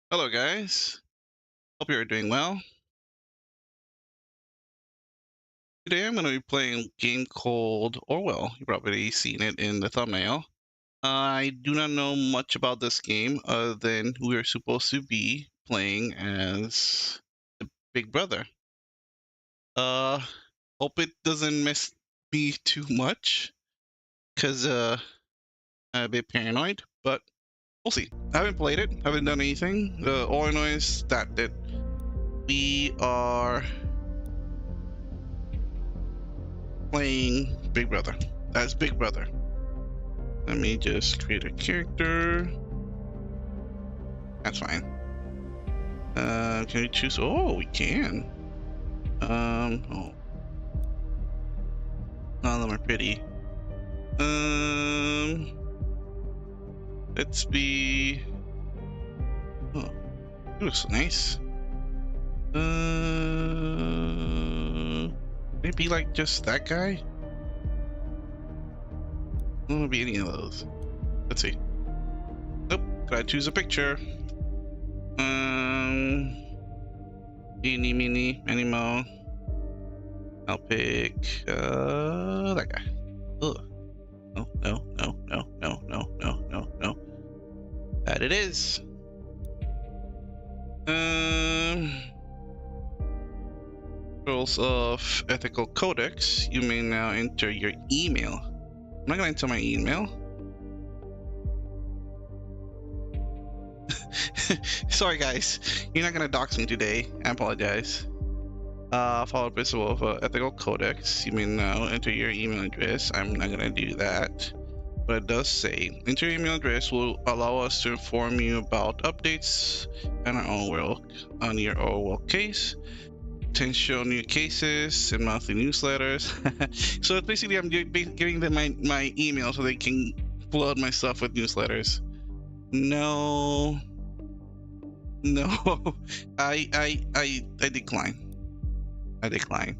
Hello guys, hope you're doing well. Today I'm going to be playing a game called Orwell. You've probably seen it in the thumbnail. I do not know much about this game other than we are supposed to be playing as the big brother. Uh, Hope it doesn't mess me too much because I'm a bit paranoid, but we'll see. I haven't played it, haven't done anything. All I know is that we are playing Big Brother. That's Big Brother. Let me just create a character. That's fine. Can we choose? Oh, we can. Oh, none of them are pretty. Let's be. Oh, it looks nice. Maybe like just that guy. I don't want to be any of those. Let's see. Nope. Gotta choose a picture. Eeny, meeny, miny, mo. I'll pick that guy. Ugh. No, no, no, no, no, no, no, no, no. That it is. Rules of ethical codex. You may now enter your email. I'm not gonna enter my email. Sorry guys, you're not gonna dox me today. I apologize. Follow principle of ethical codex. You may now enter your email address. I'm not gonna do that. But it does say, enter your email address will allow us to inform you about updates on your Orwell case, potential new cases, and monthly newsletters. So basically, I'm giving them my email so they can flood my stuff with newsletters. No, I decline. I decline.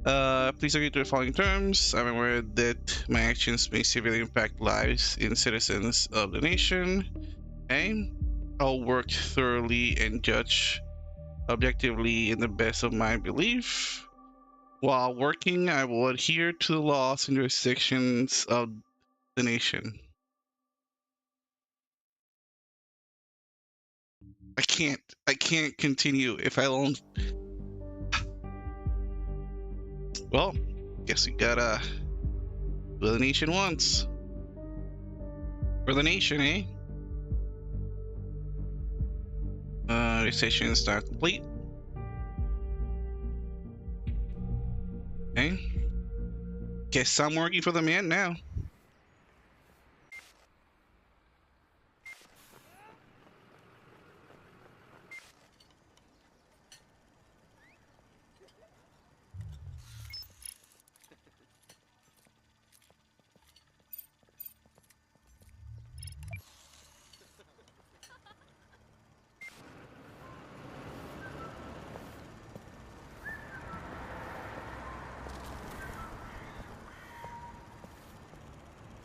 Please agree to the following terms. I'm aware that my actions may severely impact lives in citizens of the nation. Okay. I'll work thoroughly and judge objectively in the best of my belief. While working, I will adhere to the laws and jurisdictions of the nation. I can't continue if I don't. Well, guess we gotta do what the nation wants. For the nation, eh? Registration is not complete. Okay. Guess I'm working for the man now.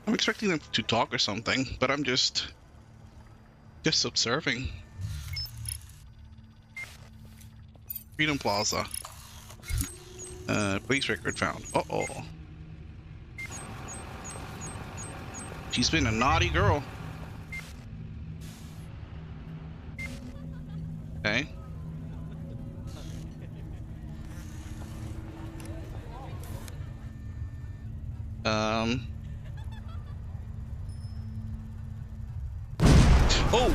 I'm expecting them to talk or something, but I'm just observing. Freedom Plaza. Police record found. Uh-oh. She's been a naughty girl. Okay. Oh!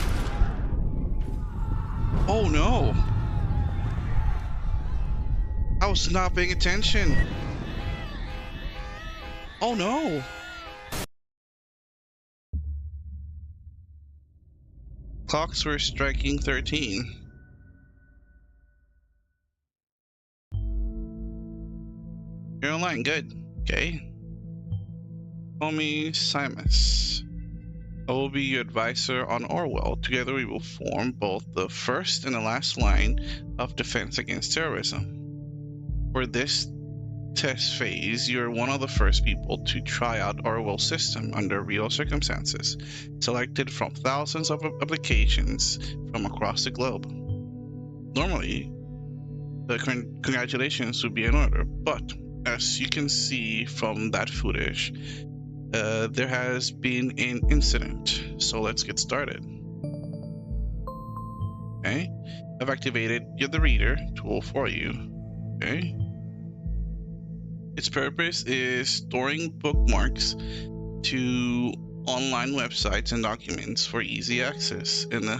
Oh no! I was not paying attention. Oh no! Clocks were striking 13. You're online, good. Okay. Call me Simus. I will be your advisor on Orwell. Together we will form both the first and the last line of defense against terrorism. For this test phase, you're one of the first people to try out Orwell's system under real circumstances, selected from thousands of applications from across the globe. Normally, the congratulations would be in order, but as you can see from that footage, there has been an incident, so let's get started. Okay, I've activated the reader tool for you. Okay, its purpose is storing bookmarks to online websites and documents for easy access, and to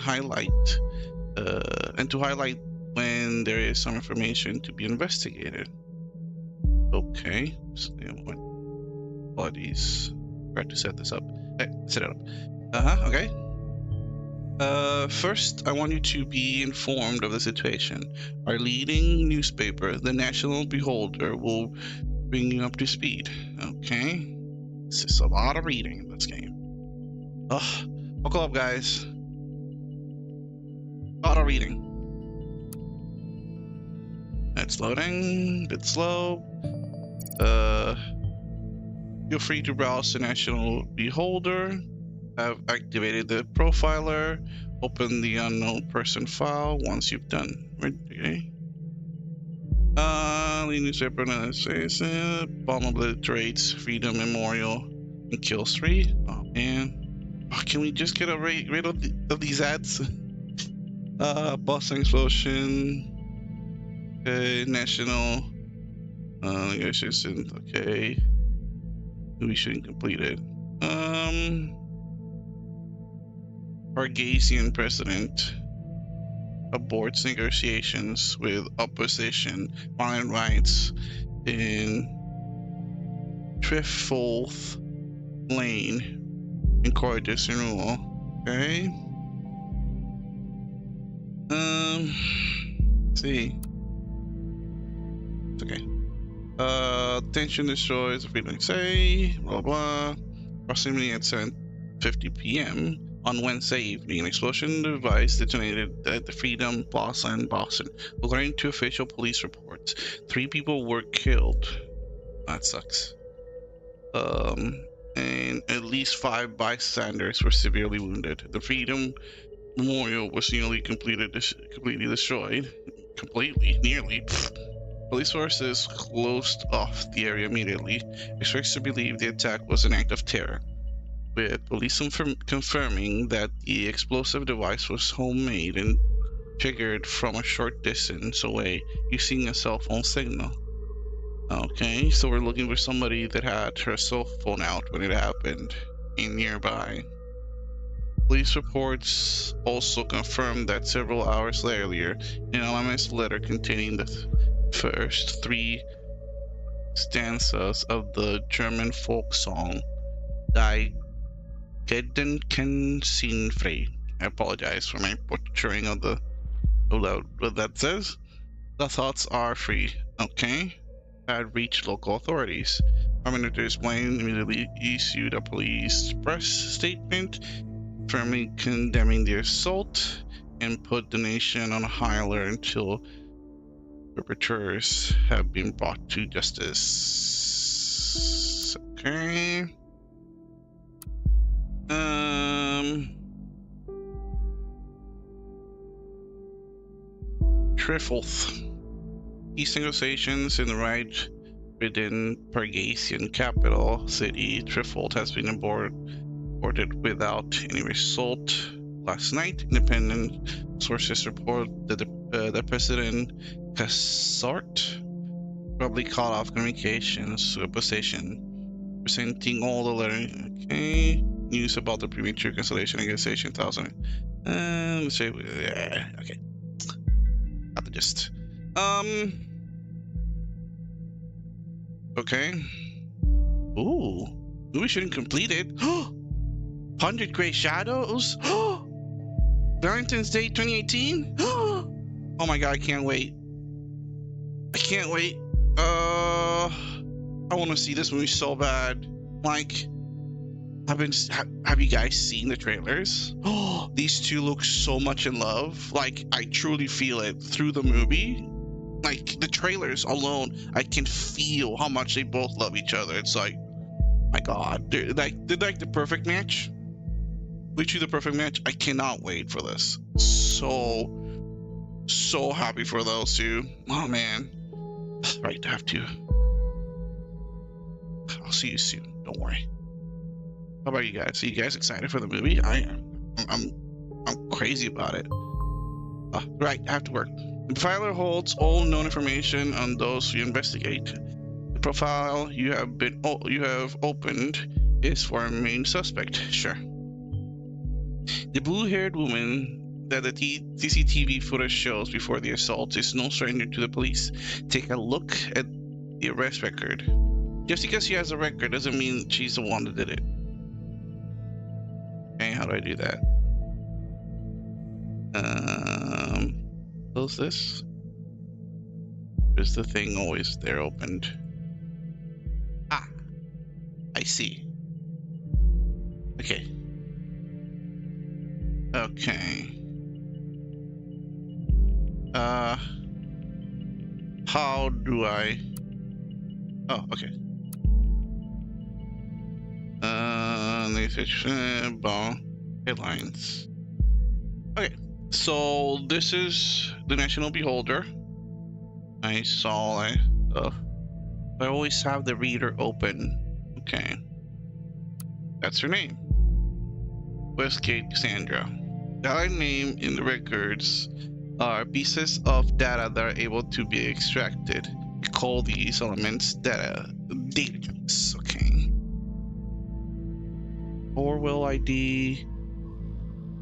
highlight when there is some information to be investigated. Okay, so, apologies. Forgot to set this up. Hey, set it up. Okay. First, I want you to be informed of the situation. Our leading newspaper, the National Beholder, will bring you up to speed. Okay. This is a lot of reading in this game. Buckle up, guys. A lot of reading. It's loading. Bit slow. Feel free to browse the National Beholder. I've activated the profiler. Open the unknown person file once you've done. Okay. The newspaper says bomb obliterates Freedom Memorial and kills 3. Oh man. Can we just get rid of these ads? Boston explosion. Okay, national negotiations. Okay. We shouldn't complete it. Bargasian president aborts negotiations with opposition violent rights in Treforth Lane, encourages renewal. Okay. Let's see. It's okay. Tension destroys freedom say, blah blah. Approximately at 7:50 p.m. on Wednesday evening, an explosion device detonated at the Freedom Plaza in Boston. According to official police reports, 3 people were killed. That sucks. And at least 5 bystanders were severely wounded. The Freedom Memorial was nearly completely destroyed. Nearly. Police sources closed off the area immediately. Experts believe the attack was an act of terror, with police confirming that the explosive device was homemade and triggered from a short distance away using a cell phone signal. Okay, so we're looking for somebody that had her cell phone out when it happened in nearby. Police reports also confirmed that several hours earlier, an anonymous letter containing the first 3 stanzas of the German folk song Die Gedanken frei. I apologize for my butchering of what that says. The thoughts are free. Okay. Had reached local authorities. Ministers Blaine immediately issued a police press statement firmly condemning the assault and put the nation on a high alert until perpetrators have been brought to justice. Okay. Treforth. Peace negotiations in the right within Bargasian capital city Treforth has been aborted without any result. Last night, independent sources report that the President Cassart probably cut off communications to opposition, presenting all the letter. Okay. News about the premature cancellation negotiation 1000. Let's say, okay. Got the gist. Okay. Ooh. We shouldn't complete it. 100 Gray Shadows? Valentine's Day 2018? Oh my god, I can't wait. I can't wait. I want to see this movie so bad. Like, have you guys seen the trailers? These 2 look so much in love. Like, I truly feel it through the movie. like the trailers alone, I can feel how much they both love each other. It's like, my God, they're like the perfect match. Literally the perfect match. I cannot wait for this. So happy for those two. Oh man. Right, I have to. I'll see you soon. Don't worry. How about you guys? Are you guys excited for the movie? I am. I'm crazy about it. Right, I have to work. The profiler holds all known information on those you investigate. The profile you have opened is for a main suspect. Sure. The blue-haired woman that the CCTV footage shows before the assault is no stranger to the police. Take a look at the arrest record. Just because she has a record doesn't mean she's the one that did it. Okay, how do I do that? Close this. Is the thing always there opened? Ah, I see. Okay. Okay. How do I? Oh, okay. Headlines. Okay, so this is the National Beholder. I always have the reader open. Okay. That's her name. Westgate Cassandra. The name in the records are pieces of data that are able to be extracted. We call these elements data chunks. Okay. Orwell ID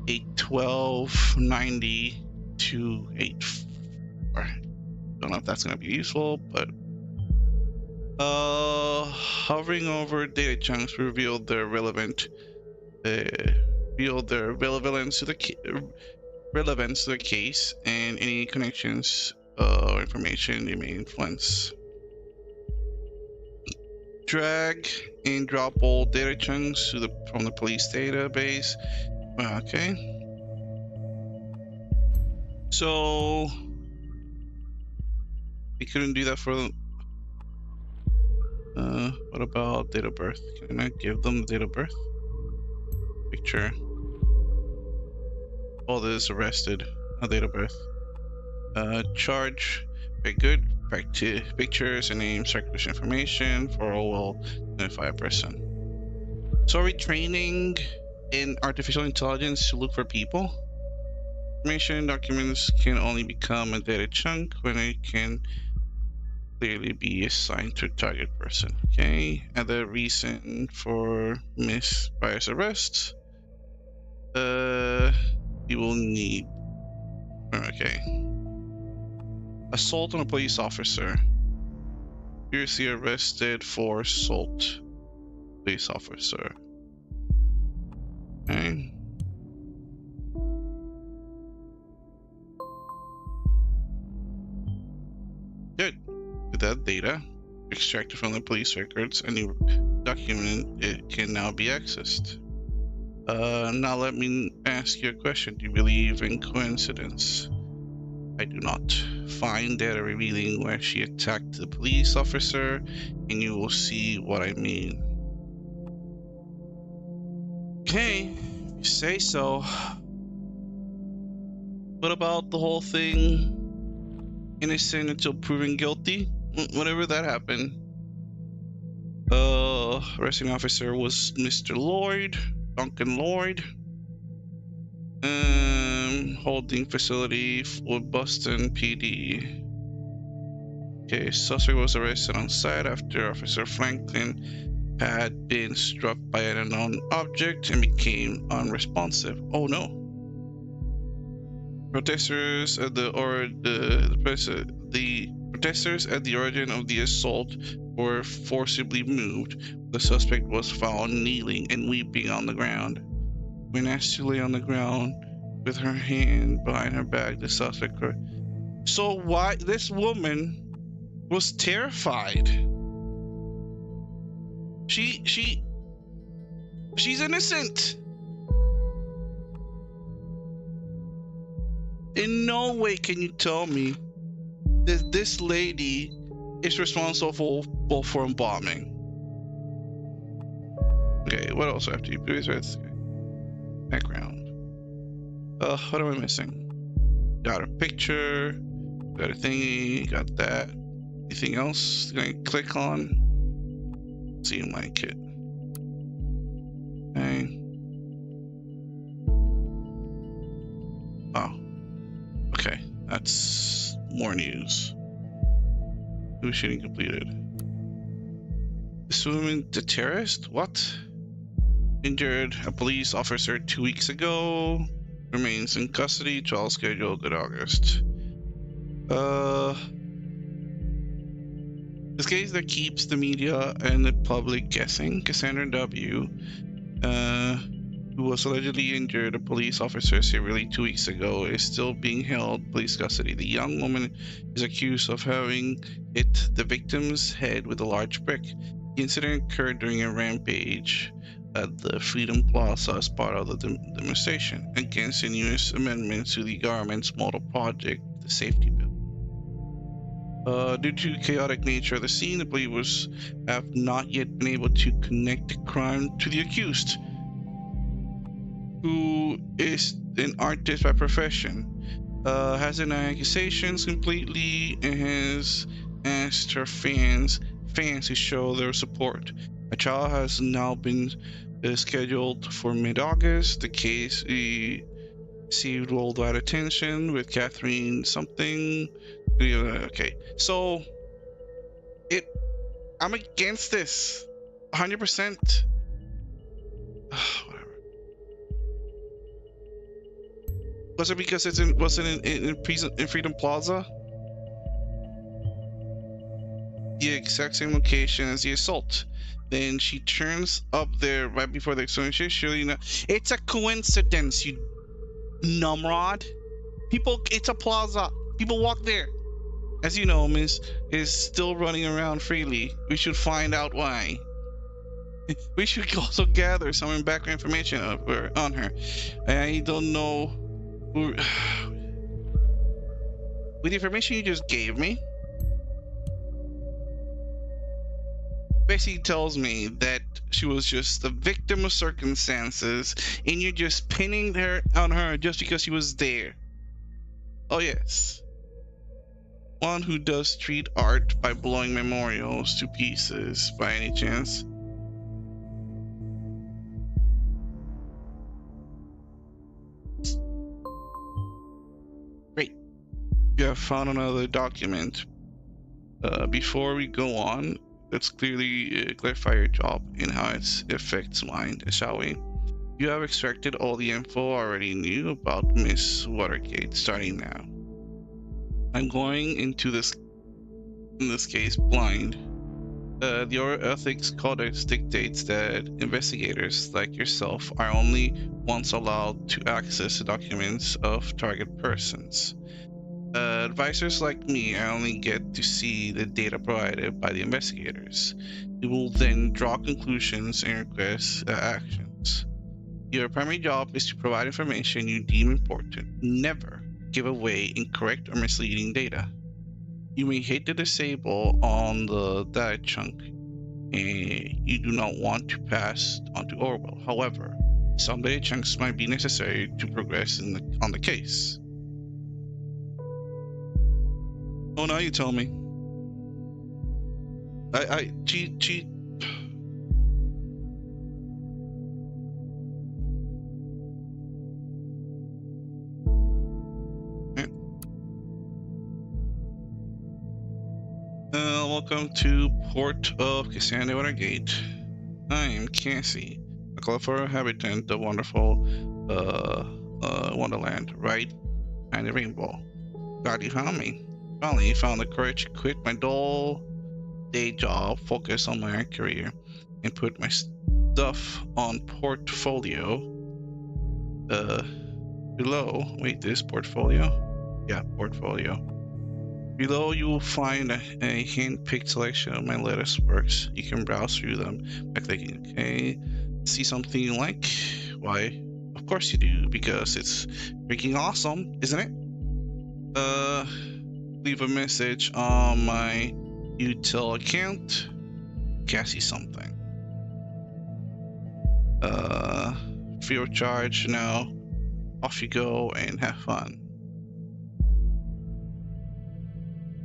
8129284. Don't know if that's gonna be useful, but hovering over data chunks revealed their relevance to the case and any connections or information they may influence. Drag and drop all data chunks from the police database. Okay. So we couldn't do that for them. What about date of birth? Can I give them the date of birth? Picture. All this arrested. No date of birth. Charge. Very good. Back to pictures and name, circulation information for all will identify a person. So are we training in artificial intelligence to look for people? Information documents can only become a data chunk when it can clearly be assigned to a target person. Okay, and the reason for Miss Bias arrest. You will need. Okay. Assault on a police officer. Previously arrested for assault. Police officer. Okay. Good. With that data extracted from the police records, a new document can now be accessed. Now let me ask you a question. Do you believe in coincidence? I do not. Find data revealing where she attacked the police officer, and you will see what I mean. Okay, you say so. What about the whole thing? Innocent until proven guilty? Whatever that happened. Arresting officer was Mr. Lloyd, Duncan Lloyd. Holding facility for Boston PD. Okay, suspect was arrested on site after Officer Franklin had been struck by an unknown object and became unresponsive. Oh no. Protesters at the protesters at the origin of the assault were forcibly moved. The suspect was found kneeling and weeping on the ground. When asked to lay on the ground with her hand behind her back, the suspect. So why this woman was terrified? She's innocent. In no way can you tell me This lady is responsible for bombing. Okay, what else after you? Please read background. What am I missing? Got a picture, got a thingy, got that. Anything else? Gonna click on? Seem like it. Okay. Oh. Okay, that's more news. New shooting completed. This woman, the terrorist? What? Injured a police officer 2 weeks ago. Remains in custody. Trial scheduled in August. This case that keeps the media and the public guessing. Cassandra W., who was allegedly injured a police officer severely 2 weeks ago, is still being held in police custody. The young woman is accused of having hit the victim's head with a large brick. The incident occurred during a rampage at the Freedom Plaza as part of the demonstration against the newest amendments to the government's model project, the Safety Bill. Due to the chaotic nature of the scene, the police have not yet been able to connect the crime to the accused, who is an artist by profession, has denied accusations completely and has asked her fans to show their support. A trial has now been scheduled for mid-August. The case received worldwide attention with Catherine something. Okay, so I'm against this 100%. Whatever. Was it because wasn't in Freedom Plaza? The exact same location as the assault. Then she turns up there right before the explosion. Surely not. It's a coincidence, you numrod. People, it's a plaza. People walk there. As you know, Miss is still running around freely. We should find out why. We should also gather some background information on her. I don't know. With the information you just gave me, basically tells me that she was just a victim of circumstances, and you're just pinning her on her just because she was there. Oh yes. One who does street art by blowing memorials to pieces by any chance? Great. You have found another document. Before we go on, let's clearly clarify your job and how it affects mine, shall we? You have extracted all the info I already knew about Miss Watergate starting now. I'm going into this, in this case, blind. The Orwell Ethics Codex dictates that investigators like yourself are only once allowed to access the documents of target persons. Advisors like me only get to see the data provided by the investigators. You will then draw conclusions and request actions. Your primary job is to provide information you deem important. Never give away incorrect or misleading data. You may hit the disable on the data chunk, and you do not want to pass on to Orwell. However, some data chunks might be necessary to progress on the case. Oh, now you tell me. Cheat. Welcome to Port of Cassandra Watergate. I am Cassie, a colorful habitant of wonderful Wonderland, right? And the rainbow. Glad you found me. Finally found the courage to quit my dull day job, focus on my career, and put my stuff on portfolio. Below, wait, this portfolio? Yeah, portfolio. Below, you will find a hand-picked selection of my latest works. You can browse through them by clicking OK. See something you like? Why, of course you do, because it's freaking awesome, isn't it? leave a message on my util account. Can I see something? Free of charge. Now, off you go and have fun.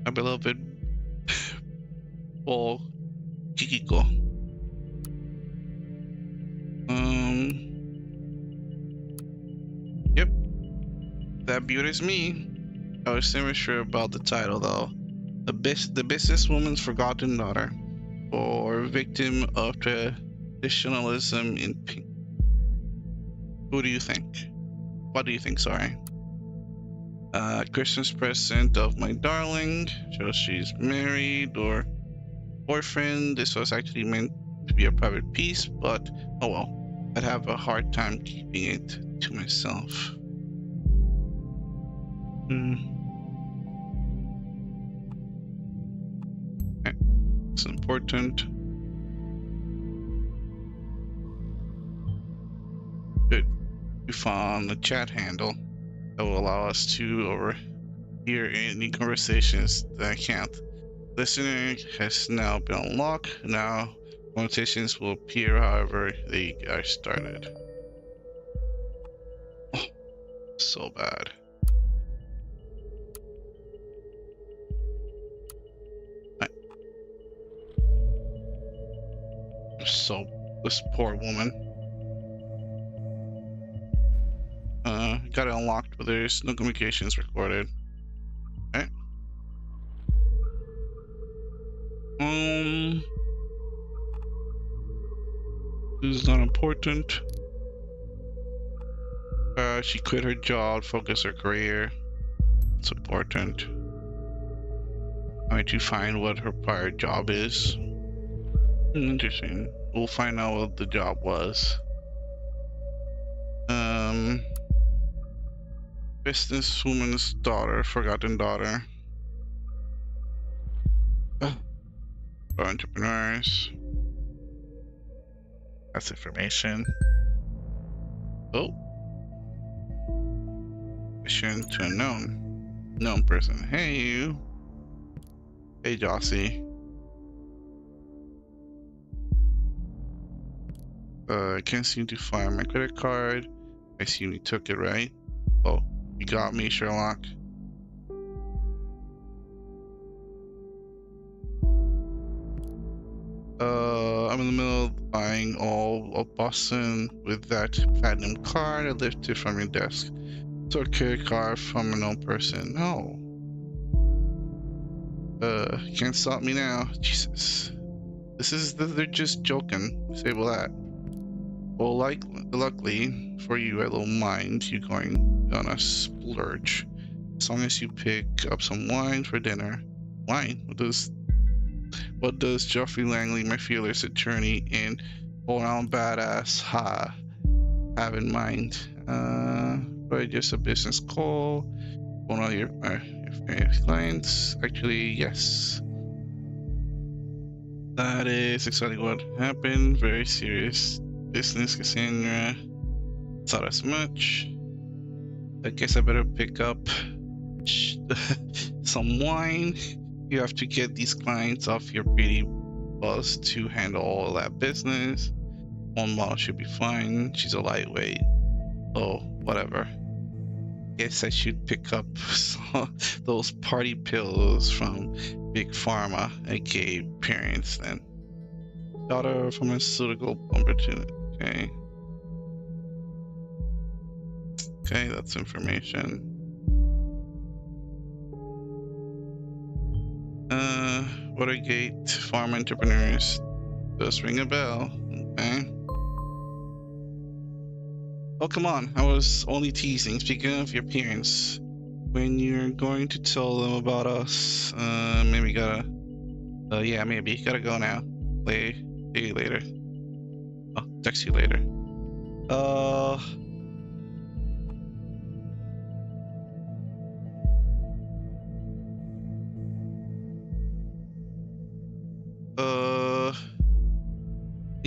My beloved Paul Kikiko. Yep, that beauty is me. I was never sure about the title though. The businesswoman's forgotten daughter, or victim of traditionalism in pink. Who do you think? What do you think? Sorry. Christmas present of my darling. Shows she's married or boyfriend. This was actually meant to be a private piece, but oh well. I'd have a hard time keeping it to myself. Okay. It's important. Good. We found the chat handle that will allow us to overhear any conversations that I can't. Listener has now been unlocked. Now conversations will appear however they are started. Oh, so bad. So this poor woman. Got it unlocked, but there's no communications recorded. Okay. This is not important. She quit her job, focused her career. It's important. I need to find what her prior job is. Interesting. We'll find out what the job was. Businesswoman's daughter, forgotten daughter. For entrepreneurs. That's information. Oh. Mission to a known person. Hey you. Hey Jossie. I can't seem to find my credit card. I assume you took it, right? Oh, you got me, Sherlock. I'm in the middle of buying all of Boston with that platinum card I lifted from your desk. So a credit card from an old person. No. You can't stop me now. Jesus. They're just joking. Disable that. Well, luckily for you, I don't mind you going on a splurge. As long as you pick up some wine for dinner. Wine? What does Geoffrey Langley, my fearless attorney and all-around badass, have in mind? Probably just a business call. One of your clients. Actually, yes. That is exactly what happened. Very serious business, Cassandra. Thought as much. I guess I better pick up some wine. You have to get these clients off your pretty bus to handle all of that business. One model should be fine. She's a lightweight. Oh, whatever. Guess I should pick up those party pills from Big Pharma, aka parents then. Daughter of pharmaceutical opportunity. Okay. Okay, that's information. Watergate farm entrepreneurs. Does ring a bell. Okay. Oh, come on. I was only teasing. Speaking of your parents, when you're going to tell them about us, maybe gotta, yeah, maybe gotta go now. See you later. I'll text you later.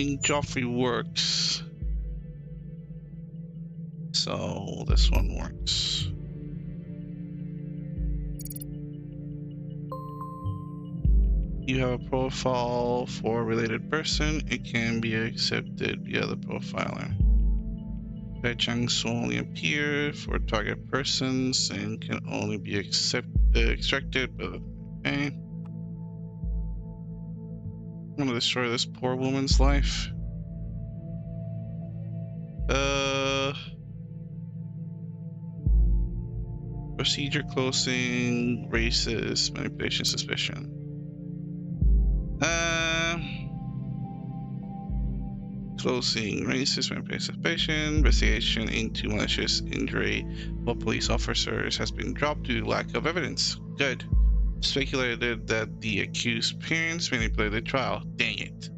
I think Joffrey works. So this one works. You have a profile for a related person. It can be accepted via the profiler. Red chunks will only appear for target persons and can only be extracted. Okay. I'm gonna destroy this poor woman's life. Procedure closing, racist, manipulation, suspicion. Closing, racist, manipulation, suspicion. Investigation into malicious injury of police officers has been dropped due to lack of evidence. Good. Speculated that the accused parents manipulated the trial. Dang it.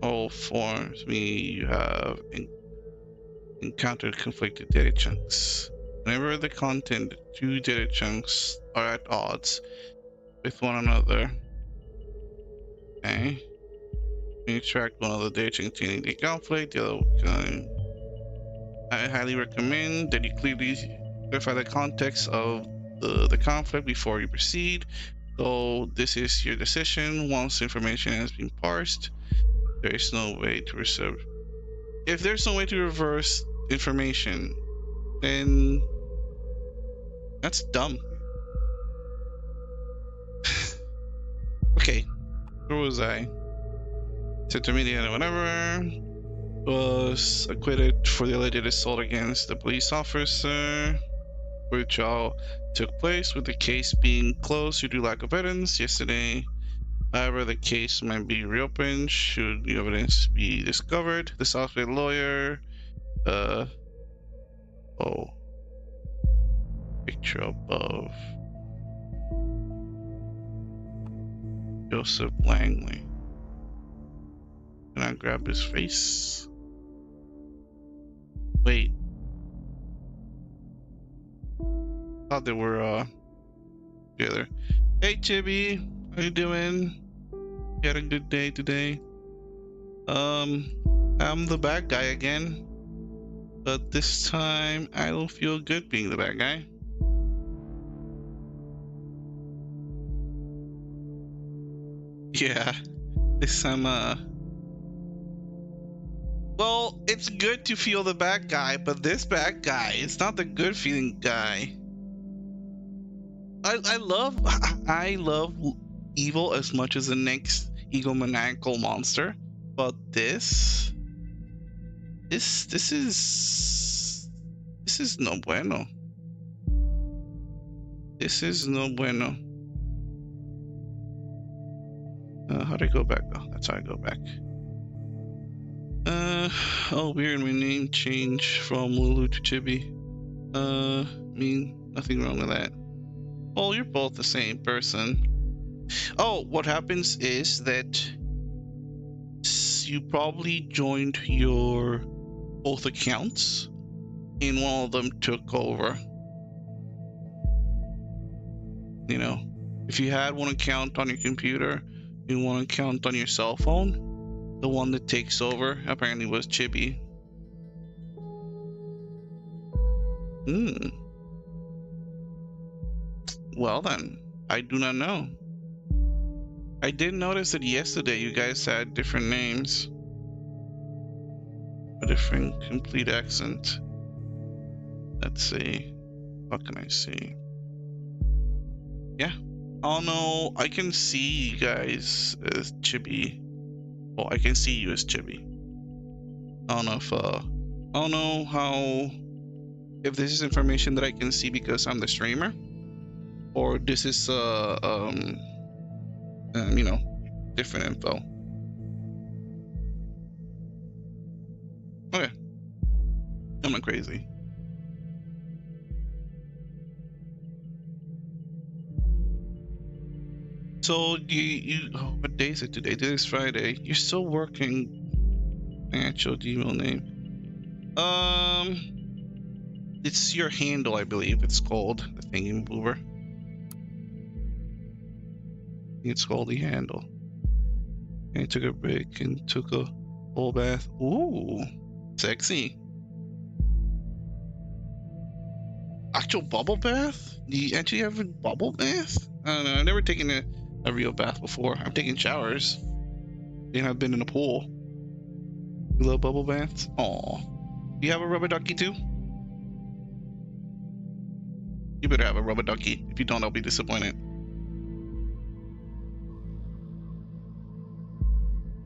All forms me you have encountered conflicted data chunks. Whenever the content of two data chunks are at odds with one another, okay, you extract one of the data chunks containing the conflict, the other can. I highly recommend that you clearly clarify the context of the conflict before you proceed. So this is your decision. Once information has been parsed, there is no way to reserve. If there's no way to reverse information, then that's dumb. Okay, where was I? Intermediate, whatever. Was acquitted for the alleged assault against the police officer. Which all took place with the case being closed due to lack of evidence yesterday. However, the case might be reopened should the evidence be discovered. The suspect lawyer, picture above. Joseph Langley. Can I grab his face? Wait. Thought they were together. Hey Chibi, how you doing? You had a good day today? I'm the bad guy again, but this time I don't feel good being the bad guy. Yeah, this time well, it's good to feel the bad guy, but this bad guy is not the good feeling guy. I love evil as much as the next egomaniacal monster, but this is no bueno. This is no bueno. How do I go back? Oh, that's how I go back. Oh, weird. My name changed from Lulu to Chibi. I mean, nothing wrong with that. Well, you're both the same person. Oh, what happens is that you probably joined your both accounts and one of them took over. You know, if you had one account on your computer and one account on your cell phone, the one that takes over apparently was Chibi. Well then, I do not know. I did notice that yesterday you guys had different names. A different complete accent. Let's see. What can I see? Yeah. Oh no, I can see you guys as Chibi. Well, I can see you as Chibi. I don't know if I don't know how, if this is information that I can see because I'm the streamer, or this is you know, different info. Okay, I'm not crazy. So what day is it today? This is Friday. You're still working. Actual Gmail name. It's your handle, I believe it's called, the thingy mover. It's called the handle. And I took a break and took a full bath. Ooh, sexy. actual bubble bath? Do you actually have a bubble bath? I don't know. I've never taken a real bath before. I've taken showers. And I've been in a pool. You love bubble baths? Aw. Do you have a rubber ducky too? You better have a rubber ducky. If you don't, I'll be disappointed.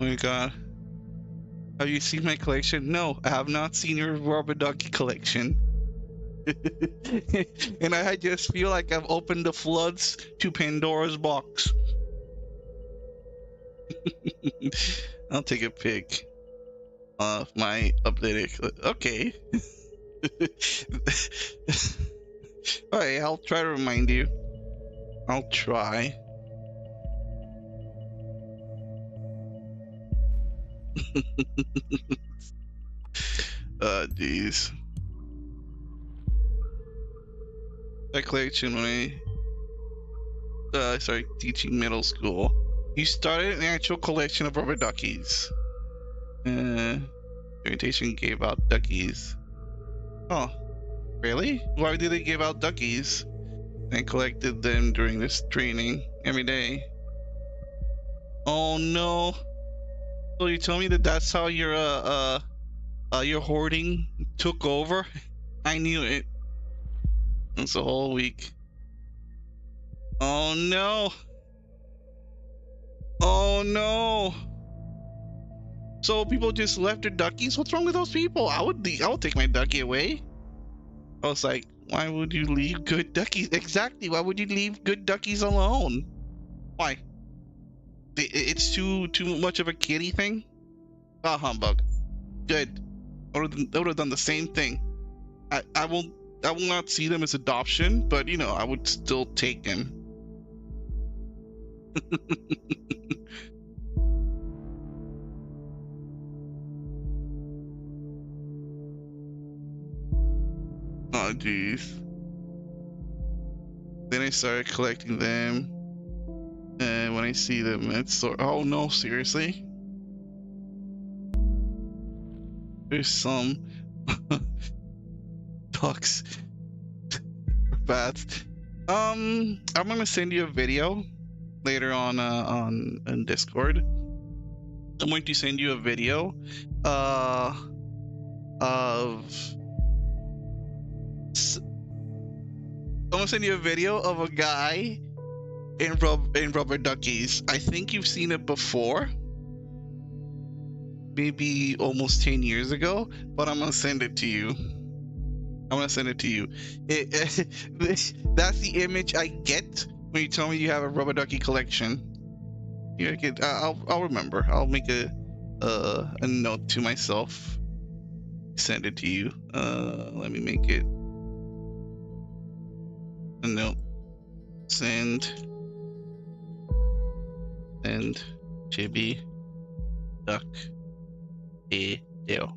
Oh my god. Have you seen my collection? No, I have not seen your rubber ducky collection. And I just feel like I've opened the floods to Pandora's box. I'll take a pic of my updated. Okay. Alright, I'll try to remind you. I'll try. Jeez. That collection when I started teaching middle school. You started an actual collection of rubber duckies. Orientation gave out duckies. Oh, really? Why did they give out duckies? I collected them during this training every day. Oh no! So you tell me that that's how your hoarding took over? I knew it. It's a whole week. Oh no! Oh no! So people just left their duckies? What's wrong with those people? I would take my ducky away. I was like, why would you leave good duckies? Exactly. Why would you leave good duckies alone? Why? It's too much of a kitty thing? Ah, humbug. Good. I would have done the same thing. I will not see them as adoption, but you know, I would still take them. Oh jeez. Then I started collecting them, and when I see them, it's so. Oh no, seriously? There's some ducks, bats. I'm gonna send you a video later on Discord. I'm going to send you a video of I'm gonna send you a video of a guy in rubber duckies. I think you've seen it before, maybe almost 10 years ago, but I'm gonna send it to you. That's the image I get when you tell me you have a rubber ducky collection. I'll remember. I'll make a note to myself. Send it to you. Let me make it a note. Send chibi duck video.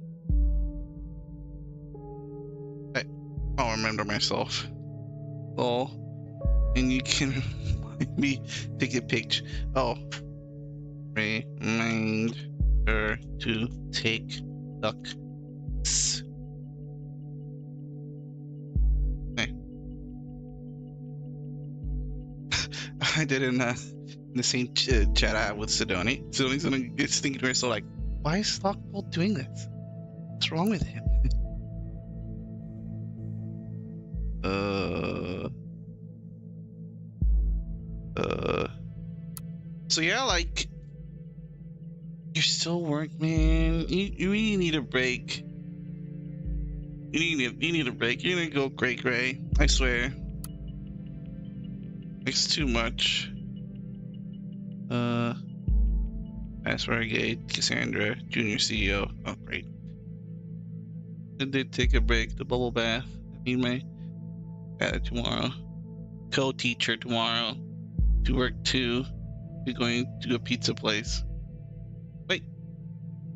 I'll remember myself. Oh, and you can remind me take a picture. Oh, remind her to take ducks. Hey. I did in the same chat I had with Sidoni. Sidoni's gonna get thinking to herself like, why is Stockpole doing this? What's wrong with him? So yeah, like, you still work, man. You really need a break. You need a break. You're gonna go gray. I swear. It's too much. Password Gate, Cassandra, Junior CEO. Oh, great. I did take a break. The bubble bath. I need my tomorrow. Co-teacher tomorrow. To work too. We're going to a pizza place. Wait.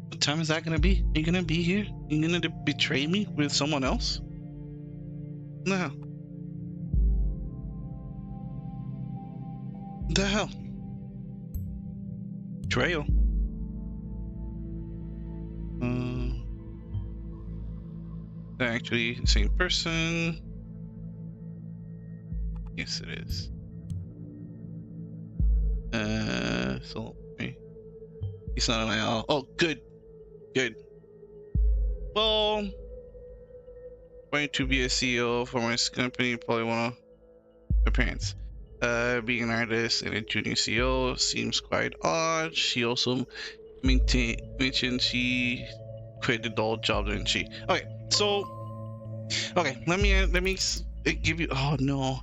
What time is that gonna be? Are you gonna be here? Are you gonna betray me with someone else? No. What the hell? Betrayal. They're actually the same person. Yes, it is. So okay. He's not an IL. Oh, good, good. Well, going to be a CEO for my company, probably one of my parents. Being an artist and a junior CEO seems quite odd. She also mentioned she quit the dull job, didn't she? Okay, so okay, let me give you. Oh no.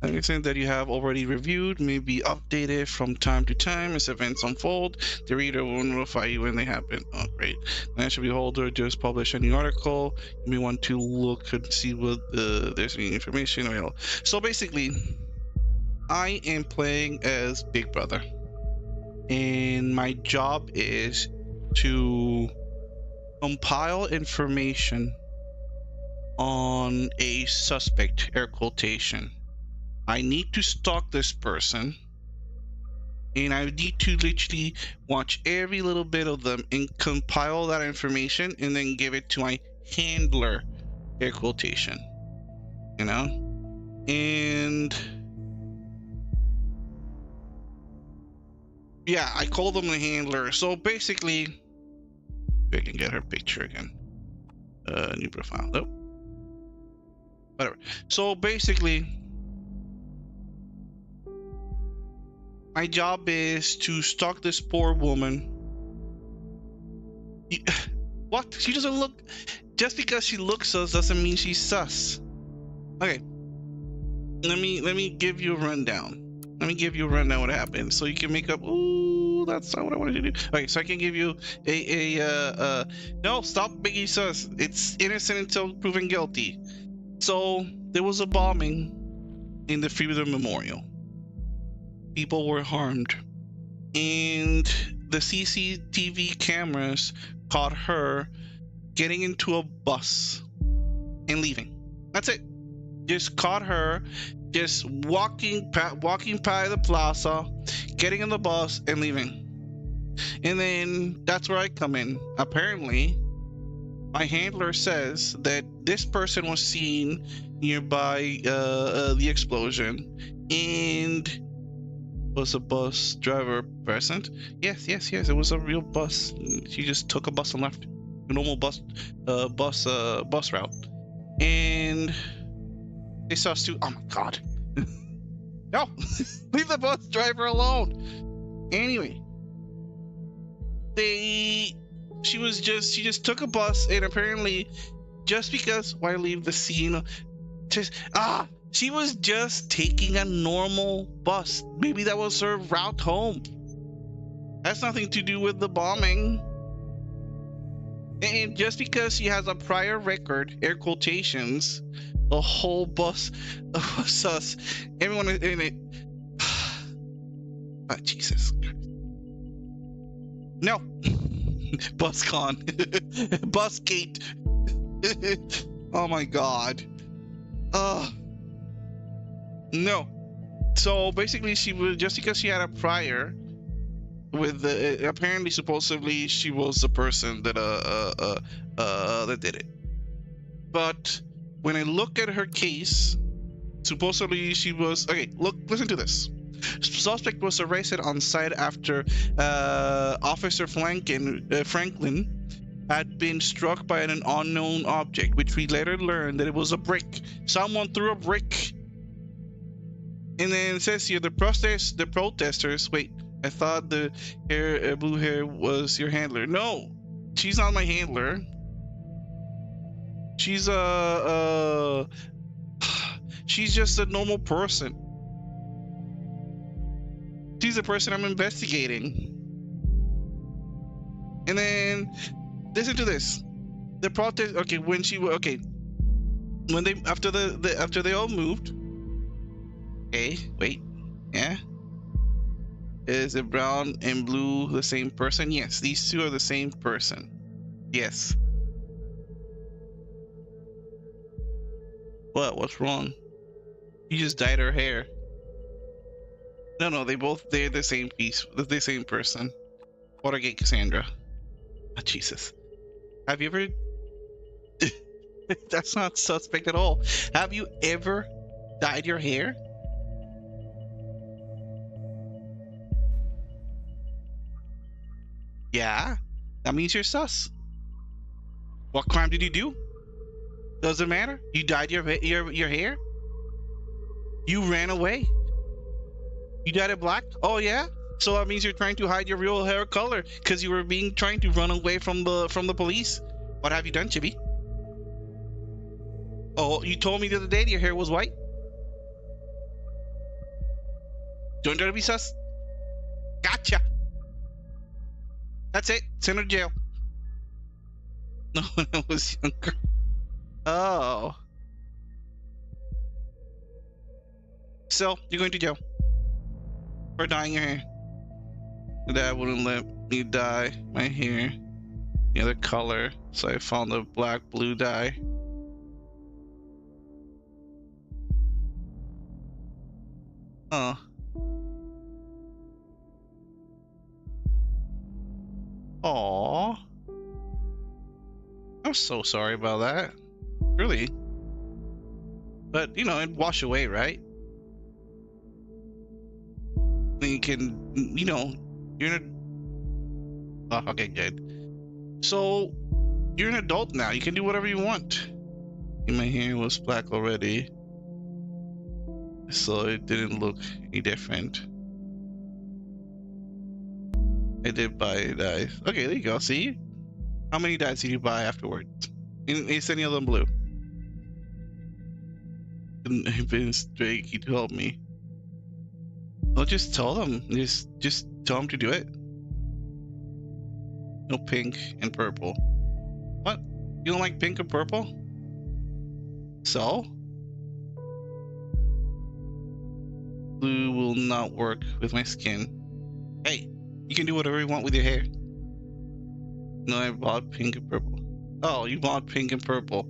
Understand that you have already reviewed may be updated from time to time as events unfold. The reader will notify you when they happen. Oh, great. Financial Beholder just published a new article. You may want to look and see what there's any information available. So basically, I am playing as Big Brother, and my job is to compile information on a suspect, air quotation. I need to stalk this person, and I need to literally watch every little bit of them and compile that information and then give it to my handler, air quotation, you know? And yeah, I call them the handler. So basically, I can get her picture again. New profile. Nope. Whatever. So basically, my job is to stalk this poor woman. What? She doesn't look. Just because she looks sus doesn't mean she's sus. Okay. Let me give you a rundown. Let me give you a rundown what happened, so you can make up. Ooh, that's not what I wanted to do. Okay, so I can give you no, stop making sus. It's innocent until proven guilty. So there was a bombing in the Freedom Memorial. People were harmed, and the CCTV cameras caught her getting into a bus and leaving. That's it. Just caught her just walking by the plaza, getting in the bus and leaving. And then that's where I come in. Apparently, my handler says that this person was seen nearby the explosion, and was a bus driver present? Yes, it was a real bus. She just took a bus and left. A normal bus route. And they saw us too. Oh my god. No, leave the bus driver alone. Anyway, she just took a bus, and apparently just because why leave the scene, she was just taking a normal bus. Maybe that was her route home. That's nothing to do with the bombing. And just because she has a prior record, air quotations, the whole bus was sus. Everyone in it. Oh, Jesus Christ. No. Bus con. Bus gate. Oh my god. No. So basically, she was just because she had a prior with the apparently supposedly she was the person that that did it. But when I look at her case, supposedly she was okay. Look, listen to this. Suspect was arrested on site after Officer Franklin had been struck by an unknown object, which we later learned that it was a brick. Someone threw a brick. And then it says here the protesters. Wait, I thought the blue hair was your handler. No, she's not my handler. She's she's just a normal person. She's the person I'm investigating. And then listen to this. The protest. Okay, when they after they all moved. Okay, wait. Yeah. Is it brown and blue the same person? Yes, these two are the same person. Yes. What? What's wrong? You just dyed her hair. No, they're the same piece. They're the same person. Watergate Cassandra. Oh, Jesus. Have you ever... That's not suspect at all. Have you ever dyed your hair? Yeah, that means you're sus. What crime did you do? Doesn't matter. You dyed your hair. You ran away. You dyed it black. Oh yeah. So that means you're trying to hide your real hair color because you were trying to run away from the police. What have you done, Chibi? Oh, you told me the other day your hair was white. Don't try to be sus. Gotcha. That's it. Send her to jail. No, when I was younger. Oh. So you're going to jail for dyeing your hair. Dad wouldn't let me dye my hair the other color, so I found the black blue dye. Oh. Aww. I'm so sorry about that. Really. But, you know, it'd wash away, right? Then you can, you know, you're an... Oh, okay, good. So, you're an adult now. You can do whatever you want. My hair was black already, so it didn't look any different. I did buy dyes. Okay, there you go. See? How many dyes did you buy afterwards? Is any of them blue? And Vince Drake, he told me. Well, just tell them. Just tell them to do it. No pink and purple. What? You don't like pink and purple? So? Blue will not work with my skin. Hey, you can do whatever you want with your hair. No, I bought pink and purple. Oh, you bought pink and purple.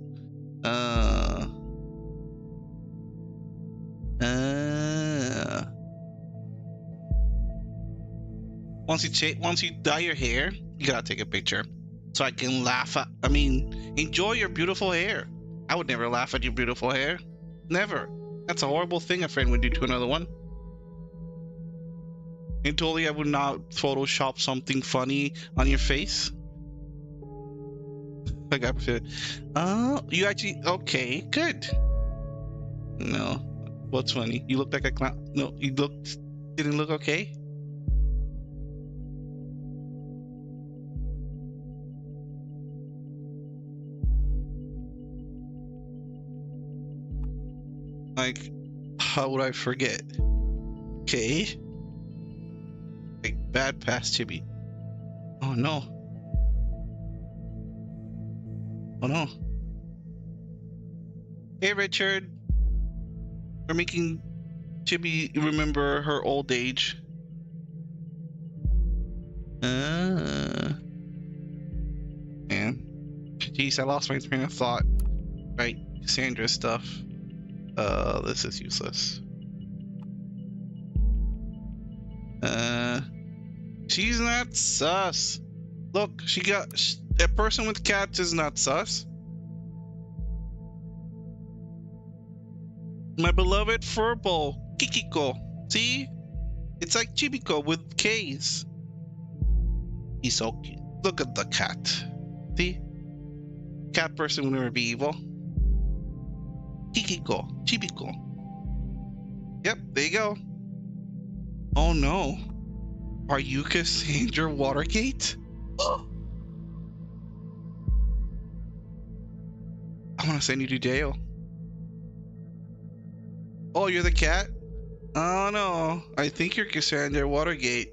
Once you dye your hair, you gotta take a picture so I can laugh at. I mean, enjoy your beautiful hair. I would never laugh at your beautiful hair. Never. That's a horrible thing a friend would do to another one. And totally, I would not Photoshop something funny on your face. I got it. You actually okay? Good. No, what's funny? You look like a clown. No, you didn't look okay. Like, how would I forget? Okay. Like, bad past Chibi. Oh no. Oh no. Hey Richard. We're making Chibi remember her old age. Man. Jeez, I lost my train of thought. Right, Cassandra stuff. This is useless. She's not sus. Look, a person with cats is not sus. My beloved furball, Kikiko. See? It's like Chibiko with K's. He's so cute. Look at the cat. See? Cat person will never be evil. Kikiko, Chibiko. Yep, there you go. Oh no. Are you Cassandra Watergate? Oh. I want to send you to jail. Oh, you're the cat? Oh no. I think you're Cassandra Watergate.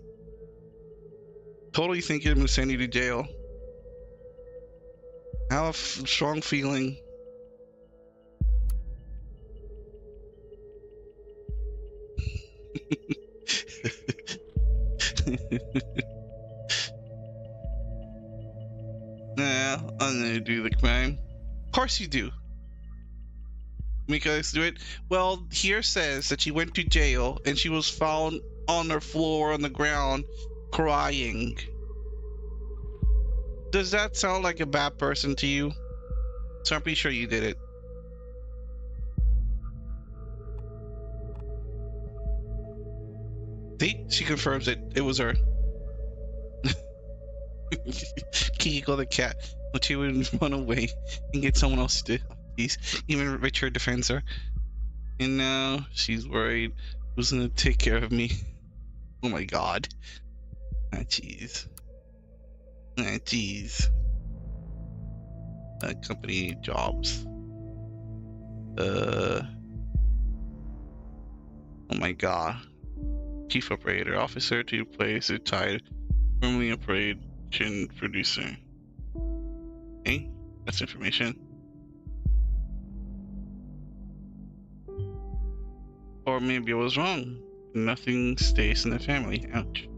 Totally think I'm gonna send you to jail. I have a strong feeling. Nah, I'm gonna do the crime. Of course you do. Make us do it. Well, here says that she went to jail and she was found on the floor on the ground crying. Does that sound like a bad person to you? So I'm pretty sure you did it. See, she confirms it. It was her. Kiko the cat, but she would run away and get someone else to please. Even Richard defends her. And now she's worried who's gonna take care of me. Oh my god. Ah, jeez. Ah, jeez. Company jobs. Oh my god. Chief operator officer to replace retired formerly operation producer. Okay, that's information. Or maybe I was wrong. Nothing stays in the family. Ouch.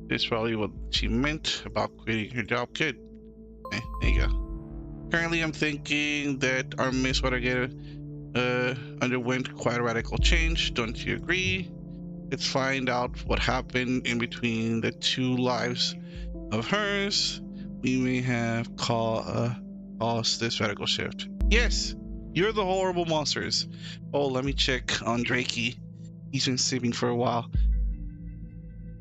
This is probably what she meant about quitting her job. Good. Okay, there you go. Currently, I'm thinking that our Miss Watergate underwent quite a radical change. Don't you agree? Let's find out what happened in between the two lives of hers. We may have caused this radical shift. Yes, you're the horrible monsters. Oh, let me check on Drakey. He's been sleeping for a while.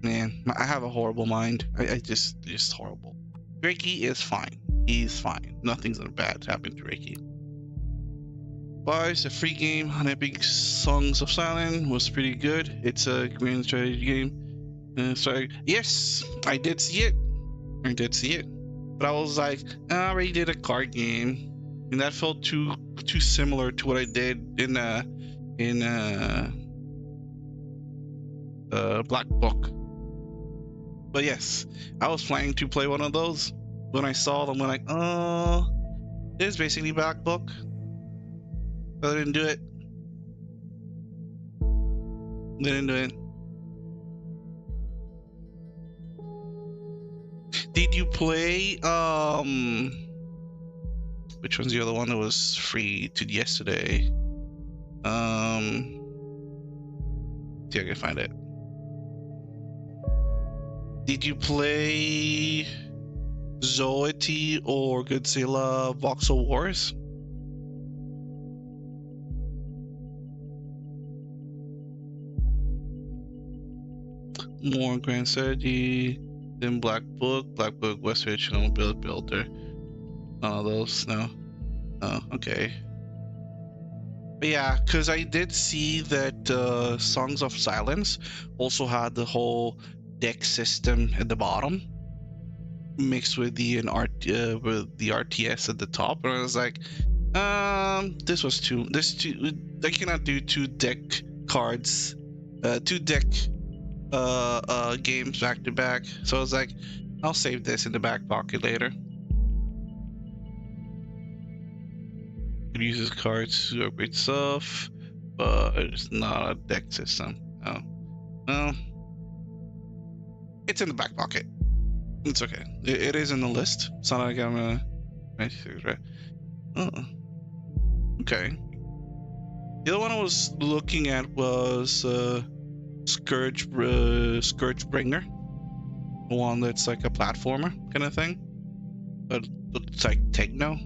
Man, I have a horrible mind. I just horrible. Drakey is fine. He's fine. Nothing's bad happened to Drakey. Fives, a free game on Epic Songs of Silence was pretty good. It's a grand strategy game. Sorry. Yes, I did see it. But I was like, I already did a card game, and that felt too similar to what I did in Black Book. But yes, I was planning to play one of those. When I saw them, I'm like, oh, this is basically Black Book. But I didn't do it. Did you play which one's the other one that was free to yesterday? See if I can find it. Did you play Zoety or Godzilla Voxel Wars? More Grand Strategy, then Black Book, West Original Builder. None of those, no. Oh, okay. But yeah, because I did see that Songs of Silence also had the whole deck system at the bottom, mixed with the RTS at the top, and I was like, this I cannot do two deck cards, two deck games back to back. So I was like, I'll save this in the back pocket later. It uses cards to upgrade stuff, but it's not a deck system. Oh, well, it's in the back pocket. It's okay. It is in the list. It's not like I'm gonna. Oh, okay. The other one I was looking at was Scourgebringer, the one that's like a platformer kind of thing, but it's like techno.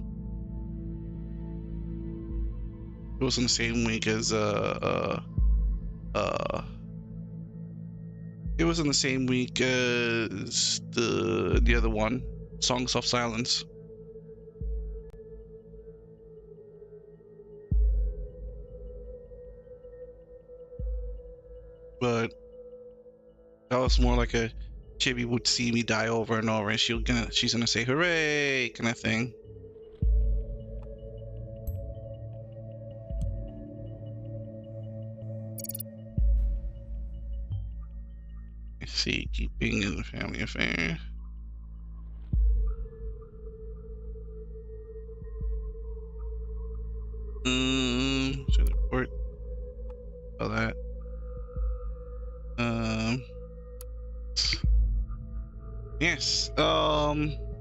It was in the same week as it was in the same week as the other one, Songs of Silence. But that was more like a Chibi would see me die over and over, and she's gonna say hooray kind of thing. Let's see, keeping in the family affair. Should report all that. Yes.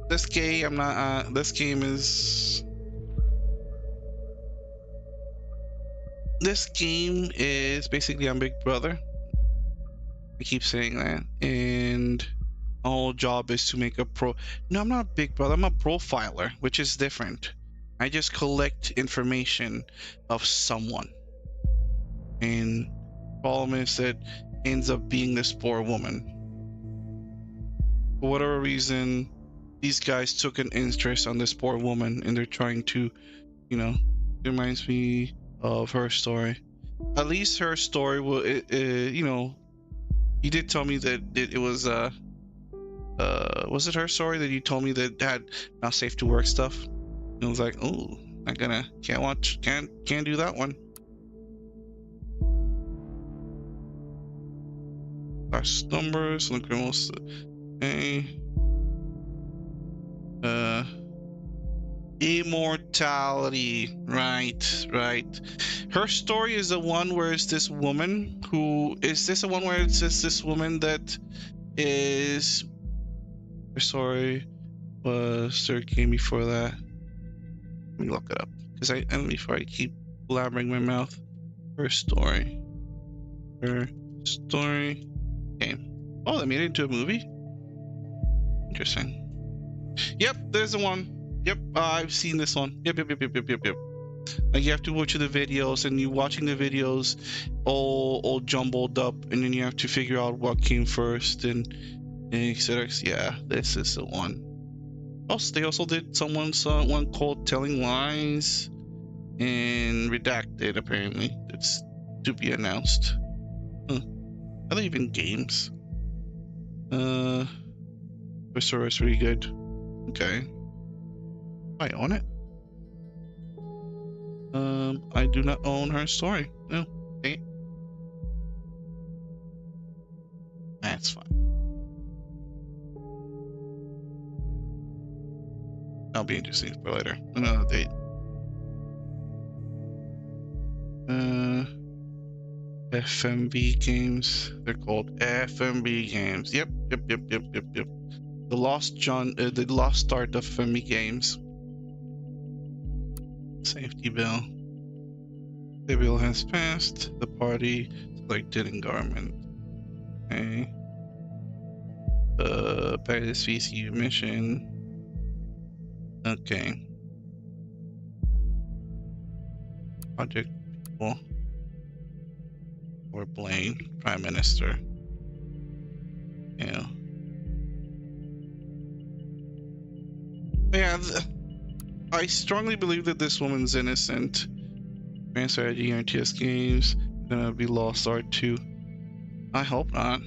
This game, I'm not. This game is. This game is basically on Big Brother. I keep saying that, and my whole job is to make a pro. No, I'm not Big Brother. I'm a profiler, which is different. I just collect information of someone, and the problem is that ends up being this poor woman. For whatever reason, these guys took an interest on this poor woman, and they're trying to, you know, it reminds me of her story. At least her story will, you know, you did tell me that it was it her story that you told me that had not safe to work stuff? And I was like, oh, can't do that one. Last numbers on the criminals. Okay. Immortality, right. Her story is the one where it's this woman who is this the one where it's just this woman that is, her story was there a game before that? Let me look it up because and before I keep blabbering my mouth. Her story game. Oh, they made it into a movie. Interesting. Yep, there's the one. Yep, I've seen this one. Yep. Like, you have to watch the videos, and you watching the videos all jumbled up, and then you have to figure out what came first, and etc. Yeah, this is the one. Also, they also did one called Telling Lies and Redacted. Apparently, it's to be announced. Are they even games? The story is really good. Okay. I own it. I do not own her story. No. Okay. That's fine. That'll be interesting for later. Another date. FMV games. They're called FMV games. Yep. The lost start of FMV games. Safety bell. The bill has passed. The party selected in government. Okay. Back to this VCU mission. Okay. Project people. Or Blaine, Prime Minister. Yeah. Yeah. I strongly believe that this woman's innocent. Transfer ID RTS games gonna be Lost Art 2. I hope not.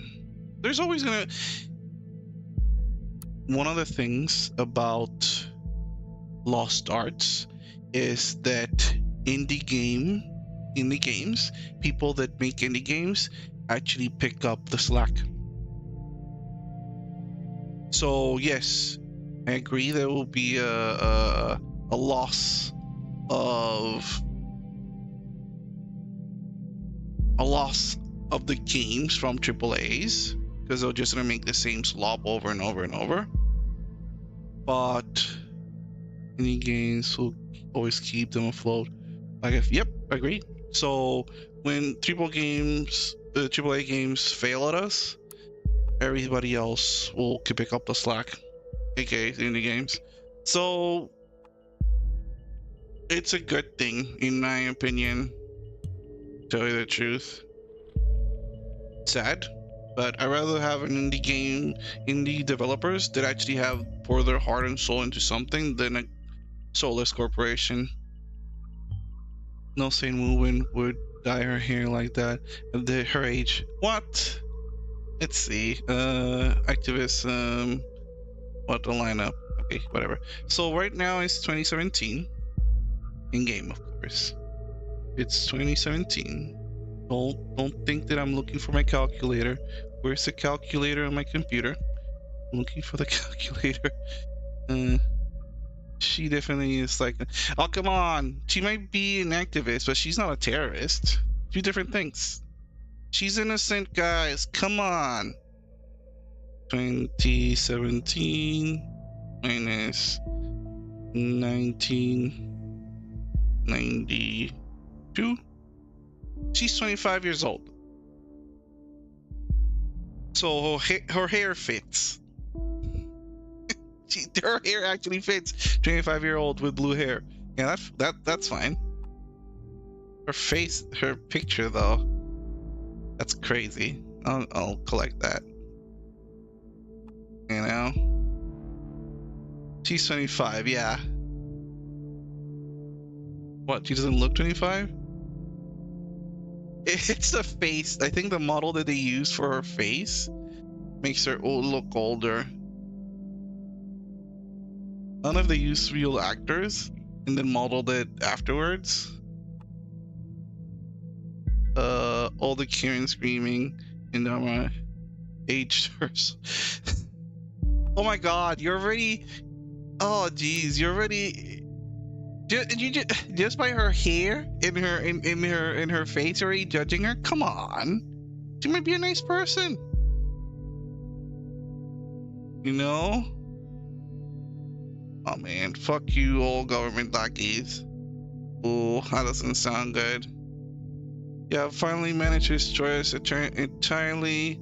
There's always gonna. One of the things about Lost Arts is that indie games, people that make indie games actually pick up the slack. So yes, I agree there will be a loss of the games from AAAs because they're just gonna make the same slop over and over and over. But indie games will always keep them afloat. Yep, agreed. So when AAA games fail at us, everybody else will pick up the slack, aka indie games. So it's a good thing, in my opinion. To tell you the truth, sad, but I'd rather have an indie developers that actually have poured their heart and soul into something than a soulless corporation. No sane woman would dye her hair like that at her age. What? Let's see. Activists. What the lineup? Okay, whatever. So right now it's 2017. In game, of course. It's 2017. Don't think that I'm looking for my calculator. Where's the calculator on my computer? I'm looking for the calculator. She definitely is like, oh come on, she might be an activist, but she's not a terrorist. Two different things. She's innocent, guys. Come on. 2017 minus 1992. She's 25 years old. So her hair fits. Her hair actually fits 25-year-old with blue hair. Yeah, that's fine. Her face, her picture though, that's crazy. I'll collect that. You know, She's 25, yeah. What, she doesn't look 25? It's the face. I think the model that they use for her face makes her look older. I don't know if they used real actors and then modeled it afterwards. All the Karen screaming and I'm aged her. Oh my god, you're already. Oh geez, you're already. Just by her hair in her face, already judging her. Come on, she might be a nice person, you know. Oh man, fuck you, all government lackeys. Oh, that doesn't sound good. Yeah, finally managed to destroy us entirely.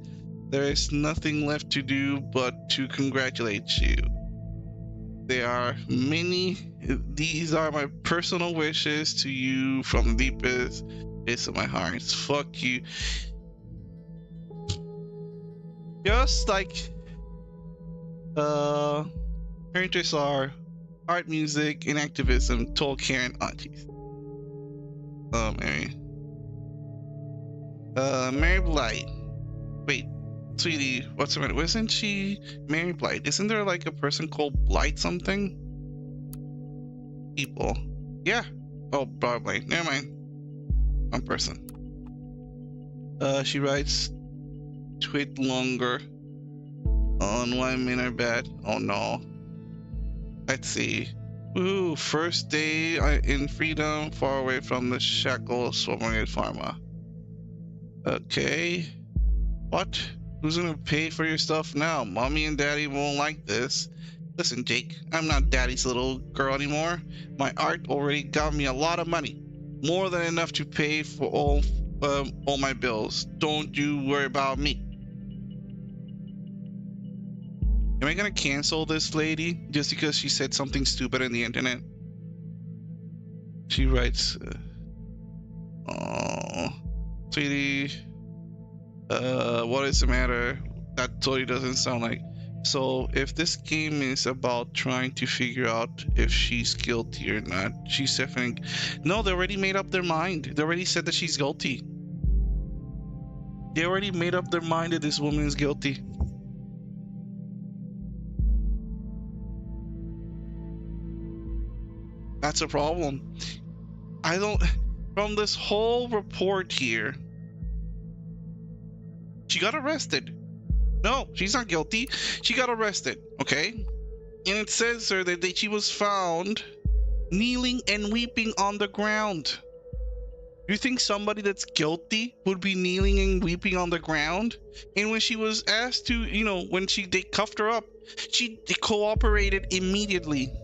There is nothing left to do but to congratulate you. There are many. These are my personal wishes to you from the deepest place of my heart. Fuck you. Just like her interests are art, music, and activism, told Karen aunties. Oh, Mary Blight. Wait, sweetie, what's the matter? Wasn't she Mary Blight? Isn't there like a person called Blight something? People. Yeah. Oh, probably. Never mind. One person. She writes tweet longer on why men are bad. Oh no. Let's see. Ooh, first day in freedom, far away from the shackles of pharma. Okay. What? Who's gonna pay for your stuff now? Mommy and daddy won't like this. Listen, Jake, I'm not daddy's little girl anymore. My art already got me a lot of money. More than enough to pay for all my bills. Don't you worry about me. Am I gonna cancel this lady just because she said something stupid on the internet? She writes, oh, sweetie, what is the matter? That totally doesn't sound like. So if this game is about trying to figure out if she's guilty or not, she's definitely. No, they already made up their mind. They already said that she's guilty. They already made up their mind that this woman is guilty. That's a problem. I don't. From this whole report here, she got arrested. No, she's not guilty. She got arrested, okay? And it says there that she was found kneeling and weeping on the ground. You think somebody that's guilty would be kneeling and weeping on the ground? And when she was asked to, you know, when they cuffed her up, she cooperated immediately.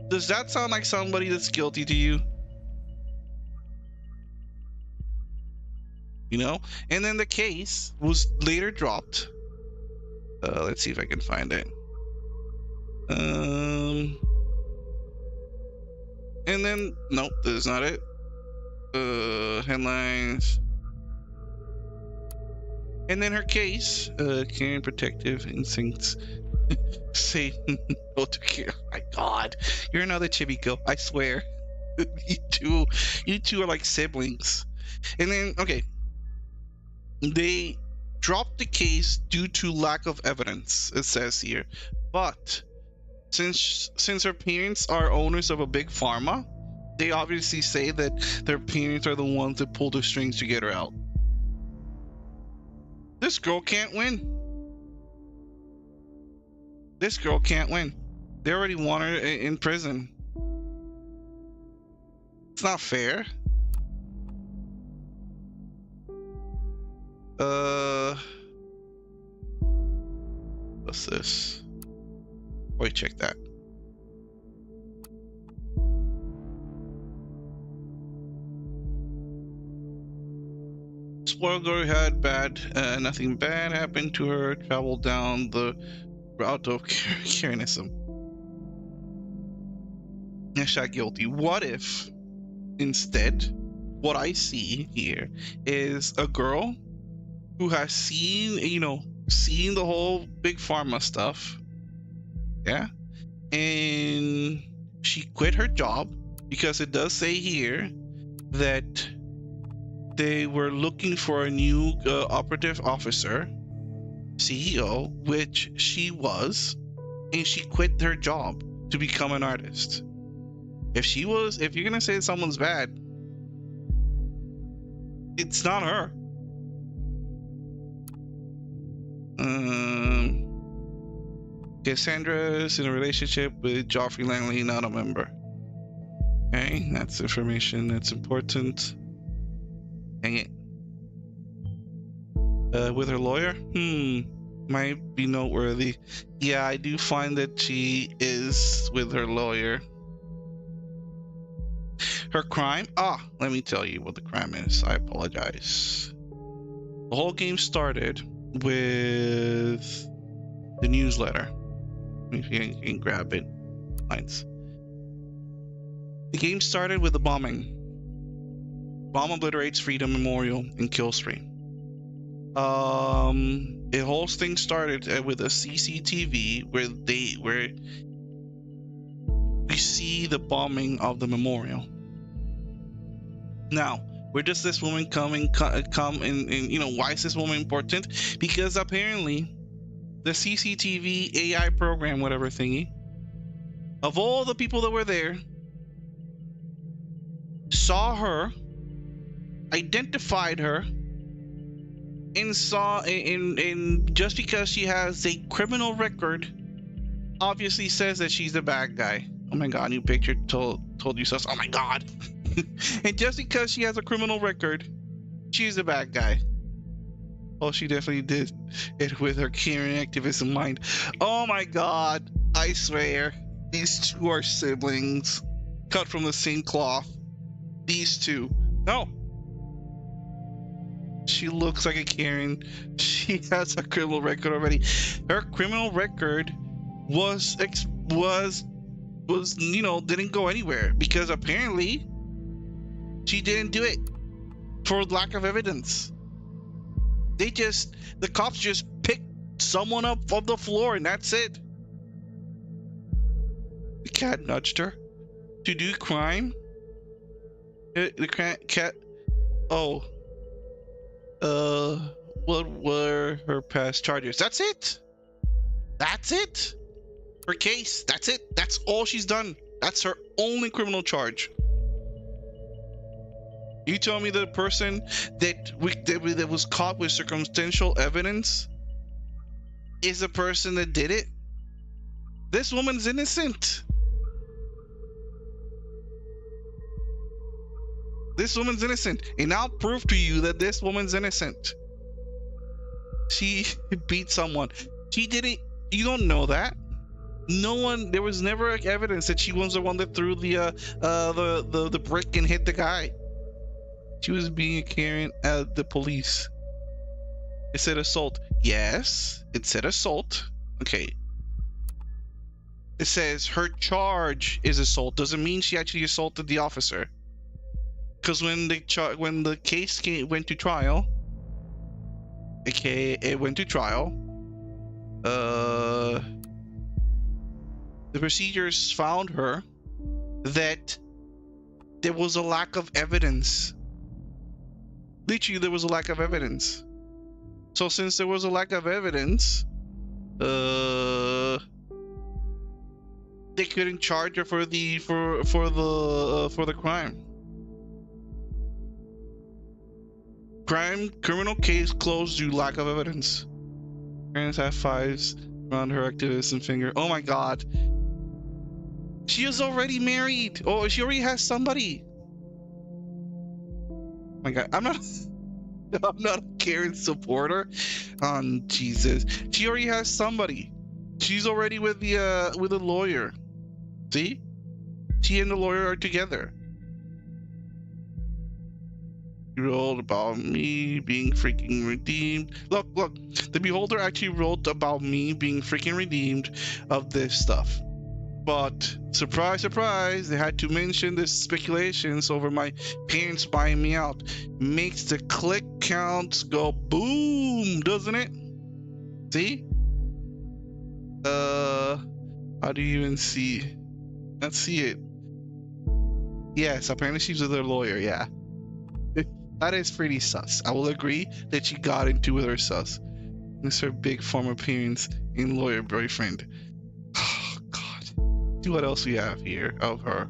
Does that sound like somebody that's guilty to you? You know? And then the case was later dropped. Let's see if I can find it. And then, nope, this is not it. Headlines. And then her case, Karen Protective Instincts. Say no to Karen. Oh my god, you're another Chibico, I swear. you two are like siblings. And then, okay, they dropped the case due to lack of evidence, it says here. But since her parents are owners of a big pharma, they obviously say that their parents are the ones that pulled the strings to get her out. This girl can't win. This girl can't win. They already want her in prison. It's not fair. What's this? Wait, check that. Spoiler had bad, nothing bad happened to her. Traveled down the route of Karenism. Hashtag guilty. What if instead what I see here is a girl who has seen, you know, seen the whole big pharma stuff, Yeah. And she quit her job because it does say here that they were looking for a new operative officer, CEO, which she was, and she quit her job to become an artist. If you're gonna say someone's bad, it's not her. Cassandra's in a relationship with Joffrey Langley, not a member. Okay, that's information that's important. Dang it. With her lawyer? Might be noteworthy. Yeah, I do find that she is with her lawyer. Her crime? Let me tell you what the crime is. I apologize. The whole game started with the newsletter. If you can grab it. Lines. The game started with the bombing. Bomb obliterates Freedom Memorial and kills 3. The whole thing started with a CCTV where we see the bombing of the memorial. Now, where does this woman come and why is this woman important? Because apparently the CCTV AI program, whatever thingy, of all the people that were there, saw her, identified her, and just because she has a criminal record, obviously says that she's the bad guy. Oh my god, new picture told you so. Oh my god. And just because she has a criminal record, she's the bad guy. Oh, she definitely did it with her caring activism mind. Oh my god, I swear, these two are siblings, cut from the same cloth. These two. No. She looks like a Karen. She has a criminal record already. Her criminal record was didn't go anywhere because apparently she didn't do it for lack of evidence. The cops just picked someone up from the floor and that's it. The cat nudged her to do crime. The cat. What were her past charges? That's it. That's it. Her case. That's it. That's all she's done. That's her only criminal charge. You tell me the person that was caught with circumstantial evidence is the person that did it? This woman's innocent. This woman's innocent, and I'll prove to you that this woman's innocent. She beat someone. She didn't. You don't know that. No one. There was never evidence that she was the one that threw the brick and hit the guy. She was being a Karen at the police. It said assault. Yes, it said assault. Okay. It says her charge is assault. Doesn't mean she actually assaulted the officer. Because when the case went to trial, it went to trial. The procedures found her that there was a lack of evidence. Literally, there was a lack of evidence. So since there was a lack of evidence, they couldn't charge her for the crime. Criminal case closed due to lack of evidence. Parents have fives around her activism finger. Oh my god. She is already married. Oh, she already has somebody. Oh my god, I'm not a Karen supporter. Oh Jesus. She already has somebody. She's already with the lawyer. See? She and the lawyer are together. Wrote about me being freaking redeemed. Look, the beholder actually wrote about me being freaking redeemed of this stuff. But surprise, surprise, they had to mention the speculations over my parents buying me out. Makes the click counts go boom, doesn't it? See? How do you even see? Let's see it. Yes, apparently she's with her lawyer. Yeah, that is pretty sus. I will agree that she got into with her sus. It's her big form appearance in Lawyer Boyfriend. Oh God. See what else we have here of her.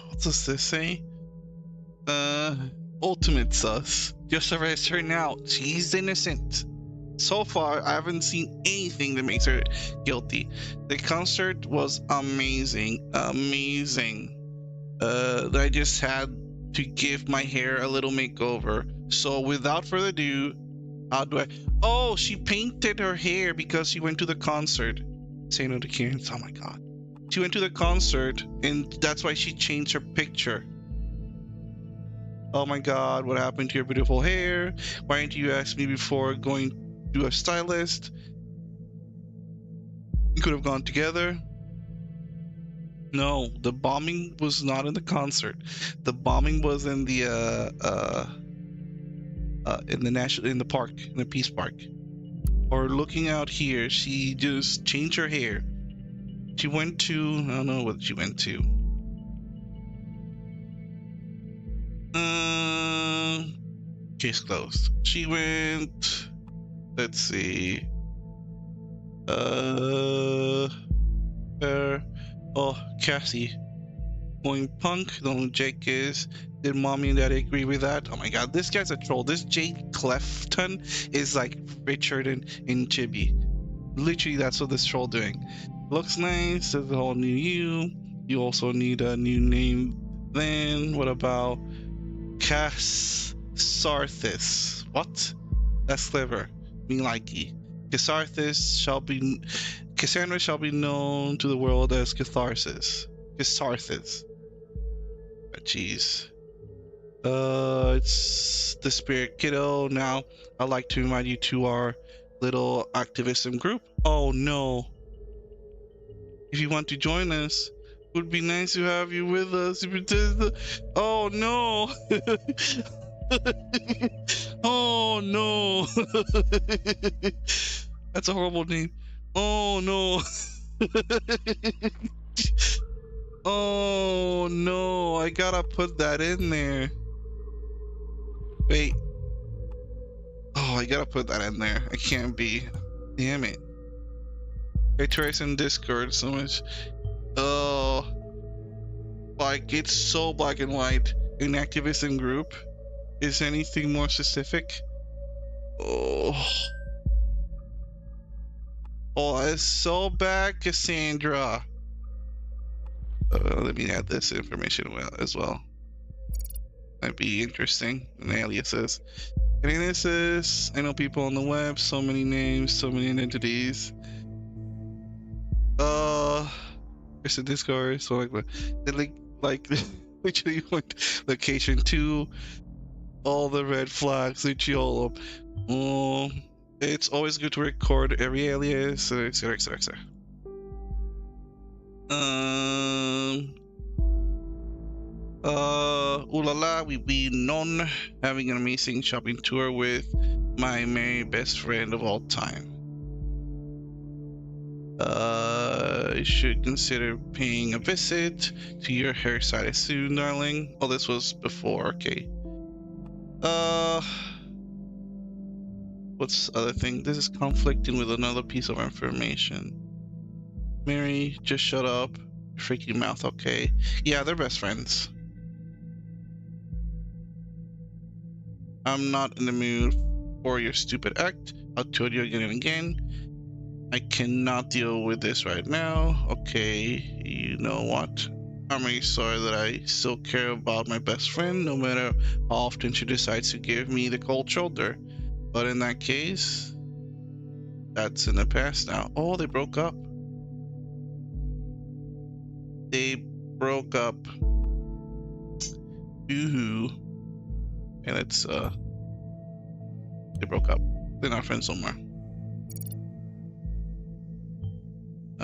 What does this say? Ultimate sus. Just arrest her now. She's innocent. So far, I haven't seen anything that makes her guilty. The concert was amazing. Amazing. I just had to give my hair a little makeover. So without further ado, how do I... Oh, she painted her hair because she went to the concert. Say no to Karen's. Oh my God. She went to the concert and that's why she changed her picture. Oh my God, what happened to your beautiful hair? Why didn't you ask me before going to a stylist? We could have gone together. No, the bombing was not in the concert. The bombing was in the in the park, in the Peace Park. Or looking out here, she just changed her hair. She went to, I don't know what she went to. Case closed. She went, let's see. Cassie. Going punk, don't know who Jake is. Did mommy and daddy agree with that? Oh my God, this guy's a troll. This Jake Clefton is like Richard and Chibi. Literally, that's what this troll doing. Looks nice, there's a whole new you. You also need a new name. Then, what about Sarthis? What? That's clever. Me likey. Cassandra shall be known to the world as Catharsis. Jeez. It's the Spirit Kiddo. Now, I'd like to invite you to our little activism group. Oh no. If you want to join us, it would be nice to have you with us. Oh no. Oh no. That's a horrible name. Oh no. Oh no, I gotta put that in there. Wait. Oh, I gotta put that in there. I can't be. Damn it. I trace in Discord so much. Oh. Like, it's so black and white. An activism group. Is anything more specific? Oh. Oh, it's so bad, Cassandra. Let me add this information as well. Might be interesting. And aliases. Aliases. I know people on the web. So many names. So many identities. There's a Discord. So like literally went location 2. All the red flags. Literally all of them. It's always good to record every alias, etc, etc, etc. Ooh la la, we be known having an amazing shopping tour with my merry best friend of all time. You should consider paying a visit to your hair stylist soon, darling. Oh, this was before, okay. What's the other thing? This is conflicting with another piece of information. Mary, just shut up. Freaky mouth, okay. Yeah, they're best friends. I'm not in the mood for your stupid act. I'll tell you again and again. I cannot deal with this right now. Okay, you know what? I'm really sorry that I still care about my best friend, no matter how often she decides to give me the cold shoulder. But in that case, that's in the past now. Oh, they broke up. They broke up. Ooh. And it's they broke up. They're not friends no more.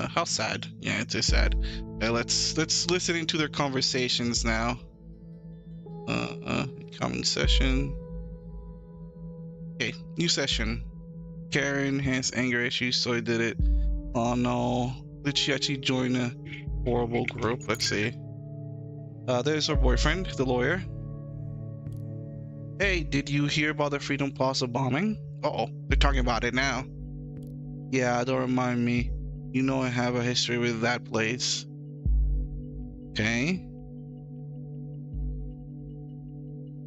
How sad. Yeah, it's just sad. Let's listen into their conversations now. Coming session. Okay, new session. Karen has anger issues, so I did it. Oh no. Did she actually join a horrible group? Let's see. There's her boyfriend, the lawyer. Hey, did you hear about the Freedom Plaza bombing? Uh-oh, they're talking about it now. Yeah, don't remind me. You know I have a history with that place. Okay.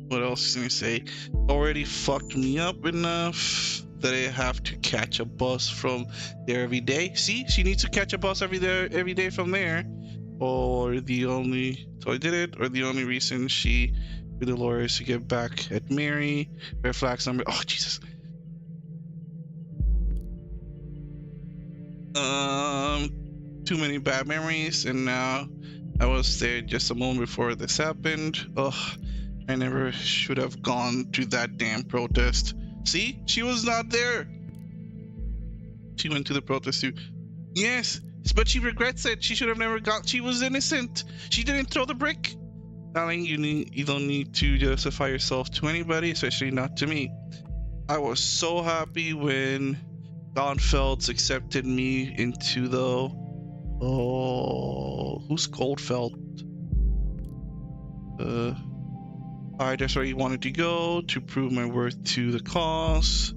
What else is gonna say? Already fucked me up enough that I have to catch a bus from there every day. See, she needs to catch a bus every day from there. Or the only reason she with the lawyer is to get back at Mary. Red flags number. Oh Jesus. Too many bad memories, and now I was there just a moment before this happened. Ugh, I never should have gone to that damn protest. See, she was not there. She went to the protest too. Yes, but she regrets it. She should have never gone. She was innocent. She didn't throw the brick. Darling, you don't need to justify yourself to anybody, especially not to me. I was so happy when Goldfeld accepted me into the... Oh, who's Goldfeld? Alright, that's where you wanted to go to prove my worth to the cause.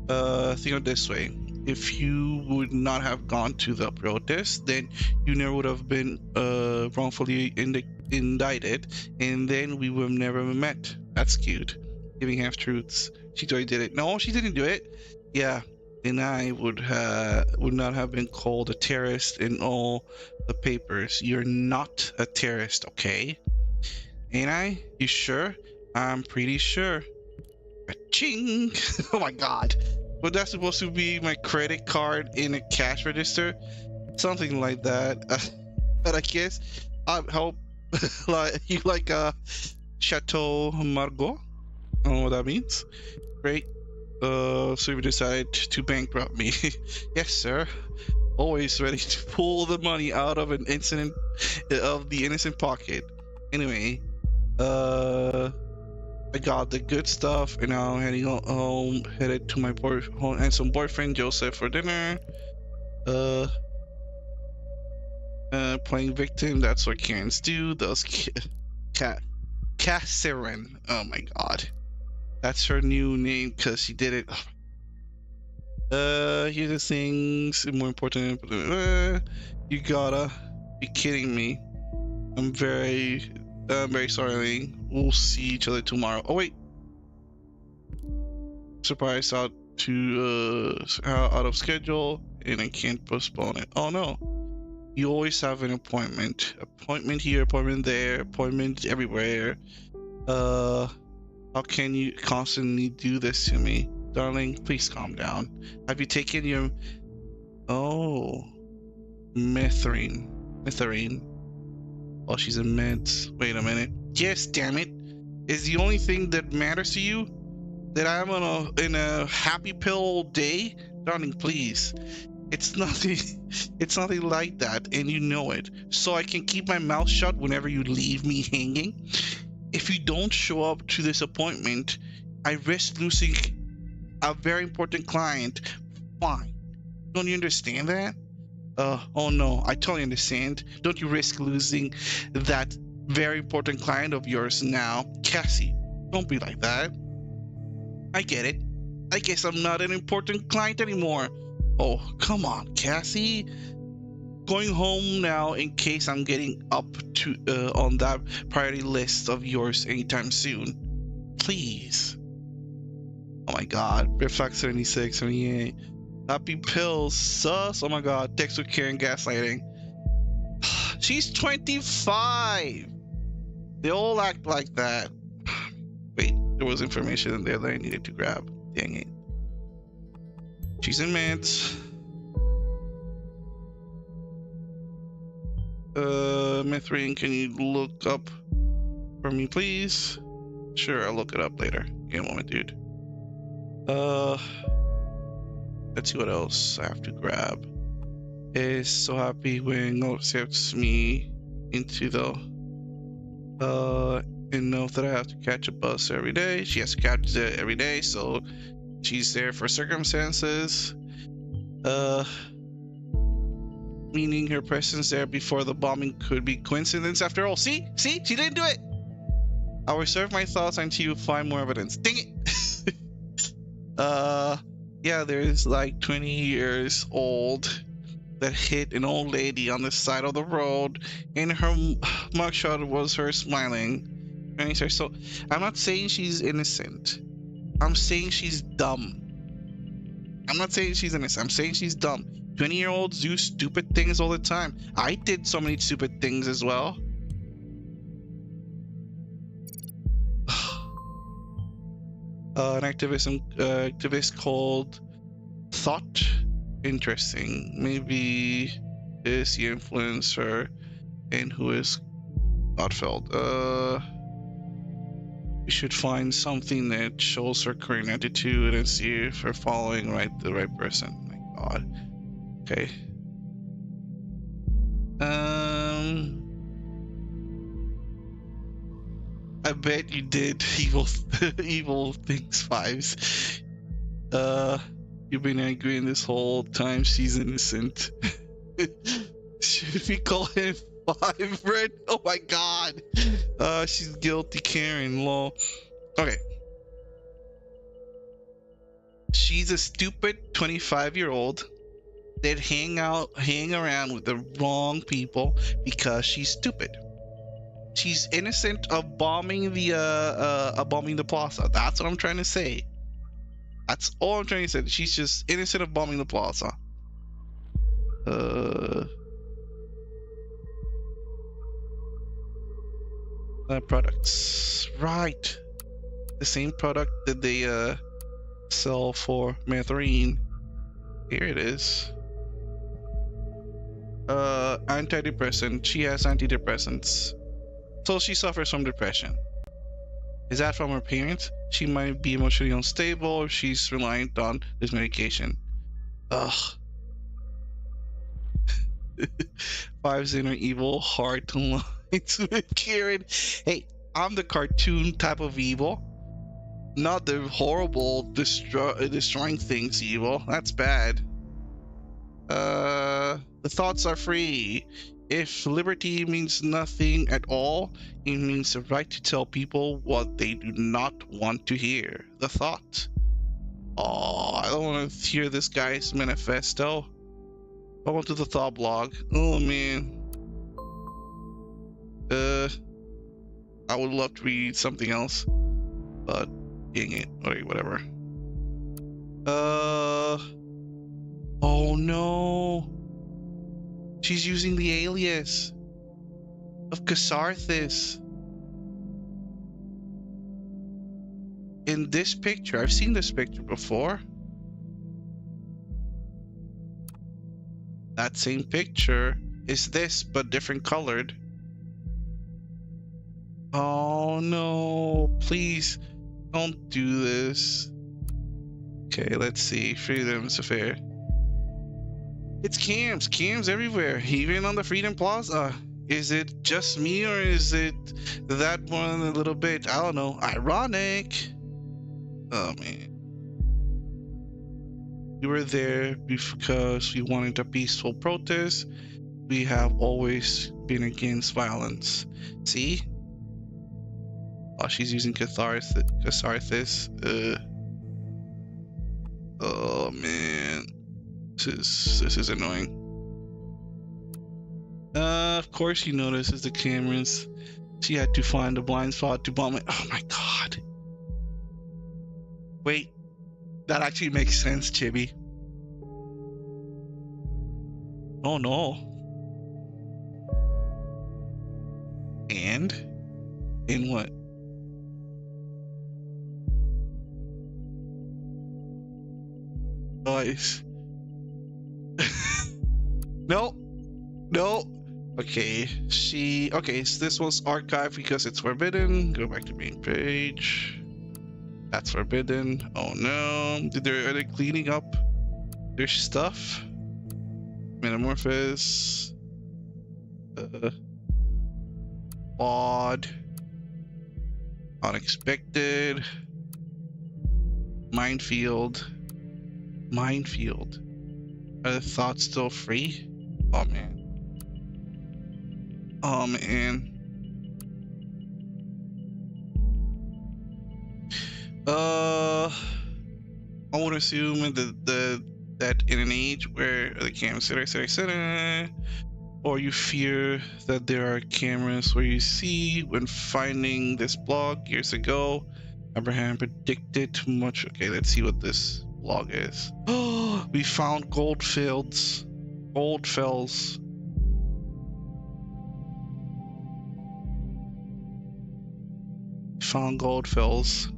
Think of it this way. If you would not have gone to the protest, then you never would have been wrongfully indicted, and then we would have never met. That's cute. Giving half truths. She totally did it. No, she didn't do it. Yeah, and I would not have been called a terrorist in all the papers. You're not a terrorist, okay? Ain't I? You sure? I'm pretty sure. Ching! Oh my god. Was that supposed to be my credit card in a cash register? Something like that. But I guess I hope like you like Chateau Margaux. I don't know what that means. Great. So you decided to bankrupt me. Yes, sir. Always ready to pull the money out of the innocent pocket. Anyway, I got the good stuff, and now I'm heading home, headed to my handsome boyfriend Joseph for dinner. Playing victim, that's what Karens do. Those Cassirin. Oh my god. That's her new name because she did it. Here's the things more important. You gotta be kidding me. I'm very sorry. We'll see each other tomorrow. Oh wait, surprise out of schedule, and I can't postpone it. Oh no, you always have an appointment. Appointment here, appointment there, appointment everywhere. How can you constantly do this to me? Darling, please calm down. Have you taken your... Oh. Methrin. Oh, she's in meds. Wait a minute. Yes, damn it. Is the only thing that matters to you that I'm in a happy pill all day? Darling, please. It's nothing like that, and you know it. So I can keep my mouth shut whenever you leave me hanging. If you don't show up to this appointment, I risk losing a very important client. Fine. Don't you understand that? Oh no, I totally understand. Don't you risk losing that very important client of yours now. Cassie, don't be like that. I get it. I guess I'm not an important client anymore. Oh, come on, Cassie. Going home now in case I'm getting up to on that priority list of yours anytime soon. Please. Oh my god. Reflex 76, 78. Happy pills, sus. Oh my god. Text with Karen gaslighting. She's 25. They all act like that. Wait, there was information in there that I needed to grab. Dang it. She's in meds. Mithrin, can you look up for me, please? Sure, I'll look it up later. Give me a moment, dude. Let's see what else I have to grab. Is so happy when Gold accepts me into the and know that I have to catch a bus every day. She has to catch it every day, so She's there for circumstances. Meaning her presence there before the bombing could be coincidence after all. See, she didn't do it. I'll reserve my thoughts until you find more evidence. Dang it. Yeah, there's like 20 years old that hit an old lady on the side of the road, and her mugshot was her smiling. So I'm not saying she's innocent. I'm saying she's dumb. I'm not saying she's innocent. I'm saying she's dumb. 20-year-olds do stupid things all the time. I did so many stupid things as well. An activist called Thought. Interesting. Maybe is the influencer, and who is Gottfeld? We should find something that shows her current attitude and see if we're following the right person. Oh my God. Okay. I bet you did evil things, Fives. You've been angry this whole time. She's innocent. Should we call him Five, Red? Oh my God. She's guilty, Karen. Lol. Okay. She's a stupid 25-year-old that hang around with the wrong people because she's stupid. She's innocent of bombing the plaza. That's what I'm trying to say. That's all I'm trying to say. She's just innocent of bombing the plaza. Products. Right. The same product that they sell for Methrine. Here it is. Antidepressant. She has antidepressants. So she suffers from depression. Is that from her parents? She might be emotionally unstable if she's reliant on this medication. Ugh. Fives in her evil heart to lie to Karen. Hey, I'm the cartoon type of evil, not the horrible destroying things evil. That's bad. The thoughts are free. If liberty means nothing at all, it means the right to tell people what they do not want to hear. The thought. Oh, I don't want to hear this guy's manifesto. I went to the thought blog. Oh man. I would love to read something else, but dang it. Alright, whatever. Oh no. She's using the alias of Casarthis. In this picture, I've seen this picture before. That same picture is this, but different colored. Oh no, please don't do this. Okay, let's see. Freedom's affair. It's cams everywhere, even on the Freedom Plaza. Is it just me, or is it that one a little bit? I don't know. Ironic. Oh man. We were there because we wanted a peaceful protest. We have always been against violence. See? Oh, she's using catharsis. Oh man. This is annoying. Of course she notices the cameras. She had to find a blind spot to bomb it. Oh my God. Wait, that actually makes sense, Chibi. Oh no. And? In what? Nice. No. Okay, so this was archived because it's forbidden. Go back to main page. That's forbidden. Oh no. Are they cleaning up their stuff? Metamorphosis. Odd. Unexpected. Minefield. Minefield. Are the thoughts still free? Oh man. Oh man. I would assume that in an age where the cameras, etc., or you fear that there are cameras where you see, when finding this blog years ago, Abraham predicted too much. Okay, let's see what this blog is. Oh, we found gold fields, gold fells. Found gold fells.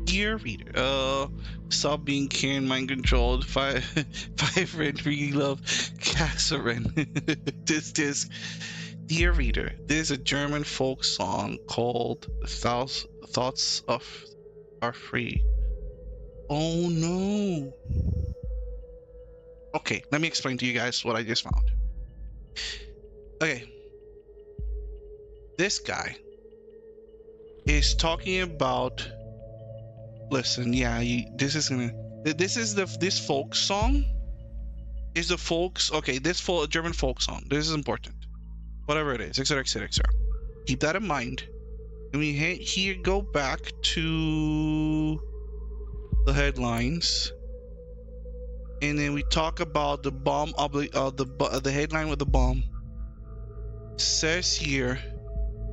Dear reader, stop being can mind controlled. Five red really love Kasserin. This disc. Dear reader, this is a German folk song called Thoughts Are Free. Oh no. Okay, let me explain to you guys what I just found. Okay. This guy is talking about, listen, yeah, this folk song is the folks, okay, this German folk song, this is important, whatever it is, etc., etc., etc. Keep that in mind. And we here go back to the headlines, and then we talk about the bomb, the headline with the bomb. Says here,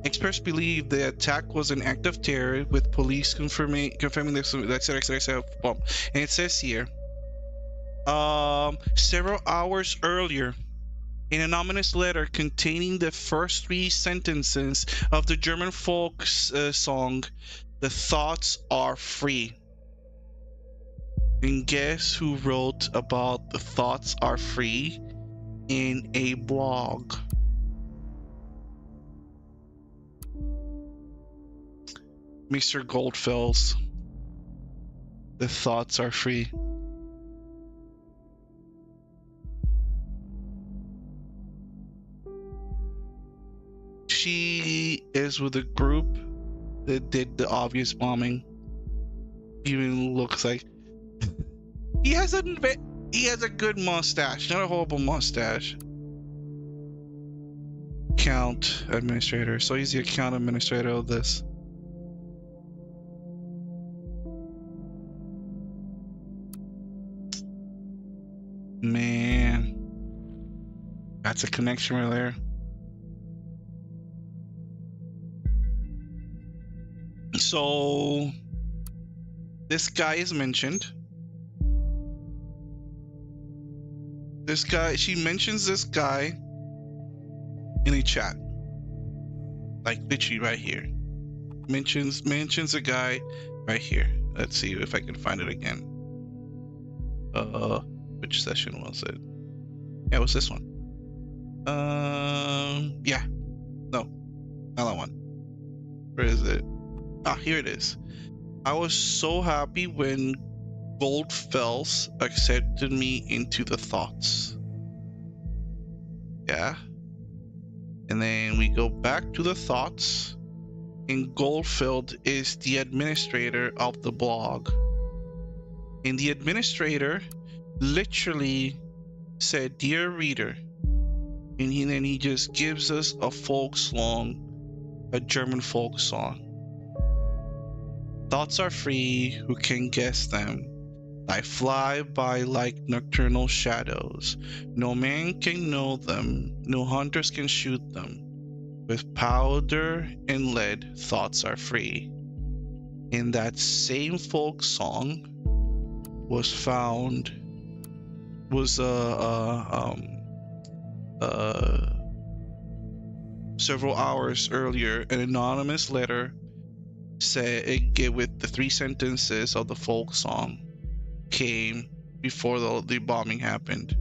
experts believe the attack was an act of terror, with police confirming this, etc. Bomb. And it says here, several hours earlier, an anonymous letter containing the first 3 sentences of the German folk song, "The Thoughts Are Free." And guess who wrote about the thoughts are free in a blog? Mr. Goldfells. The thoughts are free. She is with a group that did the obvious bombing. Even looks like he has a good mustache, not a horrible mustache. Account administrator. So he's the account administrator of this. Man, that's a connection right there. So this guy is mentioned. This guy, she mentions this guy in a chat, like literally right here. Mentions a guy right here. Let's see if I can find it again. Which session was it? Yeah, it was this one. Yeah, no, not that one. Where is it? Ah, here it is. I was so happy when Goldfells accepted me into the thoughts. Yeah. And then we go back to the thoughts, and Goldfeld is the administrator of the blog. And the administrator literally said, "Dear reader," and then he just gives us a folk song, a German folk song. Thoughts are free, who can guess them? I fly by like nocturnal shadows. No man can know them, no hunters can shoot them. With powder and lead, thoughts are free. In that same folk song was found, several hours earlier, an anonymous letter said with the 3 sentences of the folk song came before the bombing happened.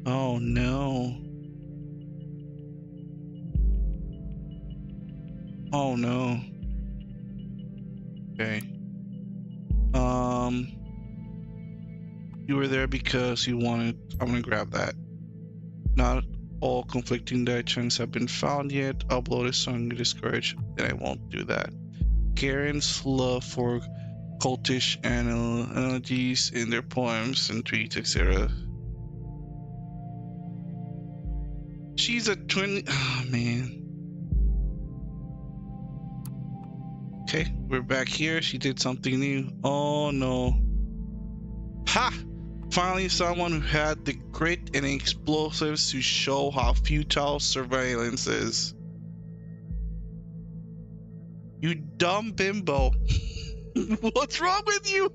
Oh no. Oh no. Okay. You were there because you wanted. I'm gonna grab that. Not all conflicting directions have been found yet. Upload a song, discouraged. Then I won't do that. Karen's love for cultish analogies in their poems and tweets, etc. She's a twin. Oh man. Okay, we're back here. She did something new. Oh no. Ha! Finally, someone who had the grit and explosives to show how futile surveillance is. You dumb bimbo. What's wrong with you?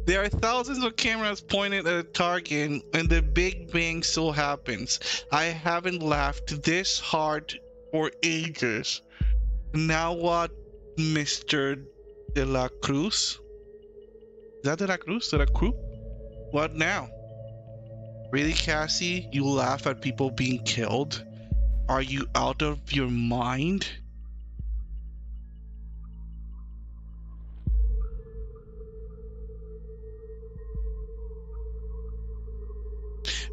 There are thousands of cameras pointed at a target and the Big Bang still happens. I haven't laughed this hard for ages. Now what, Mr. De La Cruz? Is that De La Cruz? De La Cruz? What now? Really, Cassie? You laugh at people being killed? Are you out of your mind?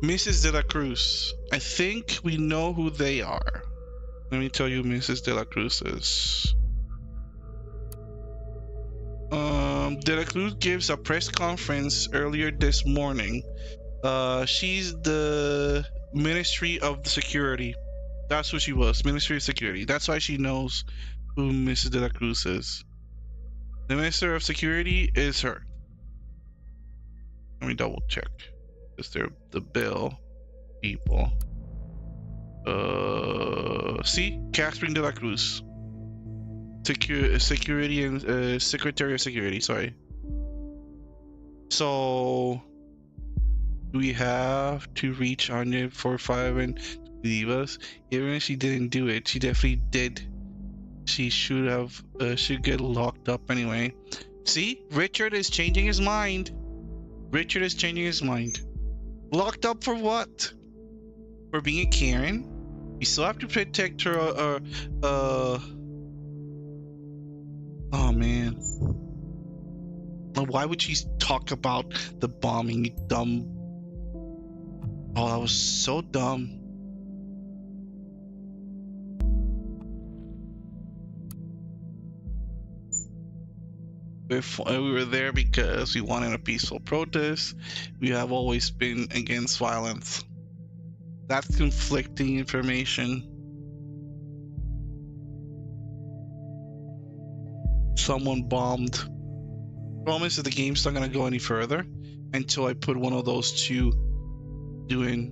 Mrs. De La Cruz, I think we know who they are. Let me tell you who Mrs. De La Cruz is. De La Cruz gives a press conference earlier this morning. She's the Ministry of Security. That's who she was, Ministry of Security. That's why she knows who Mrs. De La Cruz is. The Minister of Security is her. Let me double check. Is there the bill people? See, Catherine De La Cruz, security and Secretary of Security. Sorry. So we have to reach 145 and leave us. Even if she didn't do it, she definitely did. She should have. Should get locked up anyway. See, Richard is changing his mind. Richard is changing his mind. Locked up for what? For being a Karen? You still have to protect her. Oh man. Why would she talk about the bombing? You dumb. Oh, that was so dumb. We were there because we wanted a peaceful protest. We have always been against violence. That's conflicting information. Someone bombed. Promise that the game's not gonna go any further until I put one of those two doing.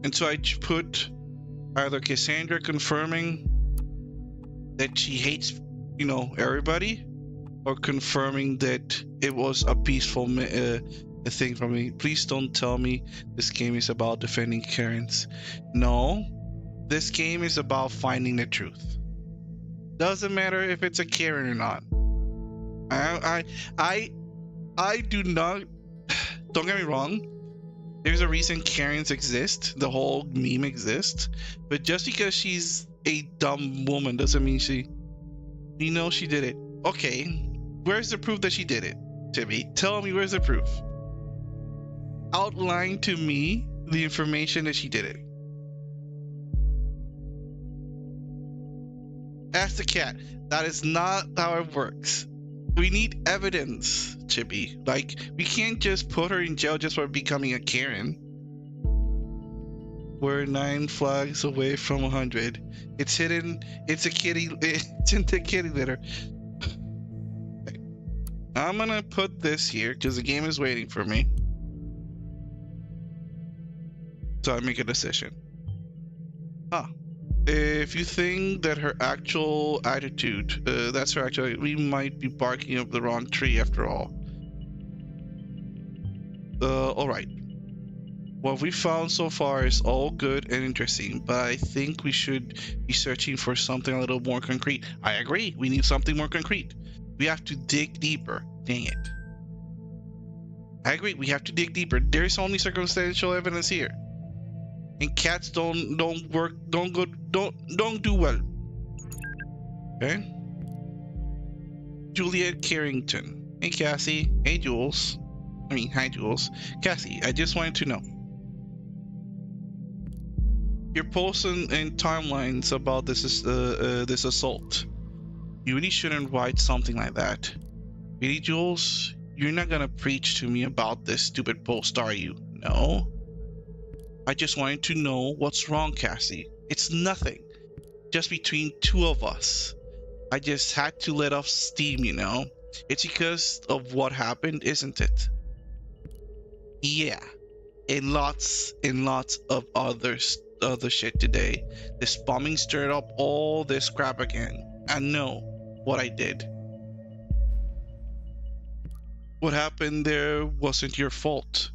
Until I put either Cassandra confirming that she hates, you know, everybody, or confirming that it was a peaceful thing for me. Please don't tell me this game is about defending Karens. No, this game is about finding the truth. Doesn't matter if it's a Karen or not. I do not. Don't get me wrong. There's a reason Karens exist. The whole meme exists. But just because she's a dumb woman doesn't mean she. You know she did it. Okay, where's the proof that she did it, Timmy? Tell me, where's the proof? Outline to me the information that she did it. Ask the cat. That is not how it works. We need evidence, Chippy. Like, we can't just put her in jail just for becoming a Karen. We're 9 flags away from 100. It's hidden. It's a kitty. It's in the kitty litter. I'm gonna put this here because the game is waiting for me. So I make a decision. If you think that her actual attitude, that's her actual, we might be barking up the wrong tree after all. Alright. What we found so far is all good and interesting, but I think we should be searching for something a little more concrete. I agree, we need something more concrete. We have to dig deeper. Dang it. I agree, we have to dig deeper. There's only circumstantial evidence here. And cats don't do well. Okay. Juliet Carrington. Hey Cassie. Hey Jules. I mean, hi Jules. Cassie, I just wanted to know. Your posts and timelines about this assault. You really shouldn't write something like that. Really, Jules? You're not gonna preach to me about this stupid post, are you? No. I just wanted to know what's wrong, Cassie. It's nothing. Just between two of us. I just had to let off steam, you know? It's because of what happened, isn't it? Yeah. And lots of other shit today. This bombing stirred up all this crap again. I know what I did. What happened there wasn't your fault.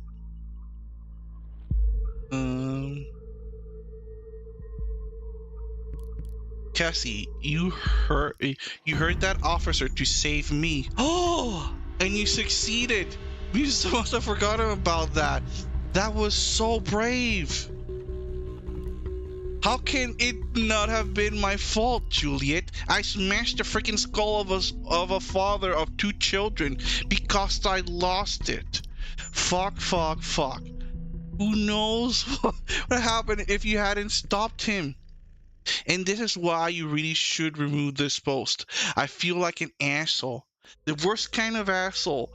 Cassie, you heard that officer to save me. Oh, and you succeeded. We must have forgotten about that. That was so brave. How can it not have been my fault, Juliet? I smashed the freaking skull of a father of 2 children because I lost it. Fuck. Who knows what happened if you hadn't stopped him? And this is why you really should remove this post. I feel like an asshole. The worst kind of asshole.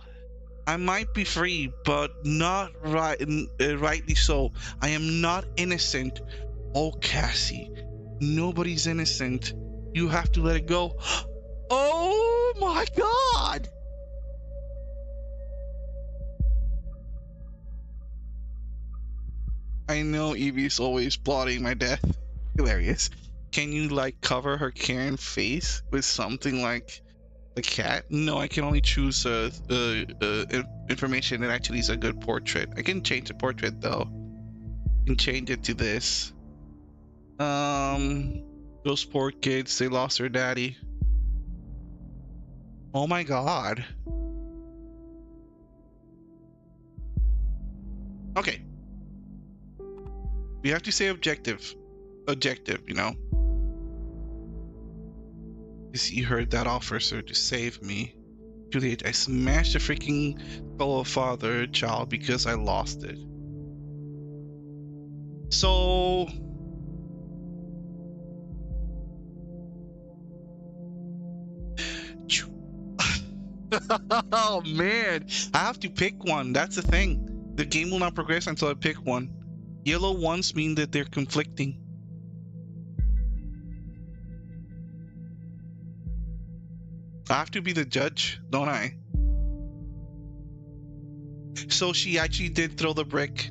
I might be free, but not rightly so. I am not innocent. Oh, Cassie, nobody's innocent. You have to let it go. Oh my God! I know Evie's always plotting my death. Hilarious. Can you like cover her Karen face with something like a cat? No, I can only choose information that actually is a good portrait. I can change the portrait though. I can change it to this. Those poor kids, they lost their daddy. Oh my God. Okay. We have to say objective, you know. You heard that officer to save me. Juliet, I smashed the freaking skull of father child because I lost it. So oh man, I have to pick one. That's the thing. The game will not progress until I pick one. Yellow ones mean that they're conflicting. I have to be the judge, don't I? So she actually did throw the brick.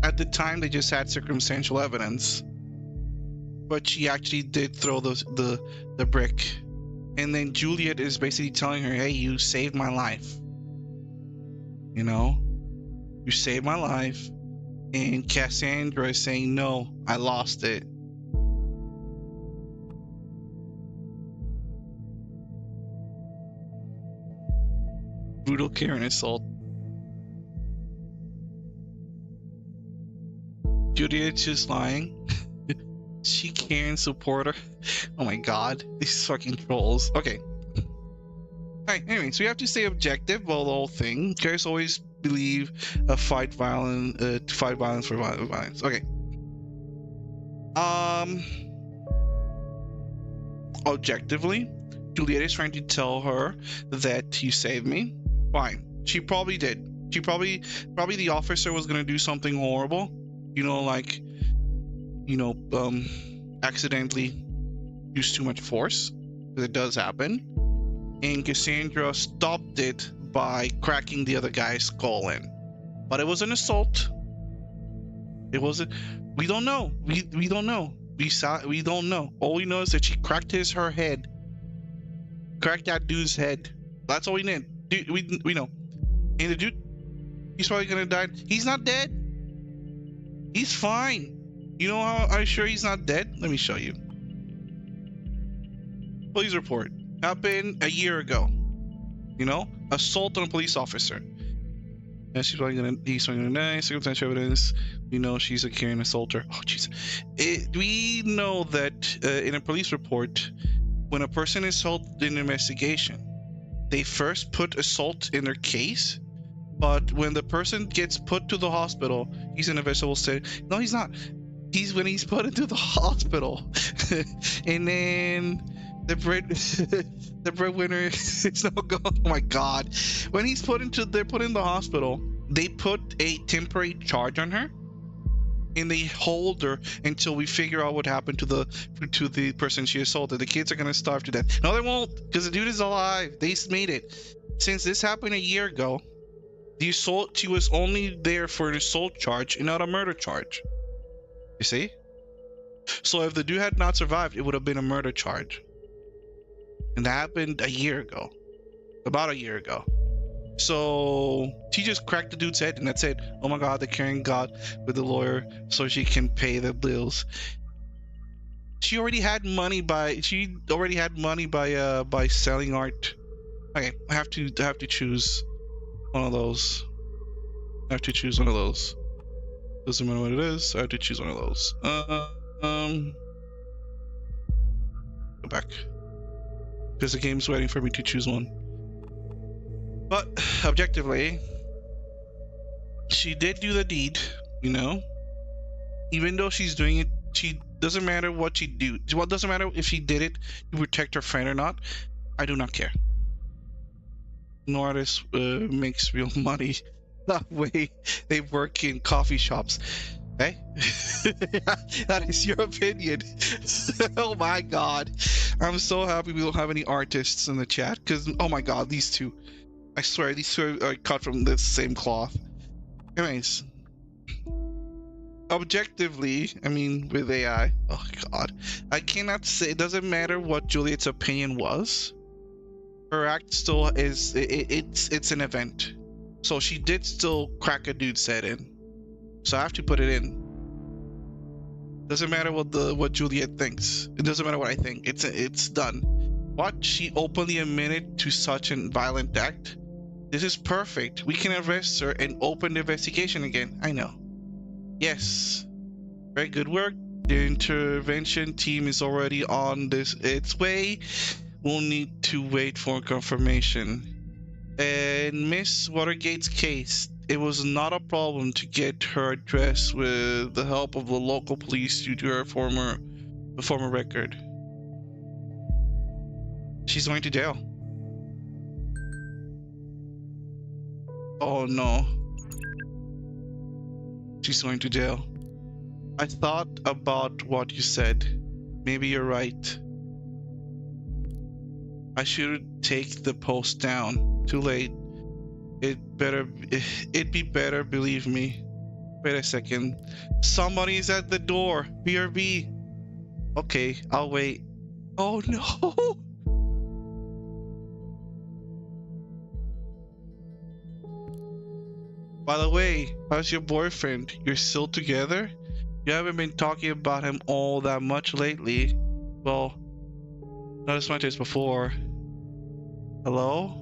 At the time, they just had circumstantial evidence. But she actually did throw the brick. And then Juliet is basically telling her, hey, you saved my life. You know? You saved my life. And Cassandra is saying, no, I lost it. Brutal Karen assault. Juliet's just lying. She can support her. Oh my God, these fucking trolls. Okay. Alright, anyway, so we have to stay objective about the whole thing. Guys always believe fight violence for violence. Okay. Objectively, Juliet is trying to tell her that you saved me. Fine. She probably did. She probably the officer was gonna do something horrible. You know, like, you know, accidentally use too much force, because it does happen. And Cassandra stopped it by cracking the other guy's skull in. But it was an assault. It wasn't. We don't know. We don't know. We don't know. All we know is that she cracked her head. Cracked that dude's head. That's all we need. Dude, we know. And the dude, he's probably gonna die. He's not dead. He's fine. You know how I'm sure he's not dead? Let me show you. Police report. Happened a year ago. You know? Assault on a police officer. And he's probably gonna die. Circumstantial evidence. We know she's a Karen assaulter. Oh, jeez. We know that in a police report, when a person is assaulted in an investigation, they first put assault in their case, but when the person gets put to the hospital, he's in a vegetable state. No, he's not. When he's put into the hospital, and then The bread, the breadwinner is no go. Oh my God! When they're put in the hospital. They put a temporary charge on her, and they hold her until we figure out what happened to the person she assaulted. The kids are gonna starve to death. No, they won't, because the dude is alive. They made it. Since this happened a year ago, the assault, she was only there for an assault charge and not a murder charge. You see? So if the dude had not survived, it would have been a murder charge. And that happened a year ago. About a year ago. So she just cracked the dude's head, and that's it. Oh my God, they're carrying God with the lawyer so she can pay the bills. She already had money by selling art. Okay, I have to choose one of those. I have to choose one of those. Doesn't matter what it is. I have to choose one of those. Go back, because the game's waiting for me to choose one. But objectively, she did do the deed, you know. Even though she's doing it, she doesn't matter what she do. Well, it doesn't matter if she did it to protect her friend or not. I do not care. No artist makes real money that way. They work in coffee shops. Okay, that is your opinion. Oh my God, I'm so happy we don't have any artists in the chat, because oh my God, these two. I swear, these two are cut from the same cloth. Anyways, objectively, I mean, with AI, oh God, I cannot say, it doesn't matter what Juliet's opinion was. Her act still is, it's an event. So she did still crack a dude's head in. So I have to put it in. Doesn't matter what Juliet thinks. It doesn't matter what I think. It's done. What? She openly admitted to such a violent act? This is perfect. We can arrest her and open the investigation again. I know. Yes. Very good work. The intervention team is already on its way. We'll need to wait for confirmation. And Miss Watergate's case, it was not a problem to get her address with the help of the local police due to her former record. She's going to jail. Oh no. She's going to jail. I thought about what you said. Maybe you're right. I should take the post down. Too late. It'd be better, believe me. Wait a second. Somebody's at the door. BRB. Okay, I'll wait. Oh no. By the way, how's your boyfriend? You're still together? You haven't been talking about him all that much lately. Well, not as much as before. Hello?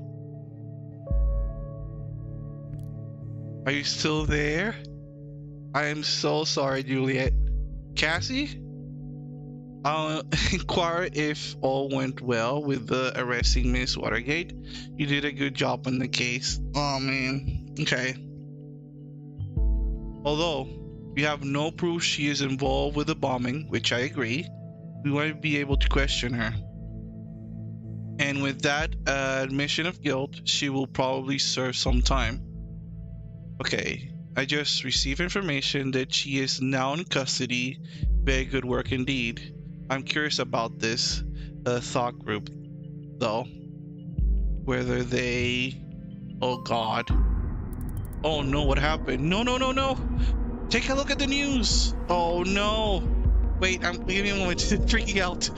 Are you still there? I am so sorry, Juliet. Cassie? I'll inquire if all went well with the arresting Miss Watergate. You did a good job on the case. Oh man. Okay. Although we have no proof she is involved with the bombing, which I agree, we might be able to question her. And with that admission of guilt, she will probably serve some time. Okay, I just received information that she is now in custody. Very good work indeed. I'm curious about this thought group, though. Whether they... Oh God. Oh no, what happened? No, no, no, no! Take a look at the news! Oh no! Wait, give me a moment. Freaking out.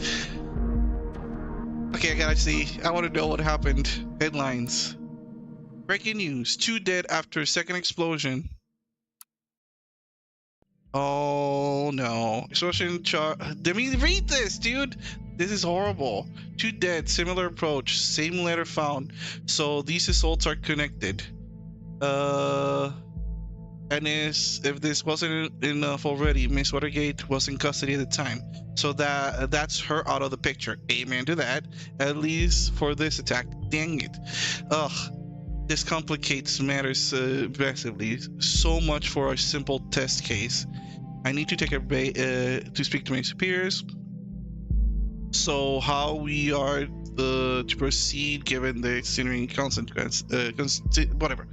Okay, I gotta see. I want to know what happened. Headlines. Breaking news. 2 dead after a second explosion. Oh no. Explosion I mean, read this, dude! This is horrible. 2 dead, similar approach, same letter found. So these assaults are connected. And if this wasn't enough already, Miss Watergate was in custody at the time, so that's her out of the picture. Amen to that. At least for this attack. Dang it. Ugh. This complicates matters massively. So much for a simple test case. I need to take a break to speak to my superiors. So how we are to proceed given the extenuating consequence, whatever.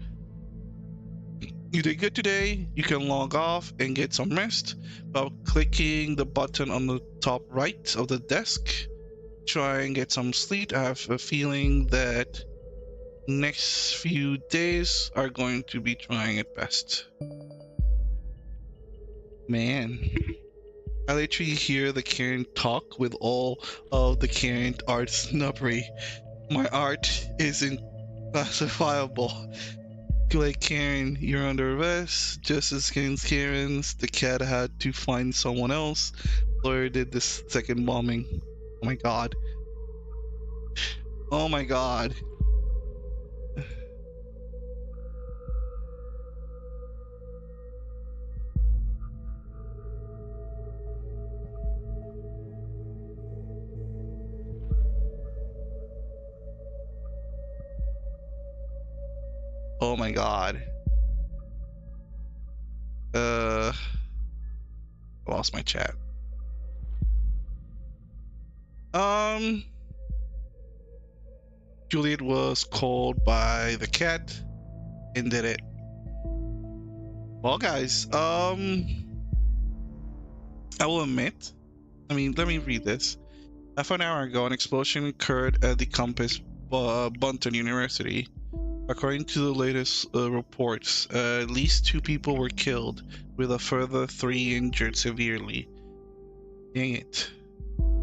You did good today. You can log off and get some rest by clicking the button on the top right of the desk. Try and get some sleep. I have a feeling that next few days are going to be trying at best. Man, I literally hear the Karen talk with all of the Karen art snubbery. My art isn't classifiable. Like Karen, you're under arrest. Just as Karen's, the cat had to find someone else. Lawyer did this second bombing. Oh my god. Oh my god. Oh my god. I lost my chat. Juliet was called by the cat and did it. Well, guys, I will admit, let me read this. Half an hour ago, an explosion occurred at the campus Bunton University. According to the latest reports, at least 2 people were killed, with a further 3 injured severely. Dang it.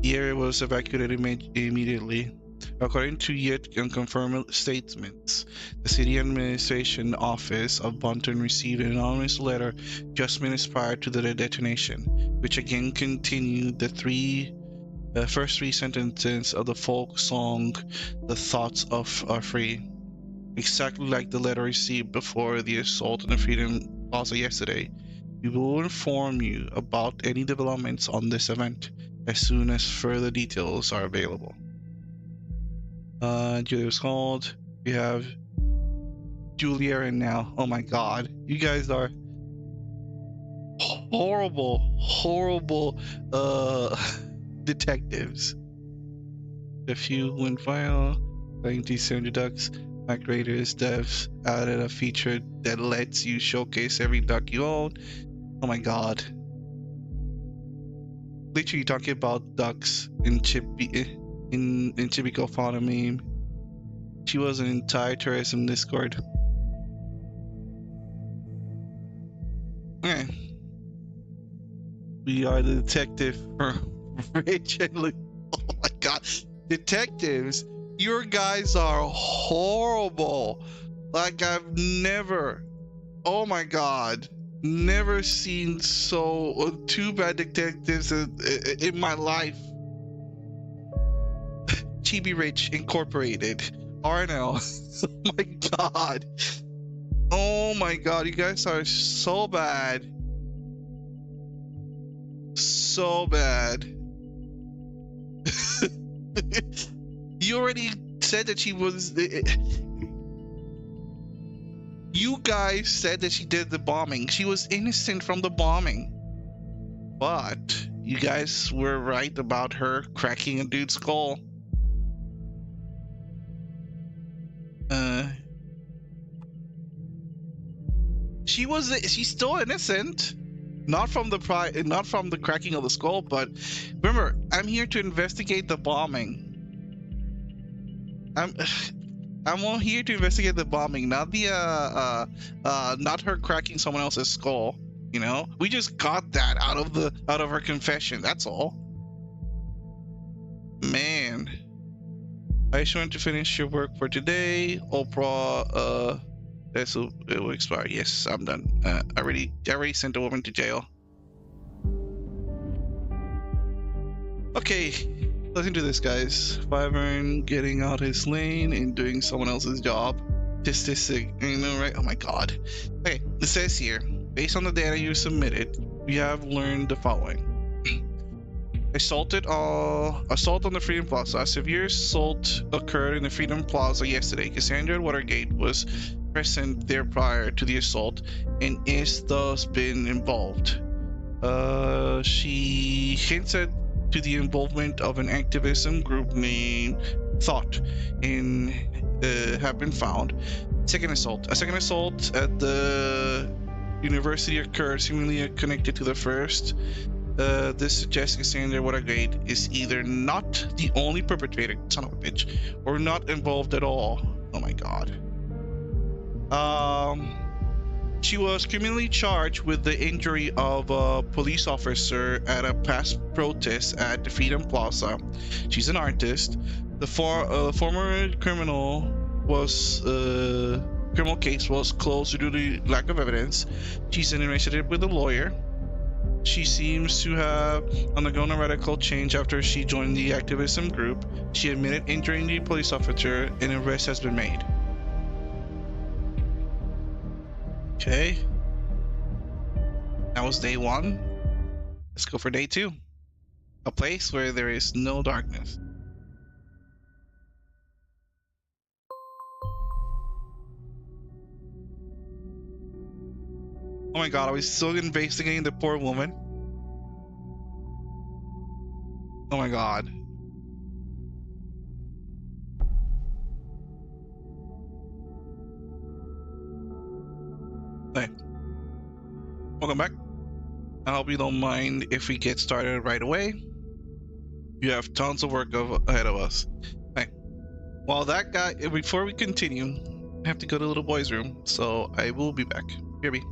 The area was evacuated immediately. According to yet unconfirmed statements, the city administration office of Bunton received an anonymous letter just minutes prior to the detonation, which again continued the first 3 sentences of the folk song, "The Thoughts Are Free," exactly like the letter received before the assault on the Freedom Plaza yesterday. We will inform you about any developments on this event as soon as further details are available. Julia was called. We have Julia now. Oh my god. You guys are horrible detectives. A few went viral, playing D70 ducks. Mac Raiders devs added a feature that lets you showcase every duck you own. Oh my god. Literally talking about ducks in typical fauna meme. She was an entire tourism Discord. Okay. We are the detective for Rich and Luke. Oh my god. Detectives, your guys are horrible. Like I've never, oh my god, never seen 2 bad detectives in my life. Chibi Rich Incorporated. Arno. Oh my god. Oh my god, you guys are so bad. So bad. You already said that she was... You guys said that she did the bombing. She was innocent from the bombing. But you guys were right about her cracking a dude's skull. She's still innocent, not from the cracking of the skull, but remember, I'm here to investigate the bombing. I'm here to investigate the bombing, not the not her cracking someone else's skull. You know, we just got that out of her confession. That's all. Man, I just want to finish your work for today. Oprah, it will expire. Yes, I'm done. I already sent the woman to jail. Okay, listen to this, guys. Wyvern getting out his lane and doing someone else's job. Statistic, you know, right? Oh my god. Okay, it says here, based on the data you submitted, we have learned the following. Assault on the Freedom Plaza. A severe assault occurred in the Freedom Plaza yesterday. Cassandra Watergate was present there prior to the assault and is thus been involved. She hints at to the involvement of an activism group named Thought in have been found. A second assault at the university occurred, seemingly connected to the first. This suggests Cassandra Watergate is either not the only perpetrator, son of a bitch, or not involved at all. Oh my god. She was criminally charged with the injury of a police officer at a past protest at the Freedom Plaza. She's an artist. The former criminal case was closed due to lack of evidence. She's in a relationship with a lawyer. She seems to have undergone a radical change after she joined the activism group. She admitted injuring the police officer, and an arrest has been made. Okay. That was day 1. Let's go for day 2. A place where there is no darkness. Oh my god, are we still investigating the poor woman? Oh my god. Hey. Welcome back. I hope you don't mind if we get started right away. You have tons of work ahead of us. Hey. Well, that guy, before we continue, I have to go to the little boy's room, so I will be back. Here be.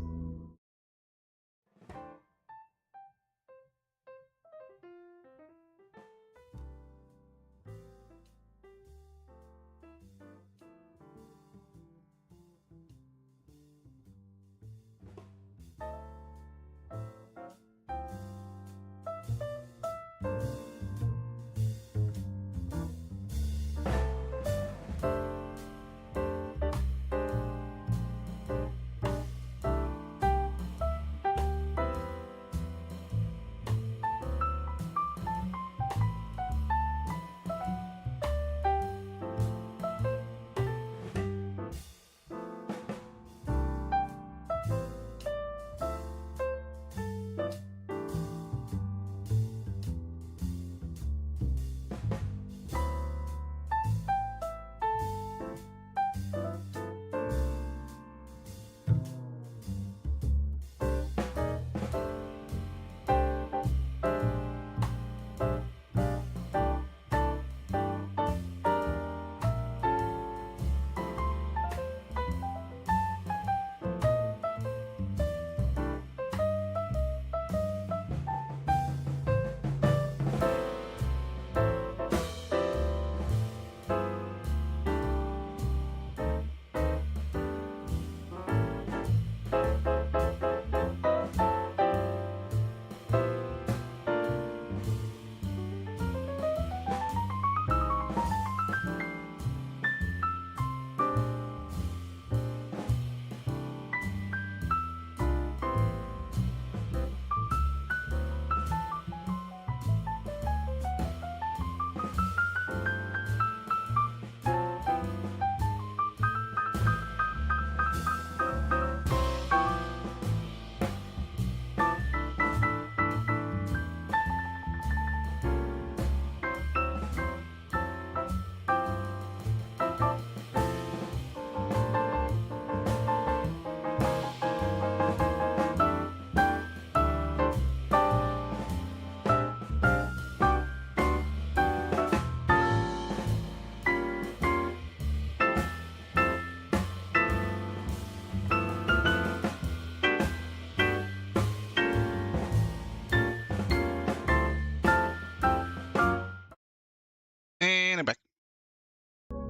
And I'm back.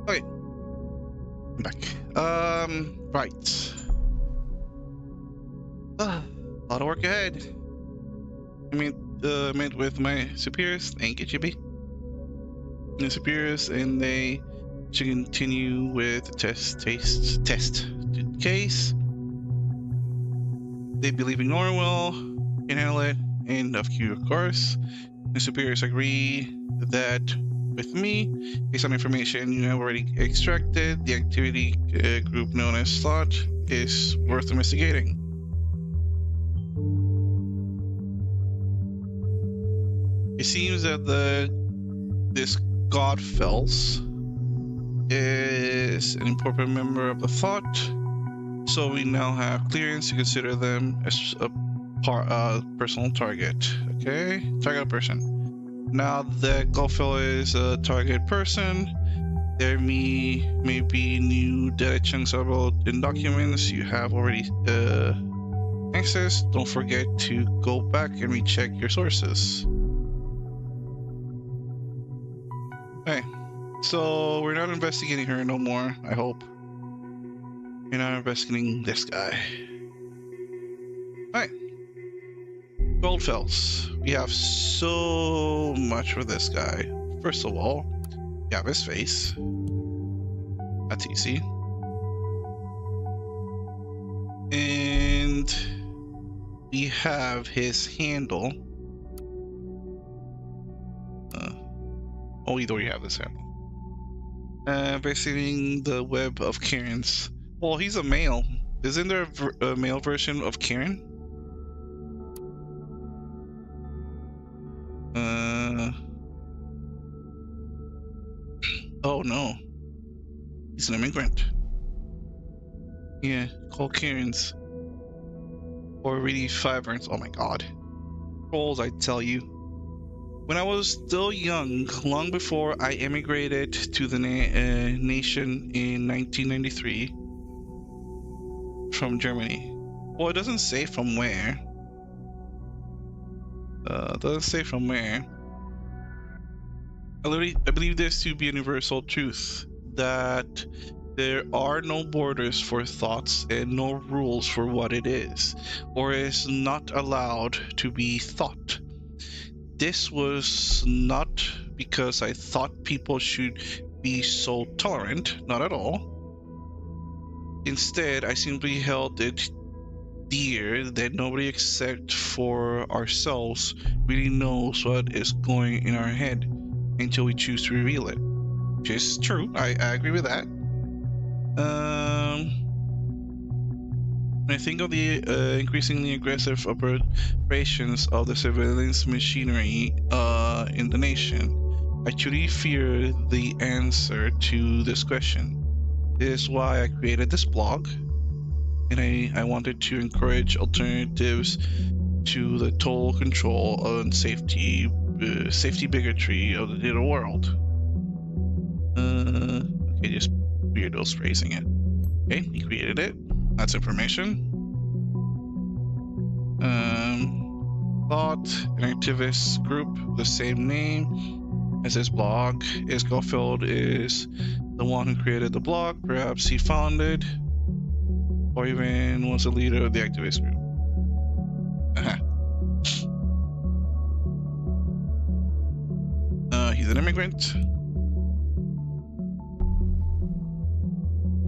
Okay. I'm back. Right. A lot of work ahead. Met with my superiors. Thank you, Chippy. The superiors, and they should continue with the test case. They believe in Orwell, can handle it, and of Q, of course. The superiors agree that with me, based on information you have already extracted, the activity group known as Thought is worth investigating. It seems that this God Fels is an important member of the thought, so we now have clearance to consider them as a personal target. Okay, target person. Now that Godfell is a target person, there may be new data chunks about in documents you have already access. Don't forget to go back and recheck your sources. Okay, so we're not investigating her no more, I hope. We're not investigating this guy. Alright. Goldfells. We have so much for this guy. First of all, we have his face. That's easy. And we have his handle. Oh, either you have this handle. Visiting the web of Karen's. Well, he's a male. Isn't there a male version of Karen? Oh no. He's an immigrant. Yeah, call Karen's. Or really Fiverns. Oh my god. Trolls, I tell you. When I was still young, long before I immigrated to the nation in 1993 from Germany. Well, it doesn't say from where. Doesn't say from where. I believe this to be a universal truth, that there are no borders for thoughts and no rules for what it is, or is not allowed to be thought. This was not because I thought people should be so tolerant, not at all. Instead, I simply held it dear that nobody except for ourselves really knows what is going in our head until we choose to reveal it. Which is true, I agree with that. When I think of the increasingly aggressive operations of the surveillance machinery in the nation, I truly fear the answer to this question. This is why I created this blog, and I wanted to encourage alternatives to the total control and safety bigotry of the digital world. Okay, just weirdos phrasing it. Okay, he created it. That's information. Thought, an activist group, the same name as his blog. Isgofield is the one who created the blog. Perhaps he founded, or even was a leader of the activist group. He's an immigrant.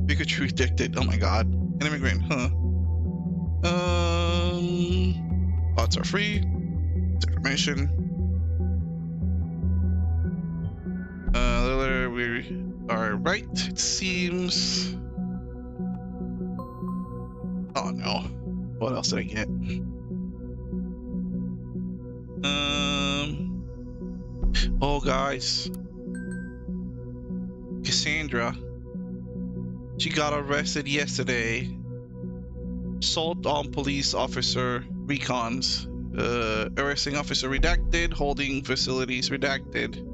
Bigotry addicted. Oh my god. An immigrant, huh? Thoughts are free. It's information. We are right, it seems. Oh no. What else did I get? Oh guys. Cassandra. She got arrested yesterday. Assault on police officer recons. Arresting officer redacted. Holding facilities redacted.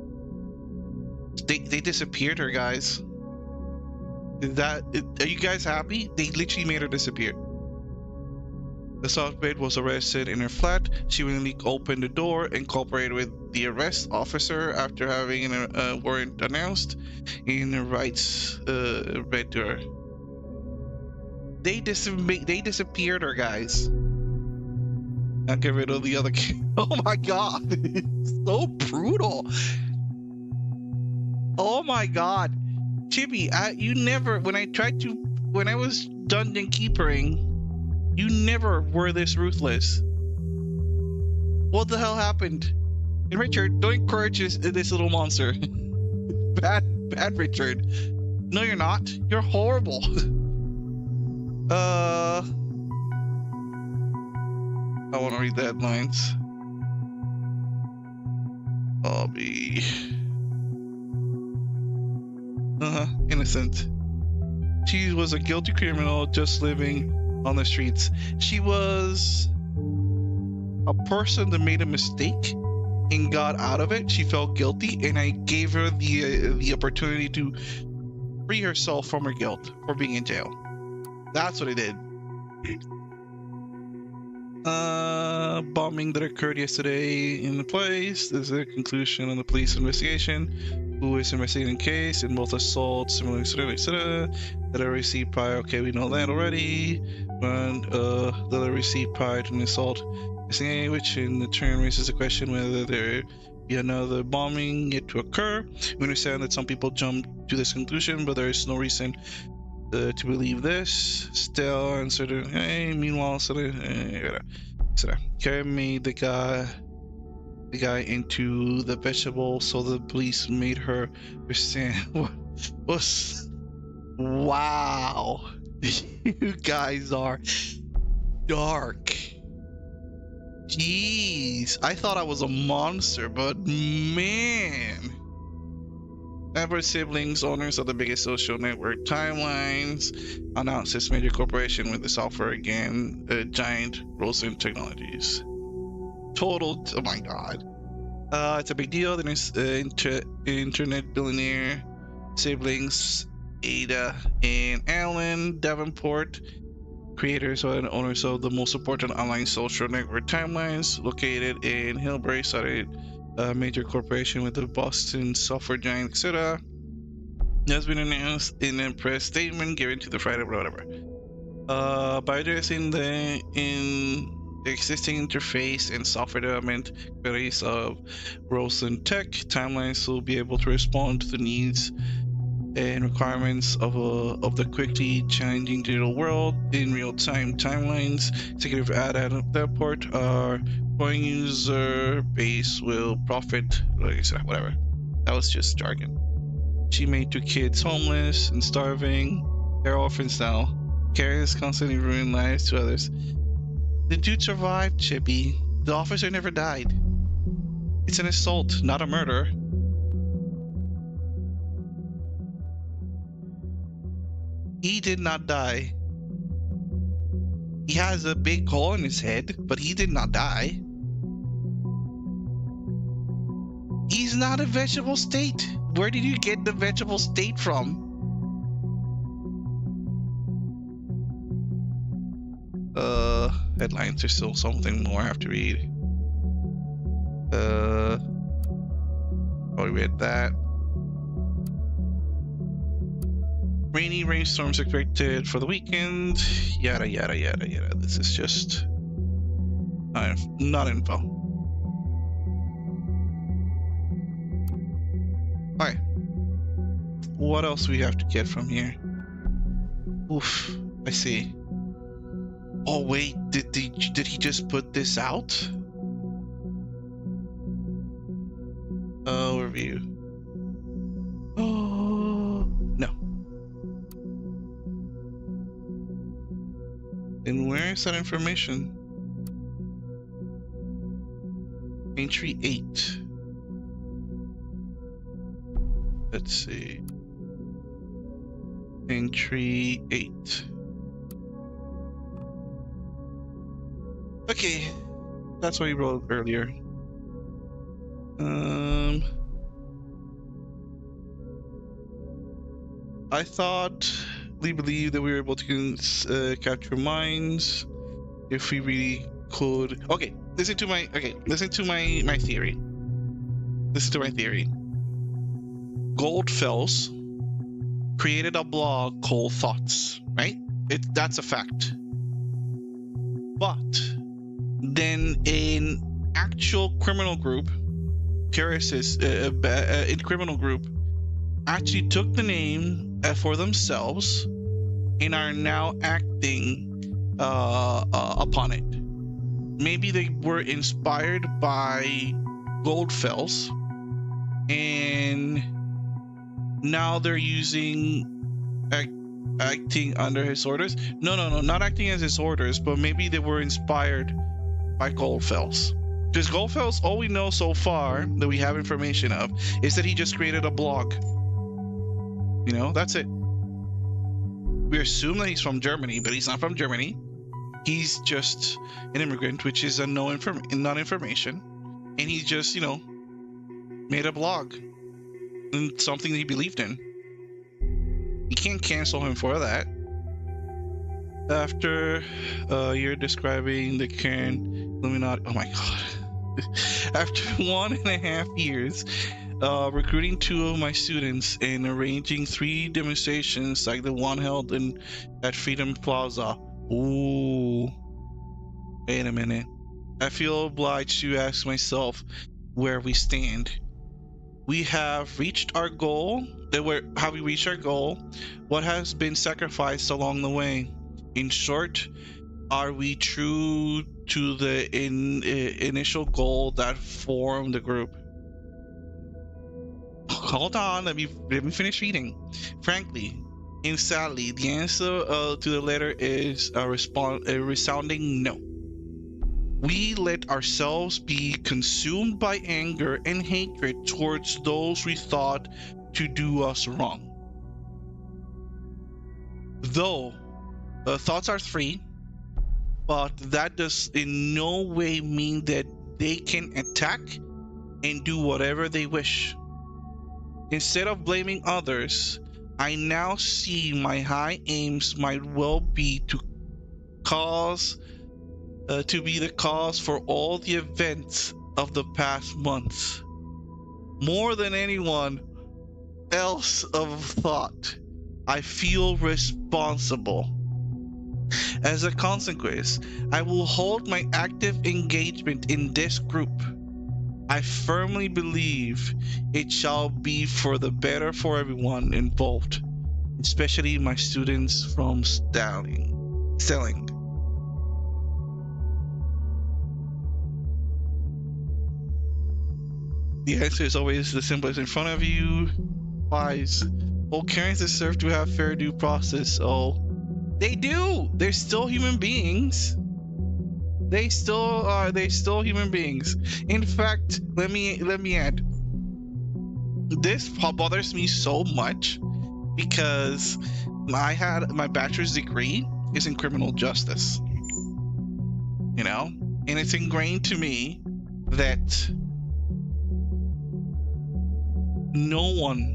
They disappeared her, guys. Are you guys happy? They literally made her disappear. The suspect was arrested in her flat. She willingly opened the door and cooperated with the arrest officer after having a warrant announced in her rights read to her. They disappeared her, guys. Not get rid of the other kid. Oh my god. So brutal. Oh my god. Chibi, you never, when I was dungeon keepering, you never were this ruthless. What the hell happened? And Richard, don't encourage this little monster. Bad Richard. No, you're not. You're horrible. I want to read the headlines. I'll be innocent. She was a guilty criminal just living on the streets. She was a person that made a mistake and got out of it. She felt guilty, and I gave her the opportunity to free herself from her guilt for being in jail. That's what I did. Bombing that occurred yesterday in the place. There's a conclusion on the police investigation. Who is investigating the case in both assaults, similar, etc. That I received prior. Okay, we know that already. But that I received prior to an assault, which in turn raises the question whether there be another bombing yet to occur. We understand that some people jump to this conclusion, but there is no reason to believe this. Still uncertain. Hey, meanwhile, Kara made the guy into the vegetable, so the police made her understand what was. Wow, you guys are dark. Jeez, I thought I was a monster, but man. Ever siblings, owners of the biggest social network timelines, announces major corporation with the software again, giant Rosen Technologies. Total, oh my god. It's a big deal. There's internet billionaire siblings, Ada and Alan Davenport, creators and owners of the most important online social network timelines, located in Hillbury, started a major corporation with the Boston software giant, etc. Has been announced in a press statement given to the Friday, whatever. By addressing the existing interface and software development capabilities of Rosen Tech, timelines will be able to respond to the needs and requirements of the quickly changing digital world in real time. Timelines executive at that port are growing user base will profit, like I said, whatever. That was just jargon. She made 2 kids homeless and starving. They're orphans now. Carries constantly ruining lives to others. The dude survived, Chippy. The officer never died. It's an assault, not a murder. He did not die. He has a big hole in his head, but he did not die. He's not a vegetable state. Where did you get the vegetable state from? Headlines are still something more I have to read. We read that. Rainy rainstorms expected for the weekend. Yada yada yada yada. This is just not info. Alright. What else we have to get from here? Oof, I see. Oh wait, did he just put this out? Overview. Oh no. And where is that information? Entry 8. Let's see. Entry 8. Okay, that's what he wrote earlier. I thought we believed that we were able to capture minds if we really could. Okay, listen to my theory. Listen to my theory. Goldfels created a blog called Thoughts, right? That's a fact. But then an actual criminal group, in criminal group, actually took the name for themselves and are now acting upon it. Maybe they were inspired by Goldfels, and now they're acting under his orders. No, not acting as his orders, but maybe they were inspired by Goldfels. Because Goldfeld's, all we know so far that we have information of is that he just created a blog. You know, that's it. We assume that he's from Germany, but he's not from Germany. He's just an immigrant, which is a non-information. And he just, you know, made a blog and something that he believed in. You can't cancel him for that. After you're describing the current Illuminati, oh my god. After 1.5 years recruiting 2 of my students and arranging 3 demonstrations like the one held at Freedom Plaza. Ooh. Wait a minute. I feel obliged to ask myself where we stand. We have reached our goal. Have we reached our goal? What has been sacrificed along the way? In short, are we true to the initial goal that formed the group? Hold on, let me finish reading. Frankly and sadly, the answer to the letter is a resounding no. We let ourselves be consumed by anger and hatred towards those we thought to do us wrong. Though thoughts are free, but that does in no way mean that they can attack and do whatever they wish. Instead of blaming others, I now see my high aims might well be to be the cause for all the events of the past months. More than anyone else of thought, I feel responsible. As a consequence, I will hold my active engagement in this group. I firmly believe it shall be for the better for everyone involved, especially my students from Stelling. The answer is always the simplest in front of you. Wise. All Karens deserve to have fair due process. Oh, they do. They're still human beings. They still are. They're still human beings. In fact, let me add. This bothers me so much because my bachelor's degree is in criminal justice. You know, and it's ingrained to me that no one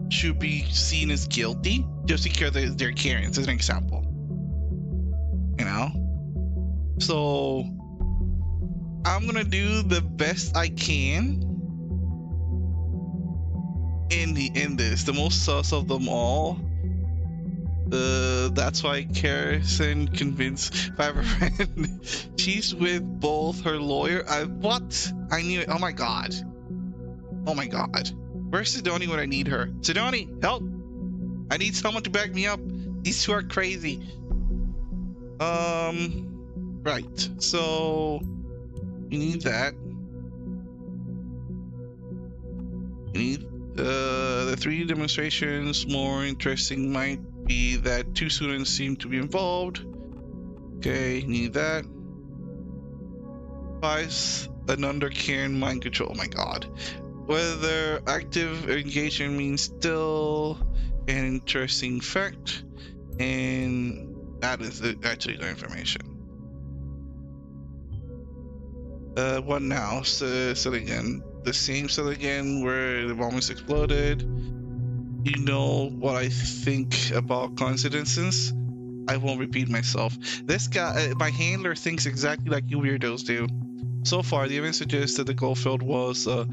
should be seen as guilty just because they're Karens, as an example. You know? So I'm gonna do the best I can in this. The most sus of them all. That's why Karison convinced if I have a friend. She's with both her lawyer. What? I knew it. Oh my god. Oh my god. Where's Sidoni when I need her? Sidoni, help! I need someone to back me up. These 2 are crazy. Right. So you need that. You need the 3 demonstrations. More interesting might be that 2 students seem to be involved. Okay, need that. 5, an under-Karen mind control. Oh my god. Whether active engagement means still an interesting fact, and that is actually the information. What now? So again, the same cell again where the bombs exploded. You know what I think about coincidences? I won't repeat myself. This guy, my handler, thinks exactly like you weirdos do. So far, the evidence suggests that the Goldfeld was a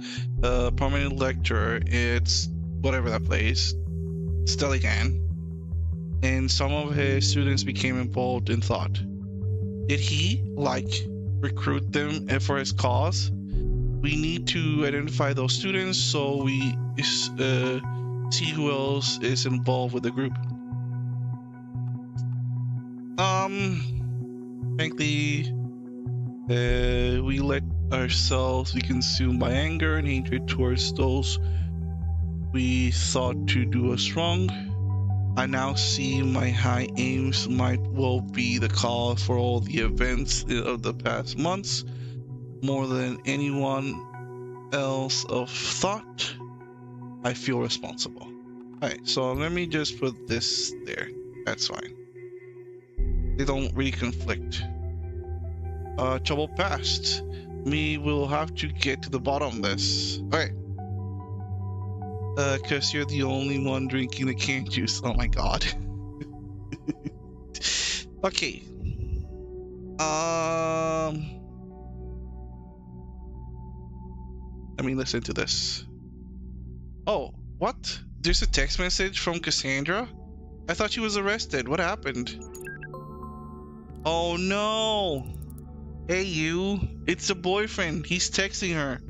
prominent lecturer. It's whatever that place, Stelligan, and some of his students became involved in thought. Did he, recruit them for his cause? We need to identify those students so we see who else is involved with the group. Frankly, we let ourselves be consumed by anger and hatred towards those we thought to do us wrong. I now see my high aims might well be the cause for all the events of the past months. more than anyone else of thought, I feel responsible. Alright, so let me just put this there. That's fine. They don't really conflict. Trouble past. We will have to get to the bottom of this. Alright. Cause you're the only one drinking the canned juice. Oh my god. Okay. Let me listen to this. Oh, what? There's a text message from Cassandra? I thought she was arrested. What happened? Oh no! Hey you, it's the boyfriend. He's texting her.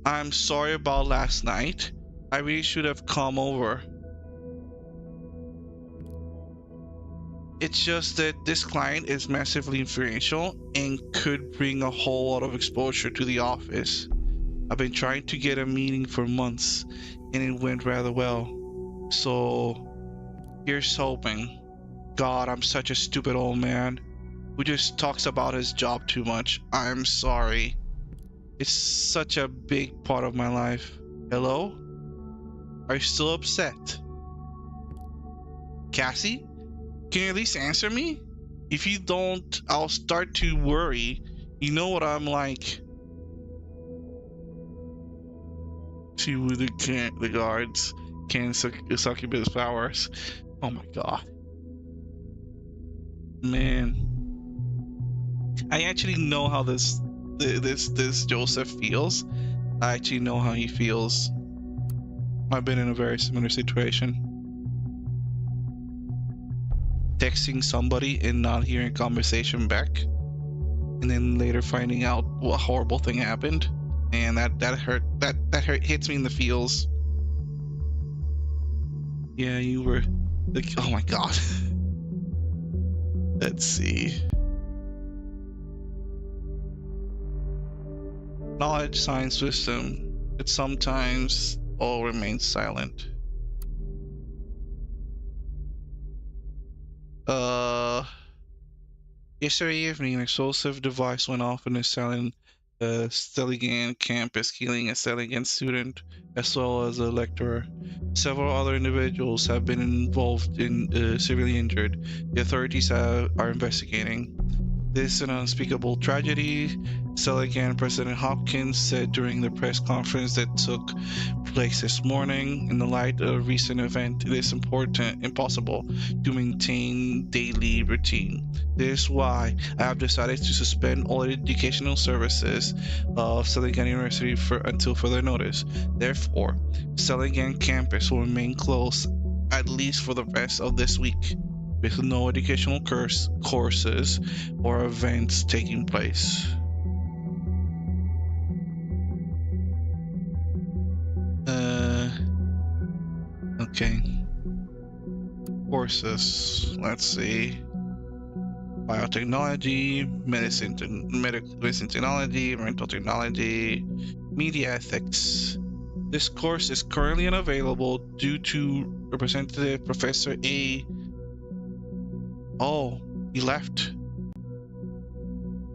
I'm sorry about last night. I really should have come over. It's just that this client is massively influential and could bring a whole lot of exposure to the office. I've been trying to get a meeting for months and it went rather well. So here's hoping. God, I'm such a stupid old man who just talks about his job too much. I'm sorry. It's such a big part of my life. Hello? Are you still upset? Cassie? Can you at least answer me? If you don't, I'll start to worry. You know what I'm like. She would the guards can succubus powers. Oh my god. Man. I actually know how this Joseph feels. I actually know how he feels. I've been in a very similar situation. Texting somebody and not hearing conversation back, and then later finding out what horrible thing happened, and that hurt. That hurt hits me in the feels. Yeah, you were like, oh my god. Let's see. Knowledge, science, wisdom, but sometimes all remains silent. Yesterday evening, an explosive device went off in a Stelligan campus, killing a Stelligan student as well as a lecturer. Several other individuals have been involved in severely injured. The authorities are investigating. This is an unspeakable tragedy, Stelligan President Hopkins said during the press conference that took place this morning. In the light of a recent event, it is impossible to maintain daily routine. This is why I have decided to suspend all educational services of Stelligan University until further notice. Therefore, Stelligan campus will remain closed at least for the rest of this week, with no educational courses or events taking place. Okay. Courses. Let's see. Biotechnology, medicine technology, rental technology, media ethics. This course is currently unavailable due to Representative Professor A. Oh, he left.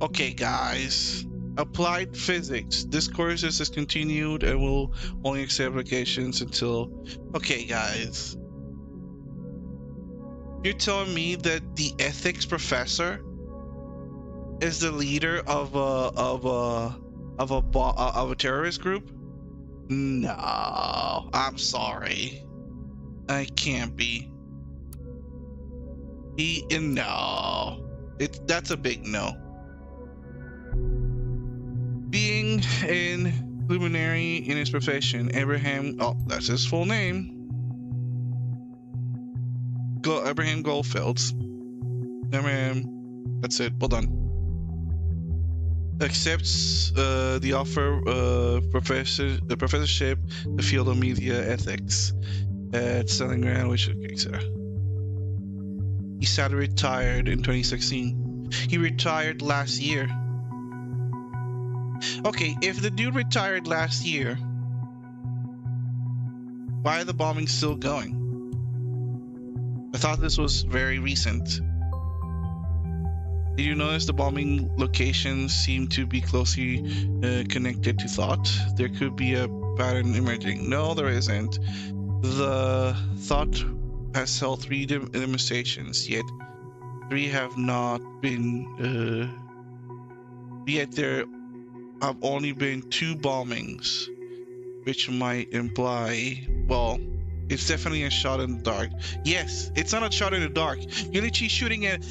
Okay, guys. Applied physics. This course is discontinued and will only accept applications until... Okay, guys. You're telling me that the ethics professor is the leader of a terrorist group? No, I'm sorry. I can't be. No. That's a big no. Being a luminary in his profession, Abraham, oh, that's his full name. Abraham Goldfelds. That's it. Well done. Accepts the offer the professorship, the field of media ethics at Stelligan, which okay, so. He sadly retired in 2016. He retired last year. Okay, if the dude retired last year, why are the bombings still going? I thought this was very recent. Did you notice the bombing locations seem to be closely connected to thought? There could be a pattern emerging. No, there isn't. The thought has held 3 demonstrations, yet 3 have not been. Yet there have only been 2 bombings, which might imply, well, it's definitely a shot in the dark. Yes, it's not a shot in the dark. You're literally shooting at,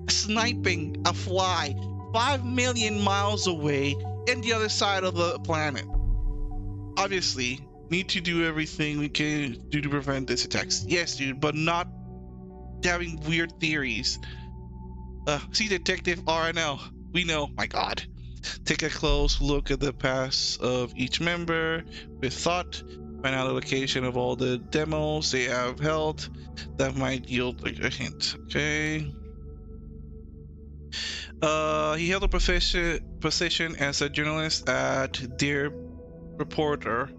sniping a fly 5 million miles away in the other side of the planet. Obviously, need to do everything we can do to prevent this attacks. Yes, dude, but not having weird theories. See, Detective RNL, we know. My God. Take a close look at the past of each member with thought. Find out the location of all the demos they have held. That might yield like a hint. Okay. He held a position as a journalist at Der Reporter,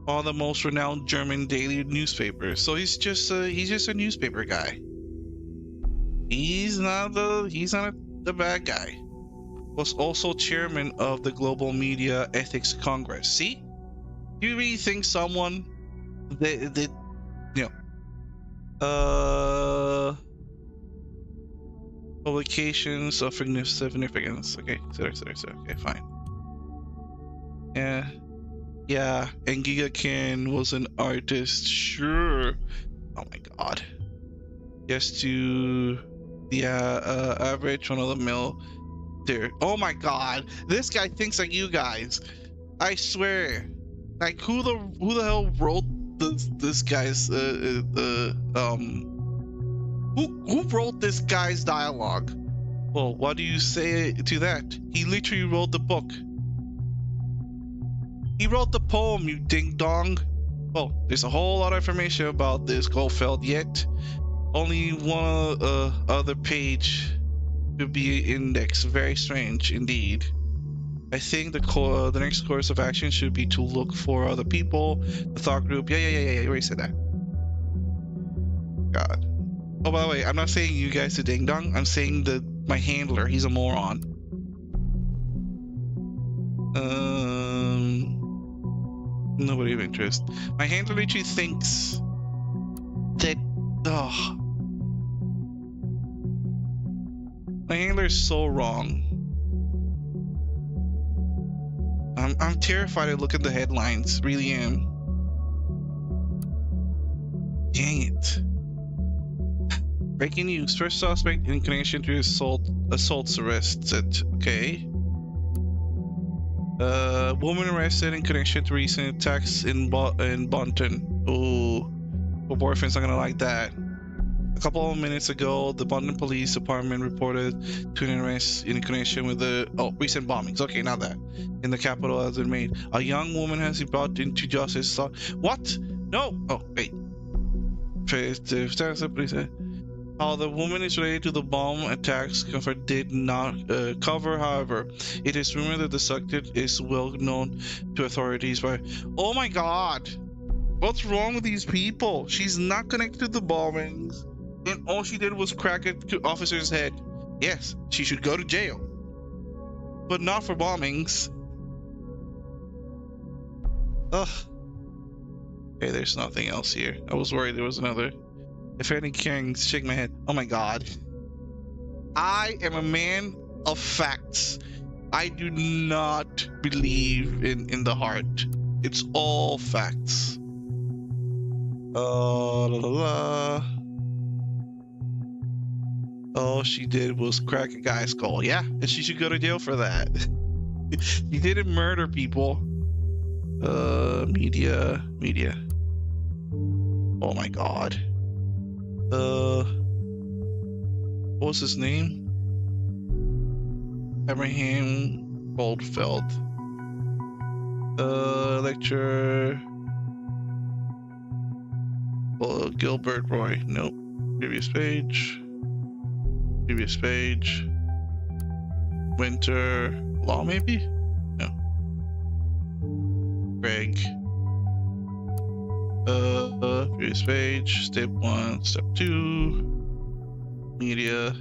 all the most renowned German daily newspapers. So he's just a newspaper guy. He's not the bad guy. Was also chairman of the Global Media Ethics Congress. See, do you really think someone that you know publications of significance? Okay, okay, fine. Yeah, and Gigakin was an artist, sure. Oh my God. Just to the average one of the mill there. Oh my God, this guy thinks like you guys. I swear. Like who the hell wrote this guy's who wrote this guy's dialogue? Well, what do you say to that? He literally wrote the book. He wrote the poem, you ding dong. Well, there's a whole lot of information about this Goldfeld, yet only one other page could be indexed. Very strange indeed. I think the next course of action should be to look for other people. The thought group. Yeah. You already said that. God. Oh, by the way, I'm not saying you guys are ding dong. I'm saying that my handler, he's a moron. Nobody of interest. My handler literally thinks that. Oh. My handler is so wrong. I'm terrified to look at the headlines. Really am. Dang it. Breaking news. First suspect in connection to assaults arrested. Okay. Woman arrested in connection to recent attacks in Bonton. Ooh. My boyfriend's not gonna like that. A couple of minutes ago, the Bonton Police Department reported to an arrest in connection with the recent bombings. Okay, not that. In the capital has been made. A young woman has been brought into justice. What? No. Oh, wait. How the woman is related to the bomb attacks did not cover. However, it is rumored that the suspect is well known to authorities. But oh my God, what's wrong with these people? She's not connected to the bombings, and all she did was crack an officer's head. Yes, she should go to jail, but not for bombings. Ugh. Okay, there's nothing else here. I was worried there was another. If any can shake my head. Oh my God. I am a man of facts. I do not believe in the heart. It's all facts. All she did was crack a guy's skull. Yeah, and she should go to jail for that. She didn't murder people. Media. Oh my God. What was his name? Abraham Goldfeld. Lecturer. Gilbert Roy. Nope. Previous page. Winter Law, maybe? No. Greg. Previous page. Step 1, step 2. Media.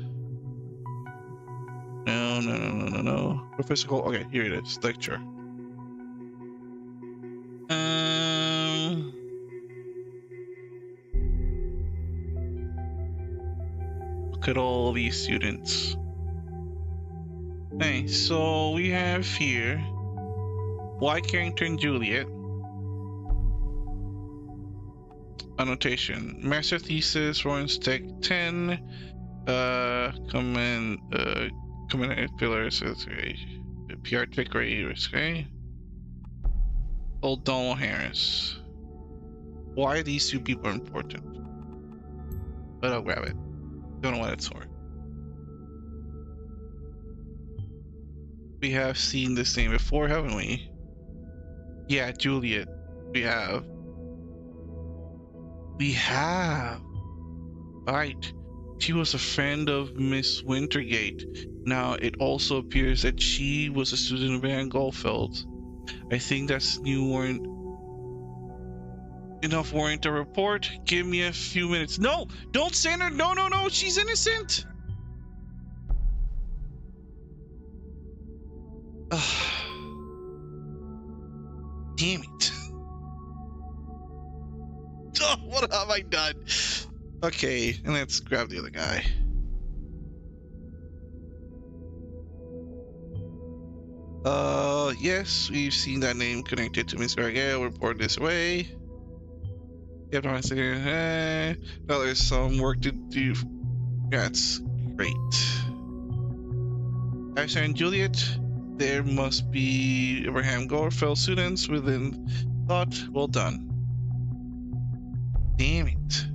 No. Professor Cole. Okay, here it is. Lecture. Look at all these students. Okay, so we have here why Carrington Juliet. Annotation. Master thesis, Rowan's Tech 10. Comment pillars. Okay. PR Tech Radius. Okay. Old Donald Harris. Why are these two people important? But I'll grab it. Don't know what it's for. We have seen this name before, haven't we? Yeah, Juliet. We have. Right. She was a friend of Miss Wintergate. Now, it also appears that she was a student of Van Goldfeld. I think that's enough warrant to report. Give me a few minutes. No! Don't send her! No! She's innocent! Damn it. Oh, what have I done? Okay, and let's grab the other guy. Yes, we've seen that name connected to Miss Gargale. Report this way. Yep, no, there's some work to do. That's great. Asher and Juliet, there must be Abraham Goldfeld students within thought. Well done. Damn it.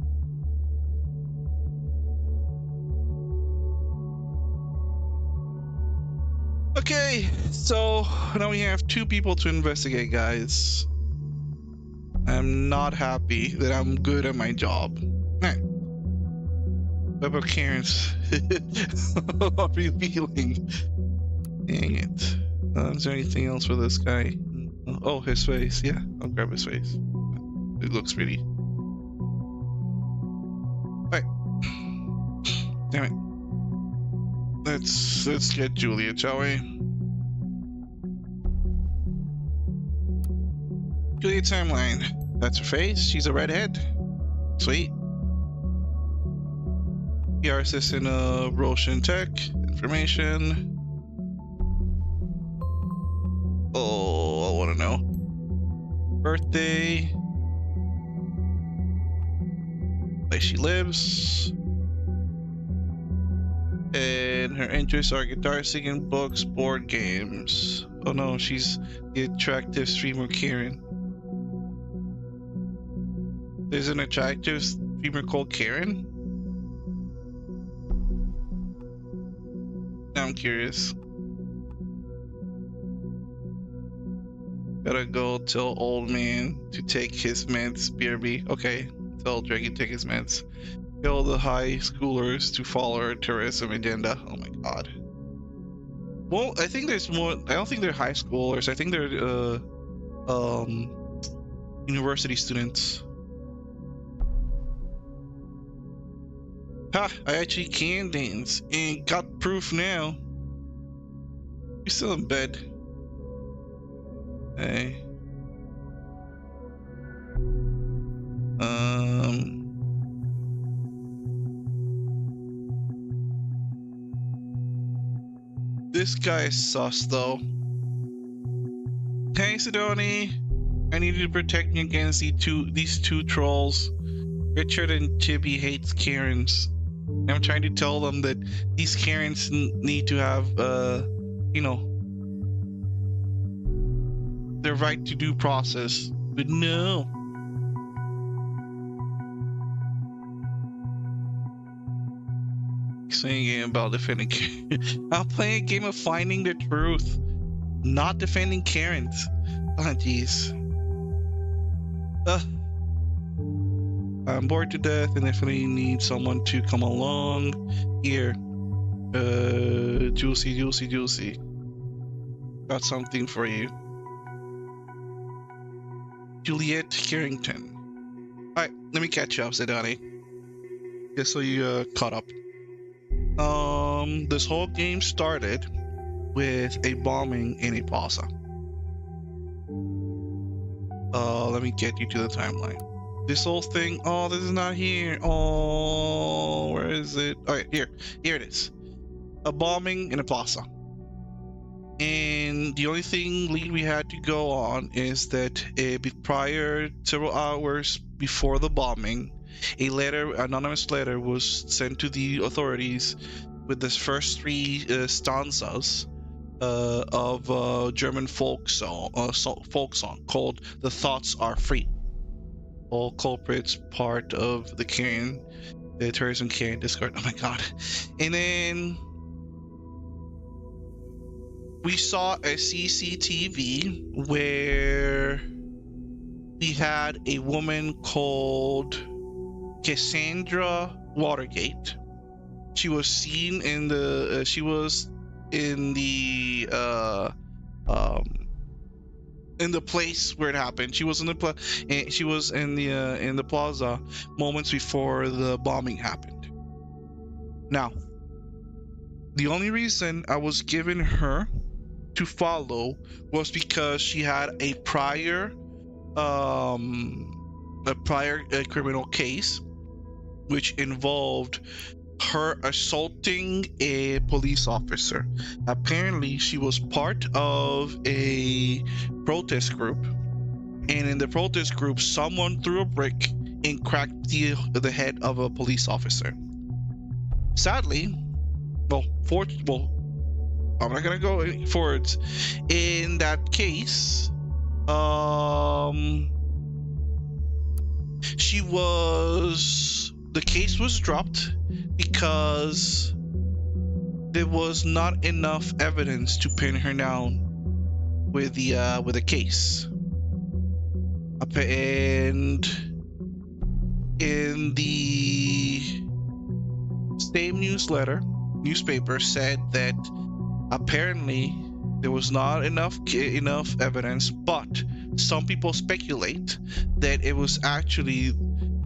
Okay, so now we have two people to investigate, guys. I'm not happy that I'm good at my job. Alright. What about Karen's revealing? Dang it. Is there anything else for this guy? Oh, his face. Yeah, I'll grab his face. It looks pretty. Alright. Damn it. Let's get Juliet, shall we? Juliet timeline. That's her face. She's a redhead. Sweet. PR assistant of Roshan Tech. Information. Oh, I want to know. Birthday. Place she lives. And her interests are guitar, singing, books, board games. Oh no, she's the attractive streamer Karen. There's an attractive streamer called Karen? Now I'm curious. Gotta go tell old man to take his meds, BRB. Okay, tell Drake to take his meds. Tell the high schoolers to follow our terrorism agenda. Oh my god. Well, I think there's more. I don't think they're high schoolers. I think they're university students. Ha! I actually can dance and got proof now. You're still in bed. Hey. This guy is sus though. Hey Sidoni, I need you to protect me against these two trolls. Richard and Chibi hates Karens. I'm trying to tell them that these Karens need to have you know, their right to due process. But no. Saying a game about defending I'm playing a game of finding the truth, not defending Karens. Oh jeez. I'm bored to death and definitely need someone to come along. Here. Juicy. Got something for you. Juliet Carrington. Alright, let me catch you up, Sedani. Just so you caught up. This whole game started with a bombing in a plaza. Let me get you to the timeline. This whole thing. Oh, this is not here. Oh, where is it? All right, here it is. A bombing in a plaza. And the only thing lead we had to go on is that prior, several hours before the bombing, anonymous letter was sent to the authorities with the first three stanzas of German folk song called "The Thoughts Are Free." All culprits part of the terrorism carrying discard. Oh my god! And then we saw a CCTV where we had a woman called Cassandra Watergate. She was seen in the in the place where it happened. She was in the plaza moments before the bombing happened. Now, the only reason I was given her to follow was because she had a prior criminal case which involved her assaulting a police officer. Apparently she was part of a protest group, and in the protest group someone threw a brick and cracked the head of a police officer. Sadly, I'm not gonna go forwards. In that case, the case was dropped because there was not enough evidence to pin her down with the case. And in the same newspaper said that apparently there was not enough evidence, but some people speculate that it was actually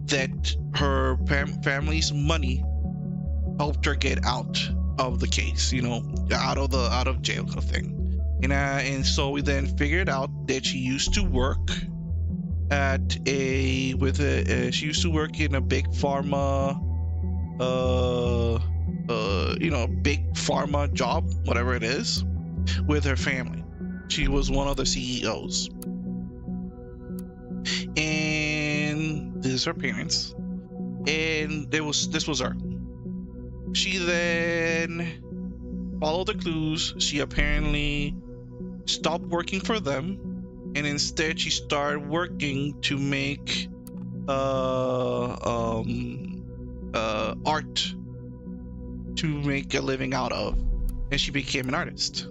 that her family's money helped her get out of the case, out of jail kind of thing. And so we then figured out that she used to work she used to work in a big pharma big pharma job, whatever it is, with her family. She was one of the CEOs, and this is her parents, and this was her. She then followed the clues. She apparently stopped working for them, and instead she started working to make art to make a living out of, and she became an artist.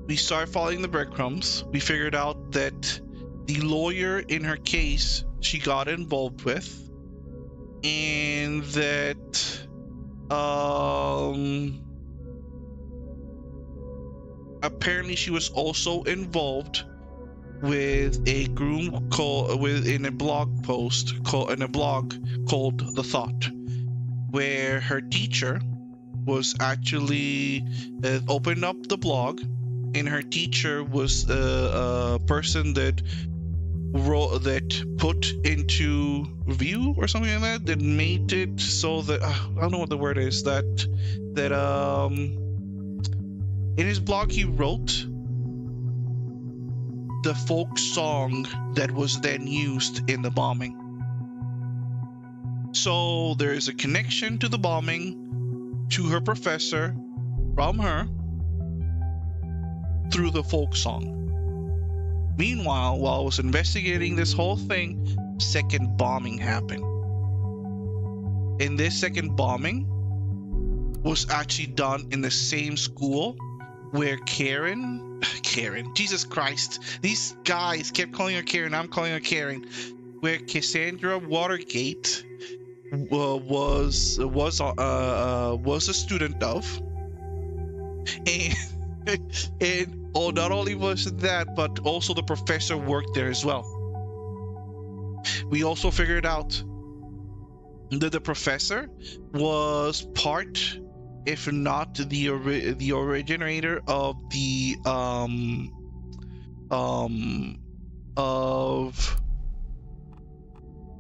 We started following the breadcrumbs. We figured out that the lawyer in her case she got involved with, and that apparently she was also involved with a group in a blog called The Thought, where her teacher was actually opened up the blog, and her teacher was a person that put into view or something like that made it so that I don't know what the word is, that in his blog he wrote the folk song that was then used in the bombing. So there is a connection to the bombing, to her professor, from her, through the folk song. Meanwhile, while I was investigating this whole thing, second bombing happened. And this second bombing was actually done in the same school where Karen, Jesus Christ, these guys kept calling her Karen, I'm calling her Karen, where Cassandra Watergate was a student of, and not only was that, but also the professor worked there as well. We also figured out that the professor was part, if not the originator of the of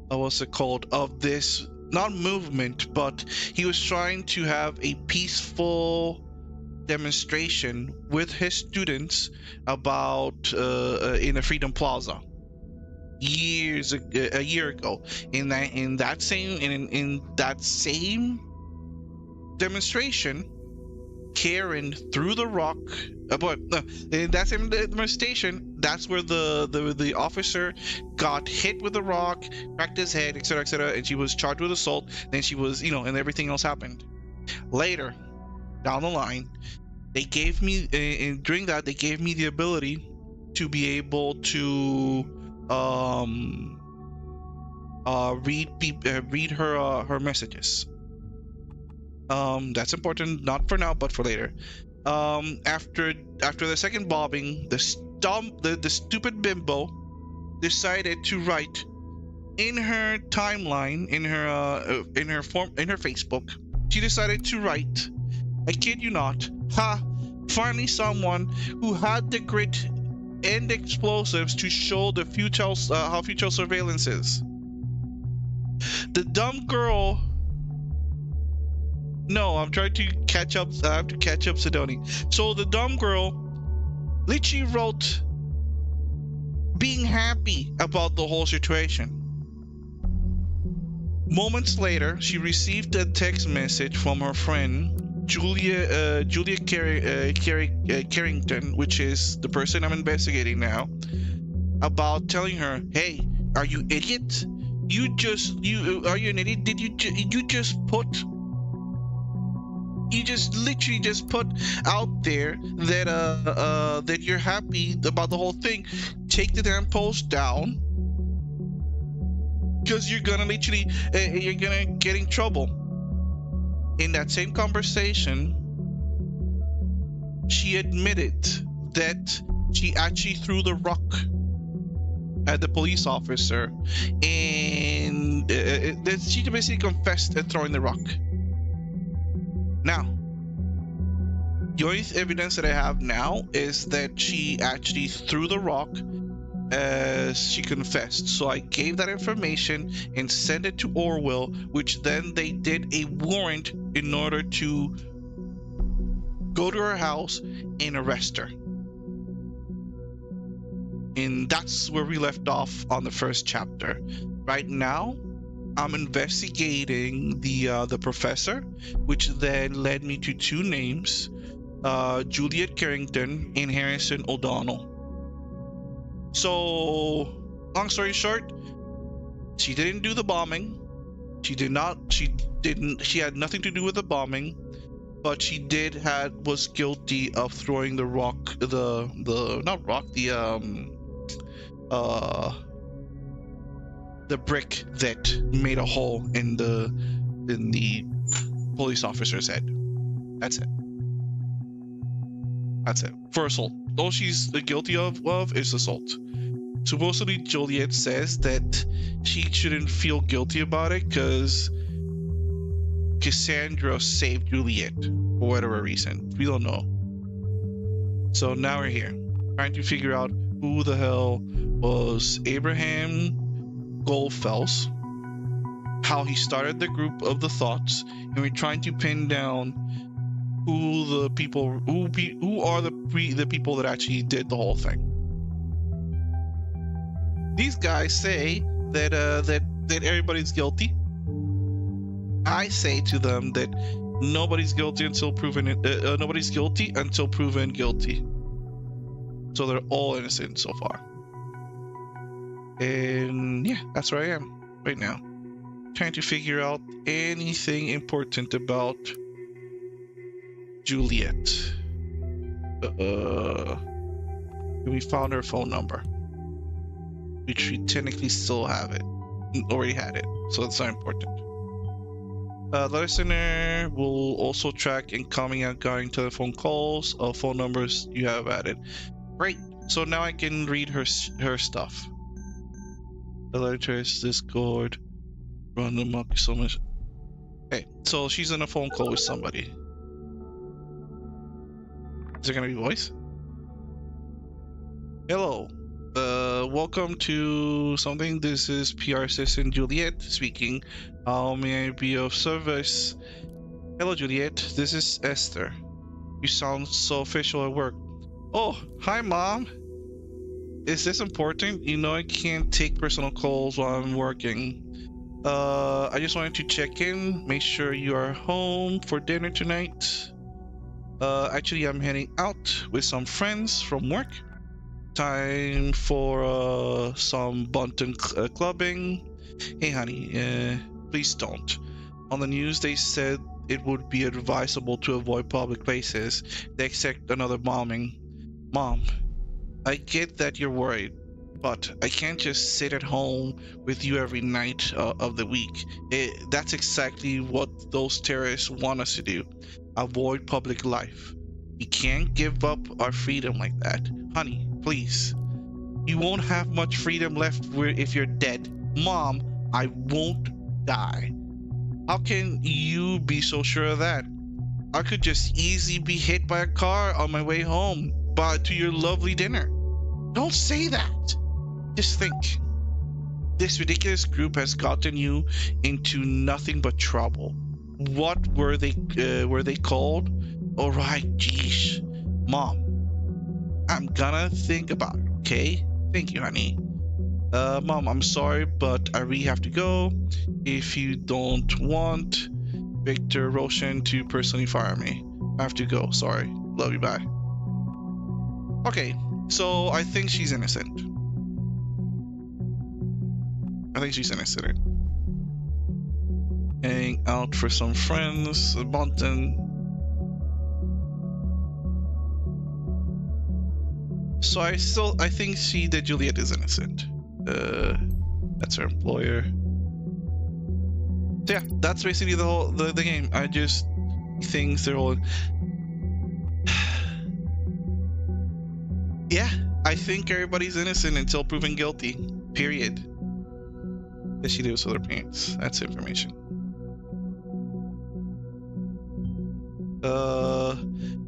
what's it called, of this, not movement, but he was trying to have a peaceful demonstration with his students about in a Freedom Plaza a year ago. In that same demonstration, Karen threw the rock. But in that same demonstration, that's where the officer got hit with the rock, cracked his head, etc., and she was charged with assault. Then she was, and everything else happened. Later, down the line, they gave me, and during that, they gave me the ability to be able to read her messages. That's important, not for now, but for later. After the second bombing, the stupid bimbo decided to write in her timeline, in her Facebook. She decided to write, I kid you not, finally someone who had the grit and explosives to show the futile how futile surveillance is. The dumb girl. No, I'm trying to catch up. I have to catch up, Sidoni. So the dumb girl literally wrote being happy about the whole situation. Moments later, she received a text message from her friend Julia Carrington, which is the person I'm investigating now, about telling her, "Hey, are you idiot? Are you an idiot? Did you just literally just put out there that that you're happy about the whole thing? Take the damn post down, because you're gonna literally you're gonna get in trouble." In that same conversation, she admitted that she actually threw the rock at the police officer, and that she basically confessed at throwing the rock. Now, the only evidence that I have now is that she actually threw the rock as she confessed. So I gave that information and sent it to Orwell, which then they did a warrant in order to go to her house and arrest her. And that's where we left off on the first chapter. Right now, I'm investigating the professor, which then led me to two names, Juliet Carrington and Harrison O'Donnell. So, long story short, she didn't do the bombing. She had nothing to do with the bombing, but she was guilty of throwing the rock, the brick that made a hole in the police officer's head. That's it. For assault. All she's guilty of is assault. Supposedly Juliet says that she shouldn't feel guilty about it because Cassandra saved Juliet for whatever reason. We don't know. So now we're here, trying to figure out who the hell was Abraham Goldfels, how he started the group of the Thoughts, and we're trying to pin down who are the people that actually did the whole thing. These guys say that everybody's guilty. I say to them that nobody's guilty until proven guilty. So they're all innocent so far. And yeah, that's where I am right now, trying to figure out anything important about Juliet. We found her phone number, which we technically still have it. Already had it, so it's not important. The listener will also track incoming and outgoing telephone calls or phone numbers you have added. Great. So now I can read her stuff. Electricity, Discord, run amok so much. Okay, so she's on a phone call with somebody. Is it gonna be voice? Hello. Welcome to something. This is PR assistant Juliet speaking. How may I be of service? Hello, Juliet. This is Esther. You sound so official at work. Oh, hi, Mom. Is this important? You know I can't take personal calls while I'm working. I just wanted to check in, make sure you are home for dinner tonight. Actually, I'm heading out with some friends from work. Time for some bunton clubbing. Hey, honey, please don't. On the news, they said it would be advisable to avoid public places. They expect another bombing. Mom, I get that you're worried, but I can't just sit at home with you every night of the week. That's exactly what those terrorists want us to do. Avoid public life. We can't give up our freedom like that. Honey, please. You won't have much freedom left if you're dead. Mom, I won't die. How can you be so sure of that? I could just easily be hit by a car on my way home, but to your lovely dinner. Don't say that. Just think. This ridiculous group has gotten you into nothing but trouble. What were they called? All right, geesh. Mom, I'm gonna think about it, okay? Thank you, honey. Mom, I'm sorry, but I really have to go. If you don't want Victor Roshan to personally fire me, I have to go. Sorry. Love you, bye. Okay, so I think she's innocent. Hang out for some friends, Bonton. So I think that Juliet is innocent. That's her employer. So yeah, that's basically the game. I just think they're all. Yeah, I think everybody's innocent until proven guilty. Period. That she lives with her parents. That's information.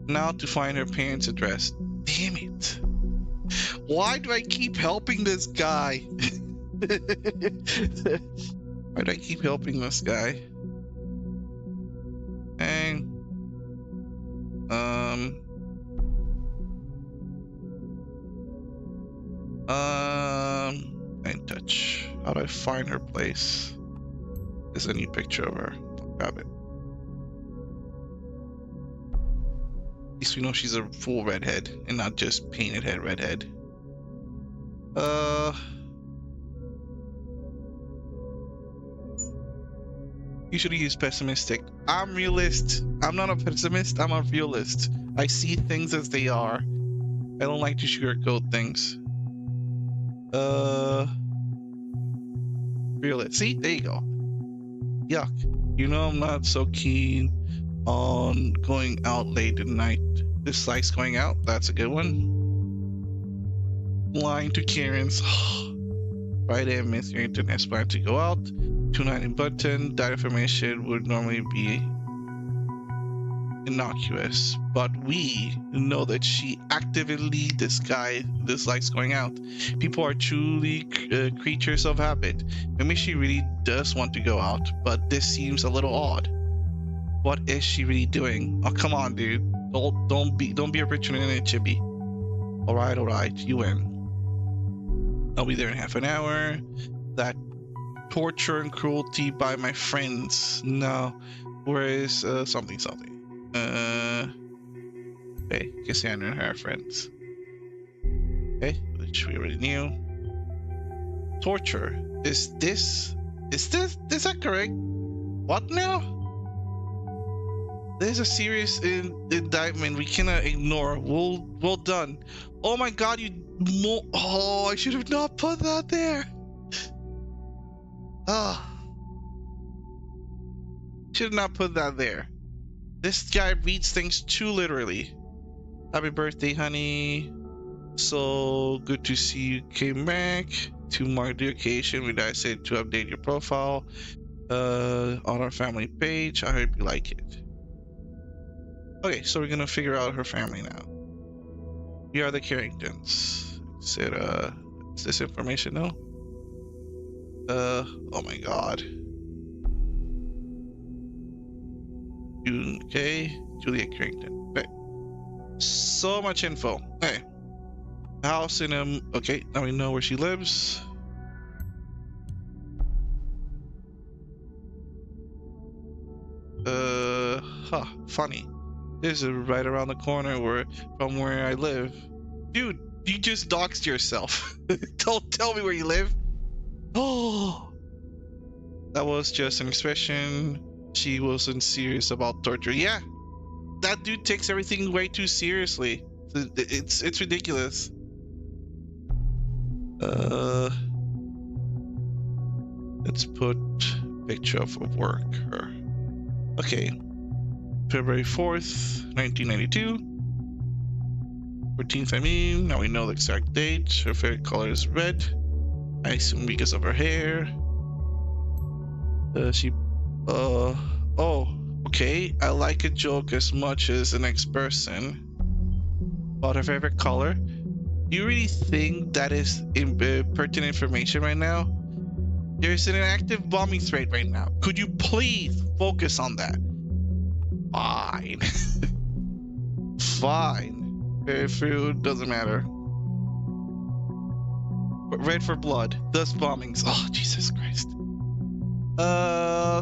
Now to find her parents' address. Damn it. Why do I keep helping this guy? Why do I keep helping this guy? And in touch. How do I find her place? There's a new picture of her. I'll grab it. At least we know she's a full redhead and not just painted head redhead. Usually he's pessimistic. I'm realist. I'm not a pessimist, I'm a realist. I see things as they are. I don't like to sugarcoat things. Realist. See, there you go. Yuck. You know I'm not so keen on going out late at night. This likes going out. That's a good one. Lying to Karen's. Friday, I missed your internet's plan to go out. Tonight in Button. That information would normally be innocuous, but we know that she actively dislikes going out. People are truly creatures of habit. Maybe she really does want to go out, but this seems a little odd. What is she really doing? Oh, come on, dude. Don't be a Richard in it, Chibi. All right, you win. I'll be there in half an hour. That torture and cruelty by my friends. No, where is something? Okay, Cassandra and her friends. Okay, which we already knew. Torture. Is that correct? What now? There's a serious indictment we cannot ignore. Well done. Oh my god, oh, I should have not put that there. Should not put that there. This guy reads things too literally. Happy birthday, honey. So good to see you came back. to mark the occasion, we decided to update your profile on our family page. I hope you like it. Okay, so we're gonna figure out her family now. Here are the Carringtons. Is it is this information? No. Oh my god. Okay, Julia Carrington. Okay. So much info. Okay. House in okay, now we know where she lives. Funny. This is right around the corner from where I live. Dude, you just doxed yourself. Don't tell me where you live. Oh, that was just an expression. She wasn't serious about torture. Yeah, that dude takes everything way too seriously. It's ridiculous. Let's put picture of work. Her. Okay. February 4th, 1992. 14th, I mean. Now we know the exact date. Her favorite color is red. I assume because of her hair. Oh, okay. I like a joke as much as the next person. About her favorite color. Do you really think that is pertinent information right now? There's an active bombing threat right now. Could you please focus on that? Fine. Fine. Food doesn't matter. But red for blood. Thus bombings. Oh, Jesus Christ.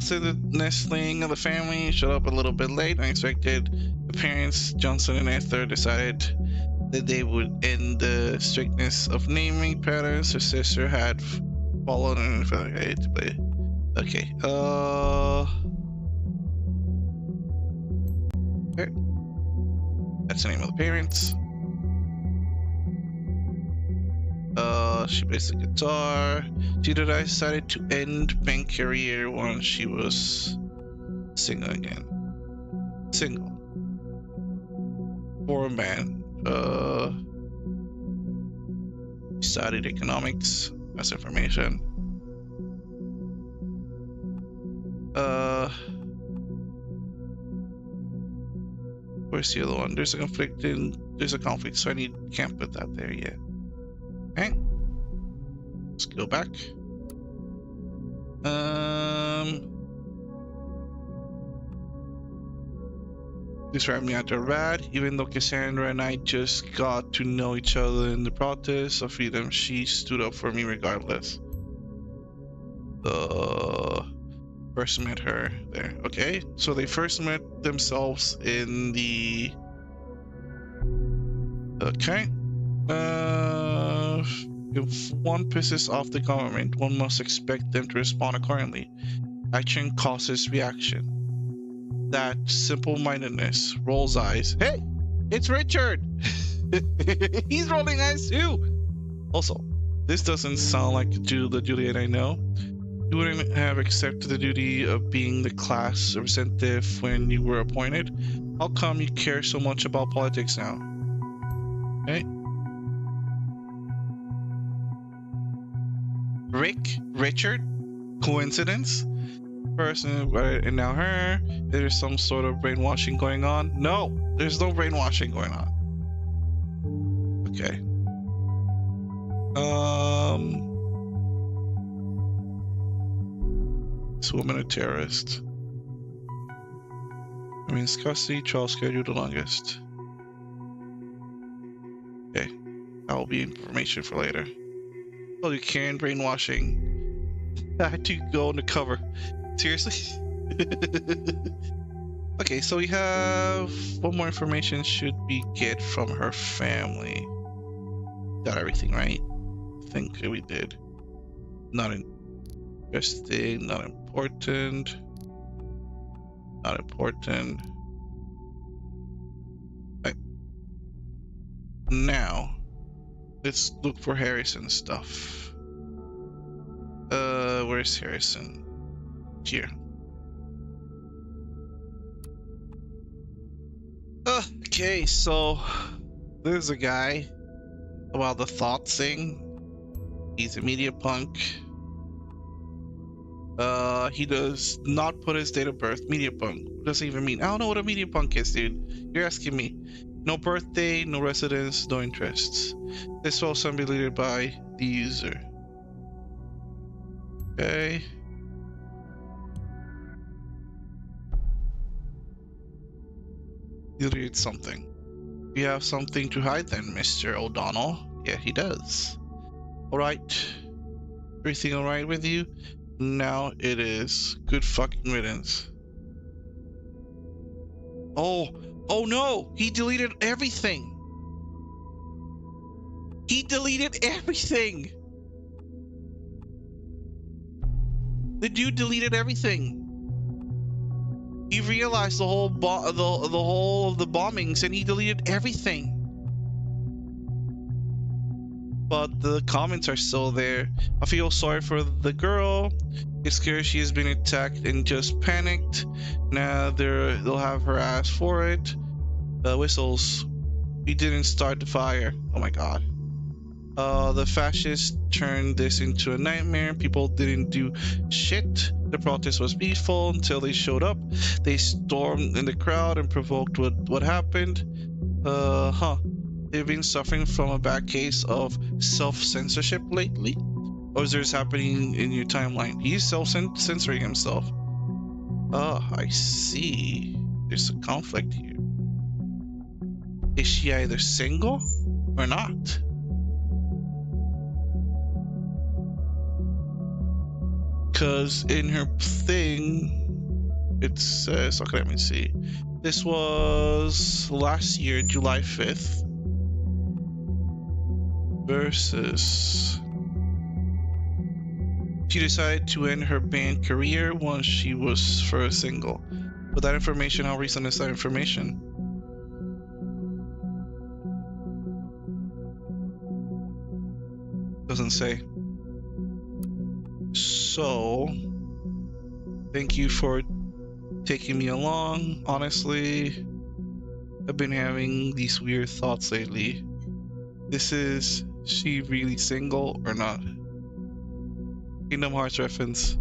So the nestling of the family showed up a little bit late. Unexpected. The parents, Johnson and Esther, decided that they would end the strictness of naming patterns her sister had followed and okay. Okay. That's the name of the parents. She plays the guitar. She decided to end bank career once she was single again. Single. For a man. Studied economics. That's information. Where's the other one? There's a conflict, so can't put that there yet. Okay. Let's go back. Describe me after rad. Even though Cassandra and I just got to know each other in the process of freedom, she stood up for me regardless. First met her there. Okay, so they first met themselves in the. Okay. If one pisses off the government, one must expect them to respond accordingly. Action causes reaction. That simple-mindedness rolls eyes. Hey, it's Richard. He's rolling eyes too. Also, this doesn't sound like the Juliet I know. You wouldn't have accepted the duty of being the class representative when you were appointed. How come you care so much about politics now? Okay. Richard? Coincidence? Person, and now her. There's some sort of brainwashing going on. No, there's no brainwashing going on. Okay. This woman a terrorist. I mean, custody trial schedule the longest. Okay, that will be information for later. Oh, you can brainwashing. I had to go undercover. Seriously? Okay, so we have what more information should we get from her family? Got everything right? I think we did. Not interesting, not important. Not important. Right. Now, let's look for Harrison's stuff. Where's Harrison? Here. Okay, so there's a guy about the thought thing. He's a media punk. He does not put his date of birth. Media punk. What does it even mean? I don't know what a media punk is, dude. You're asking me. No birthday, no residence, no interests. This will also be deleted by the user. Okay. Deleted something. You have something to hide then, Mr. O'Donnell. Yeah, he does. Alright. Everything alright with you? Now it is. Good fucking riddance. Oh no! He deleted everything! He deleted everything! The dude deleted everything. He realized the whole the whole of the bombings and he deleted everything. But the comments are still there. I feel sorry for the girl. It's scared she has been attacked and just panicked. Now they'll have her ass for it. Whistles. We didn't start the fire. Oh my god. The fascists turned this into a nightmare. People didn't do shit. The protest was peaceful until they showed up. They stormed in the crowd and provoked what happened. They've been suffering from a bad case of self-censorship lately? Or is this happening in your timeline? He's self-censoring himself. Oh, I see. There's a conflict here. Is she either single or not? Because in her thing, it says, okay, let me see. This was last year, July 5th. Versus she decided to end her band career once she was first single. But that information, how recent is that information? Doesn't say. So thank you for taking me along. Honestly, I've been having these weird thoughts lately. This is she really single or not? Kingdom Hearts reference.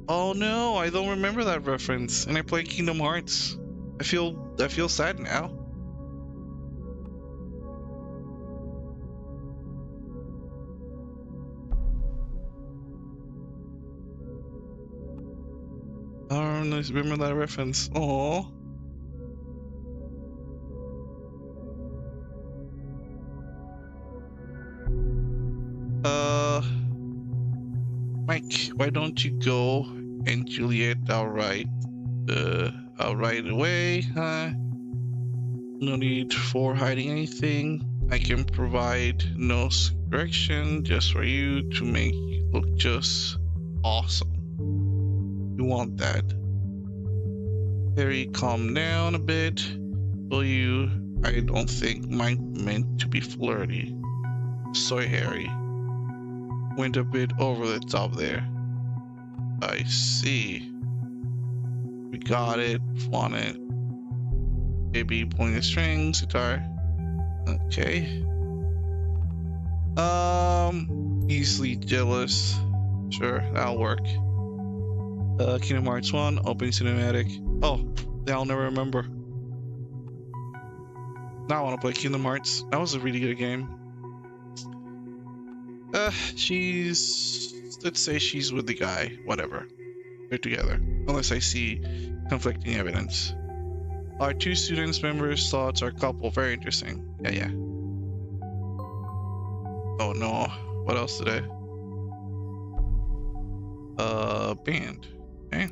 Oh no, I don't remember that reference. And I play Kingdom Hearts. I feel sad now. I don't remember that reference. Oh. Mike, why don't you go and Juliet outright away, huh? No need for hiding anything. I can provide no correction just for you to make you look just awesome. You want that. Harry, calm down a bit. Will you? I don't think mine meant to be flirty. Sorry, Harry. Went a bit over the top there. I see. We got it. Want it. Baby pulling the strings, guitar. Okay. Easily jealous. Sure, that'll work. Kingdom Hearts 1, opening cinematic. Oh, I'll never remember. Now I want to play Kingdom Hearts. That was a really good game. Let's say she's with the guy. Whatever. They're together. Unless I see conflicting evidence. Our two students members' thoughts are couple. Very interesting. Yeah. Oh no. What else today? Band. Okay.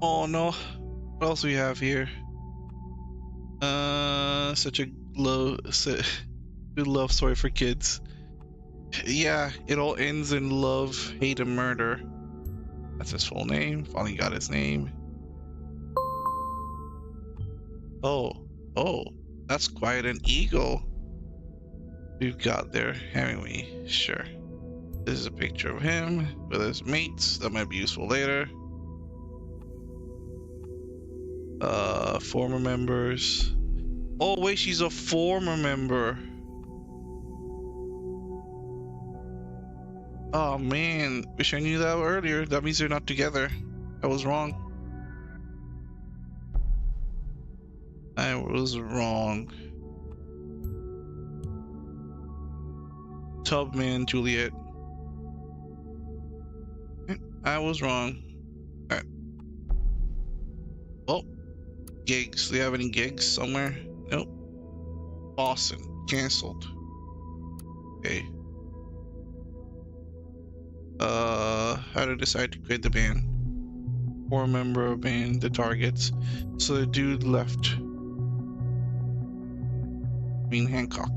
Oh no. What else we have here? Such a good love story for kids. Yeah, it all ends in love, hate, and murder. That's his full name. Finally got his name. Oh, that's quite an eagle we've got there, haven't we? Sure. This is a picture of him with his mates. That might be useful later. Former members. Oh wait, she's a former member. Oh man, wish I knew that earlier. That means they're not together. I was wrong. I was wrong. Tubman, Juliet. I was wrong. Alright. Oh, gigs. Do you have any gigs somewhere? Nope. Boston. Cancelled. Okay. How to decide to create the band. 4-member band, the targets. So the dude left. Hancock.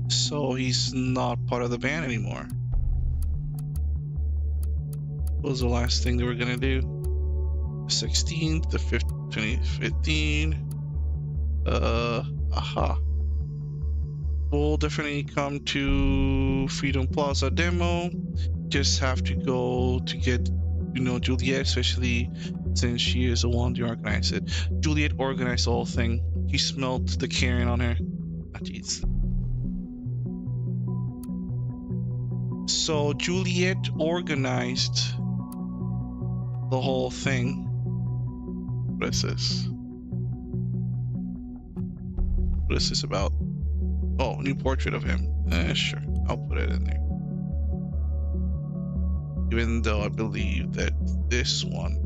So he's not part of the band anymore. What was the last thing they were gonna do? 16th, the 5th, 2015. Aha. We'll definitely come to Freedom Plaza demo. Just have to go to get, Juliet, especially since she is the one to organize it. Juliet organized the whole thing. He smelled the Karen on her. Ah, jeez. So Juliet organized the whole thing. What is this? What is this about? Oh, new portrait of him. Sure, I'll put it in there. Even though I believe that this one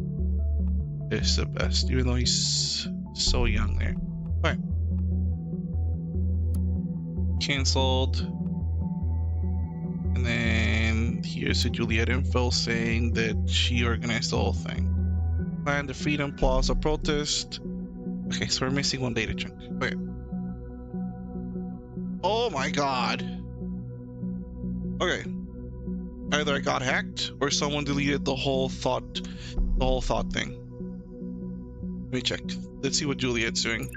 is the best, even though he's so young there. Alright. Cancelled. And then here's the Juliet info saying that she organized the whole thing. Planned the Freedom Plaza protest. Okay, so we're missing one data chunk. Okay. Oh my god. Okay. Either I got hacked or someone deleted the whole thought thing. Let me check. Let's see what Juliet's doing.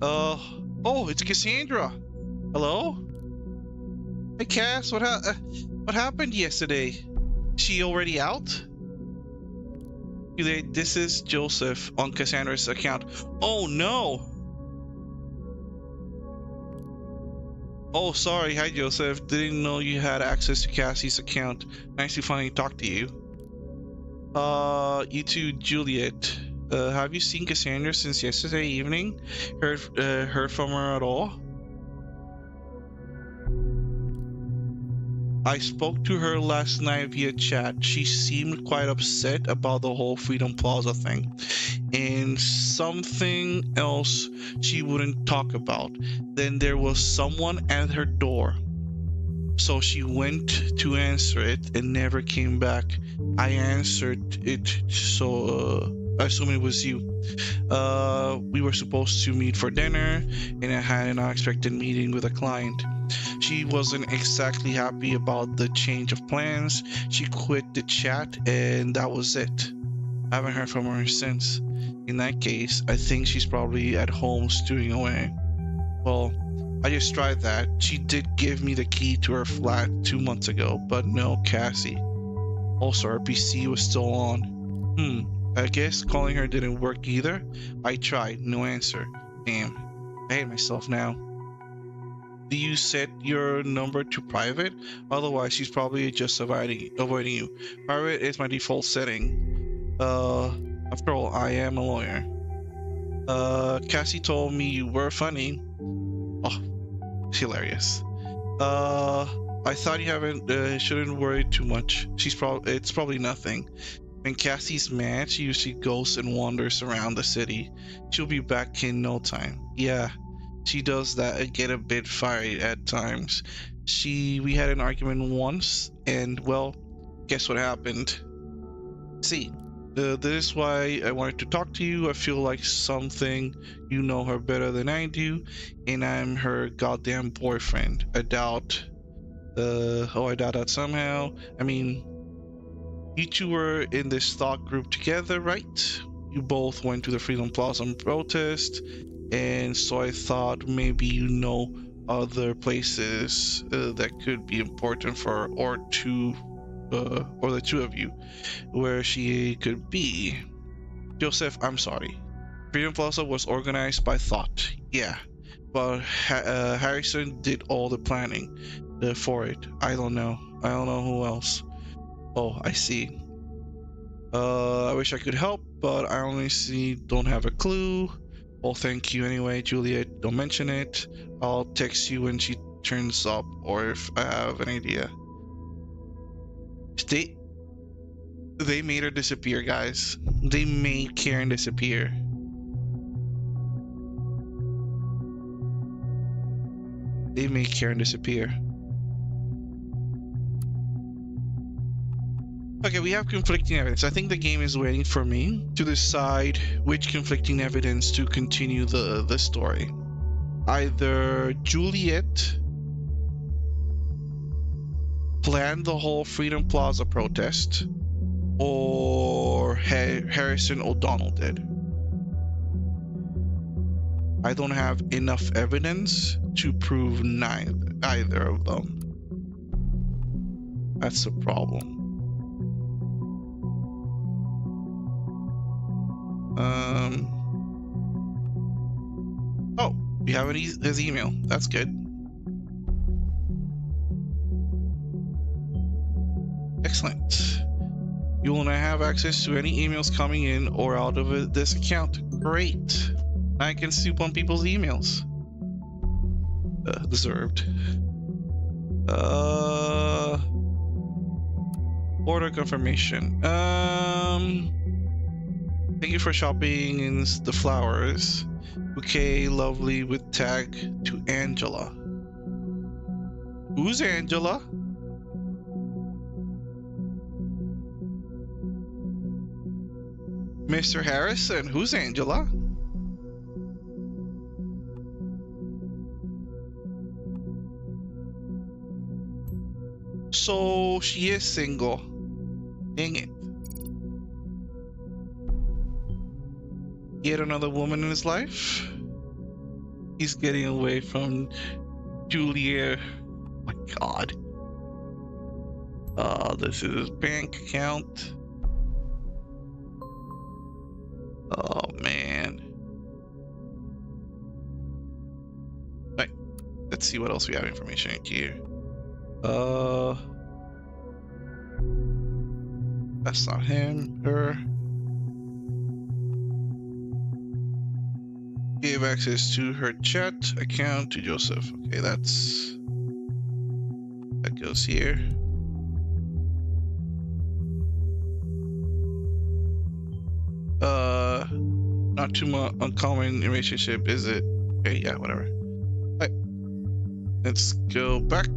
Oh, it's Cassandra. Hello? Hey Cass, what happened yesterday? She already out? This is Joseph on Cassandra's account. Oh no! Oh, sorry. Hi, Joseph. Didn't know you had access to Cassie's account. Nice to finally talk to you. You too, Juliet. Have you seen Cassandra since yesterday evening? Heard from her at all? I spoke to her last night via chat. She seemed quite upset about the whole Freedom Plaza thing. And something else she wouldn't talk about. Then there was someone at her door. So she went to answer it and never came back. I answered it, so I assume it was you. We were supposed to meet for dinner, and I had an unexpected meeting with a client. She wasn't exactly happy about the change of plans. She quit the chat, and that was it. I haven't heard from her since. In that case, I think she's probably at home stewing away. Well, I just tried that. She did give me the key to her flat 2 months ago, but no Cassie. Also, her PC was still on. I guess calling her didn't work either. I tried, no answer. Damn, I hate myself now. Do you set your number to private? Otherwise, she's probably just avoiding you. Private is my default setting. After all, I am a lawyer. Cassie told me you were funny. Oh, hilarious. I thought you shouldn't worry too much. It's probably nothing. When Cassie's mad, she usually goes and wanders around the city. She'll be back in no time. Yeah, she does that and get a bit fiery at times. We had an argument once, and well, guess what happened? See, this is why I wanted to talk to you. I feel like something you know her better than I do, and I'm her goddamn boyfriend. I doubt that somehow. I mean, you two were in this thought group together, right? You both went to the Freedom Plaza protest, and so I thought maybe you know other places that could be important for or the two of you, where she could be. Joseph, I'm sorry. Freedom Plaza was organized by thought, yeah, but Harrison did all the planning. for it. I don't know. I don't know who else. Oh, I see. I wish I could help, but I honestly don't have a clue. Well, thank you anyway, Juliet. Don't mention it. I'll text you when she turns up or if I have an idea. They made her disappear, guys. They made Karen disappear. They made Karen disappear. Okay, we have conflicting evidence. I think the game is waiting for me to decide which conflicting evidence to continue the story. Either Juliet planned the whole Freedom Plaza protest, or Harrison O'Donnell did. I don't have enough evidence to prove either of them. That's the problem. Oh, we have his email. That's good. Excellent. You will now have access to any emails coming in or out of this account. Great. I can snoop on people's emails. Deserved. Order confirmation. Thank you for shopping in the flowers. Bouquet lovely with tag to Angela. Who's Angela? Mr. Harrison, who's Angela? So she is single. Dang it. Yet another woman in his life? He's getting away from Julia. Oh my god. This is his bank account. Oh man. Right. Let's see what else we have information here. That's not him. Her. Gave access to her chat account to Joseph. Okay, that goes here. Not too much uncommon relationship, is it? Okay, yeah, whatever. Right. Let's go back.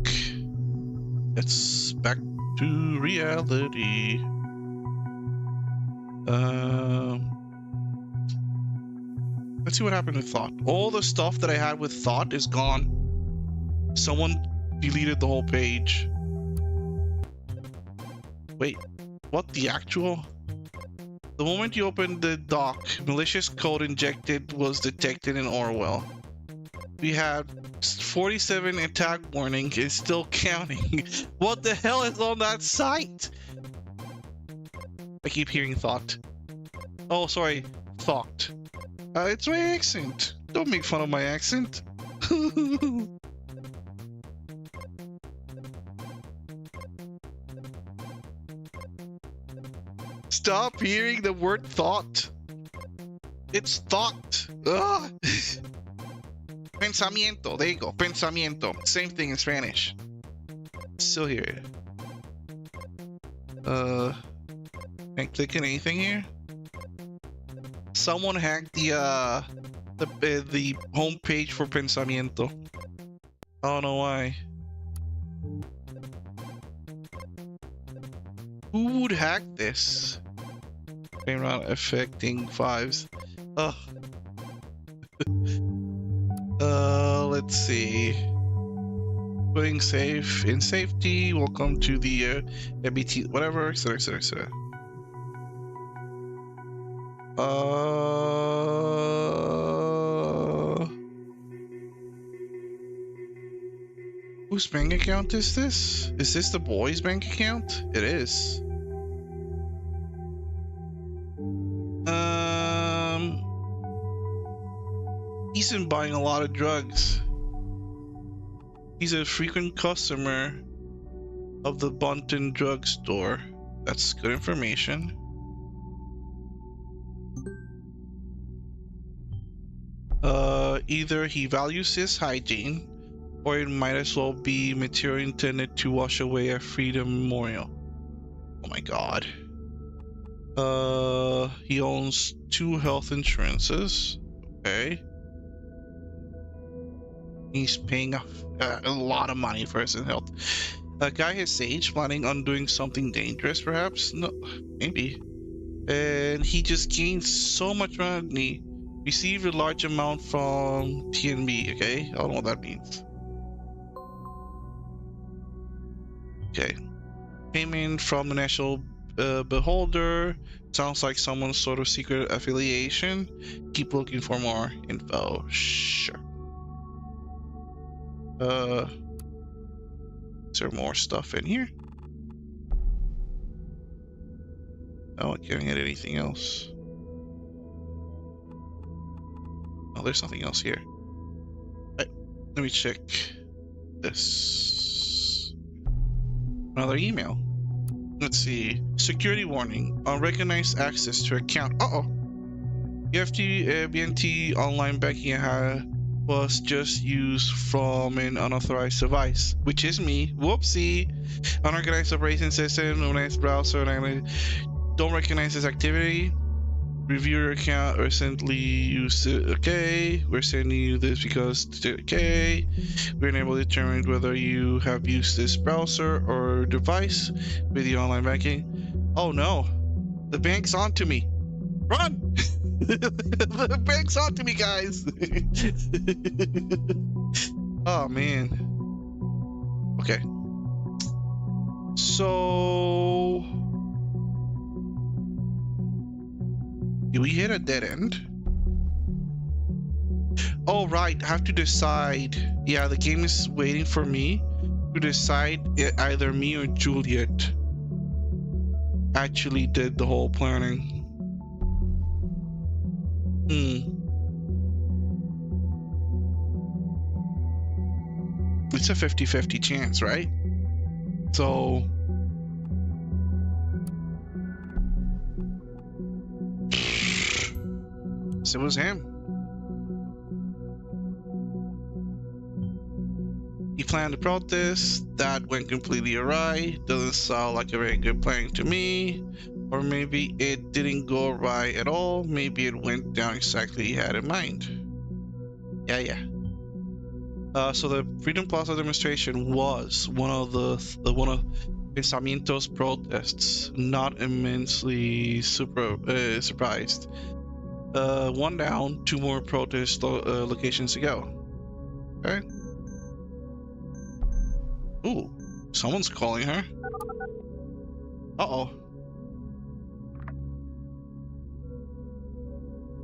Let's back to reality. Let's see what happened with Thought. All the stuff that I had with Thought is gone. Someone deleted the whole page. Wait, what the actual? The moment you opened the dock, malicious code injected was detected in Orwell. We had 47 attack warning, it's still counting. What the hell is on that site? I keep hearing Thought. Oh, sorry, Thought. It's my accent. Don't make fun of my accent. Stop hearing the word thought. It's thought. Ugh. Pensamiento. There you go. Pensamiento. Same thing in Spanish. Still here. Can't click on anything here. Someone hacked the home page for Pensamiento. I don't know why. Who would hack this? Game not affecting fives. Ugh. Let's see. Putting safe in safety. Welcome to the MBT, whatever, etc., etc., etc. Whose bank account is this? Is this the boy's bank account? It is. He's been buying a lot of drugs. He's a frequent customer of the Bunton drugstore. That's good information. Either he values his hygiene, or it might as well be material intended to wash away a freedom memorial. Oh my god. He owns 2 health insurances. Okay. He's paying a lot of money for his health. A guy his age planning on doing something dangerous, perhaps? No, maybe. And he just gained so much money. Received a large amount from TNB, okay? I don't know what that means. Okay. Payment from the National Beholder. Sounds like someone's sort of secret affiliation. Keep looking for more info. Sure. Is there more stuff in here? Oh, I can't get anything else. Oh, there's something else here. Right, let me check this. Another email. Let's see. Security warning. Unrecognized access to account. Uh-oh. BNT online banking was just used from an unauthorized device, which is me. Whoopsie. Unorganized operation system, unorganized browser, don't recognize this activity. Review your account recently used it. Okay, we're sending you this because okay, we're unable to determine whether you have used this browser or device with the online banking. Oh no, the bank's onto me. Run! The bank's onto me, guys. Oh man. Okay. So we hit a dead end. Oh right, I have to decide. Yeah, the game is waiting for me to decide either me or Juliet actually did the whole planning. It's a 50-50 chance, right? So it was him. He planned the protest. That went completely awry. Doesn't sound like a very good plan to me. Or maybe it didn't go awry at all. Maybe it went down exactly he had in mind. Yeah. So the Freedom Plaza demonstration was one of Pensamiento's protests. Not immensely surprised. 1 down, 2 more protest locations to go. Okay. Ooh, someone's calling her. Uh-oh.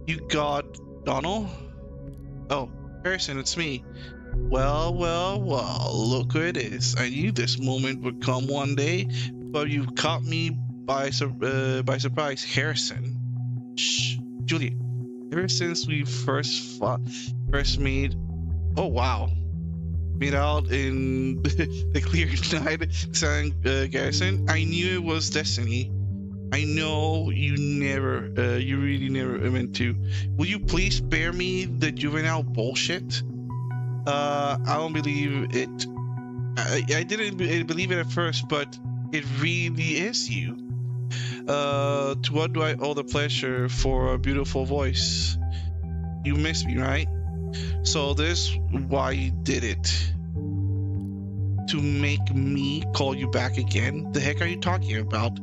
You got Donald? Oh, Harrison, it's me. Well, look who it is. I knew this moment would come one day, but you caught me by surprise. Harrison. Shh, Juliet. Ever since we first made, oh wow, meet out in the clear night, San Garrison, I knew it was destiny. I know you really never meant to. Will you please spare me the juvenile bullshit? I don't believe it. I didn't believe it at first, but it really is you. To what do I owe the pleasure for a beautiful voice? You miss me, right? So this why you did it? To make me call you back again? The heck are you talking about?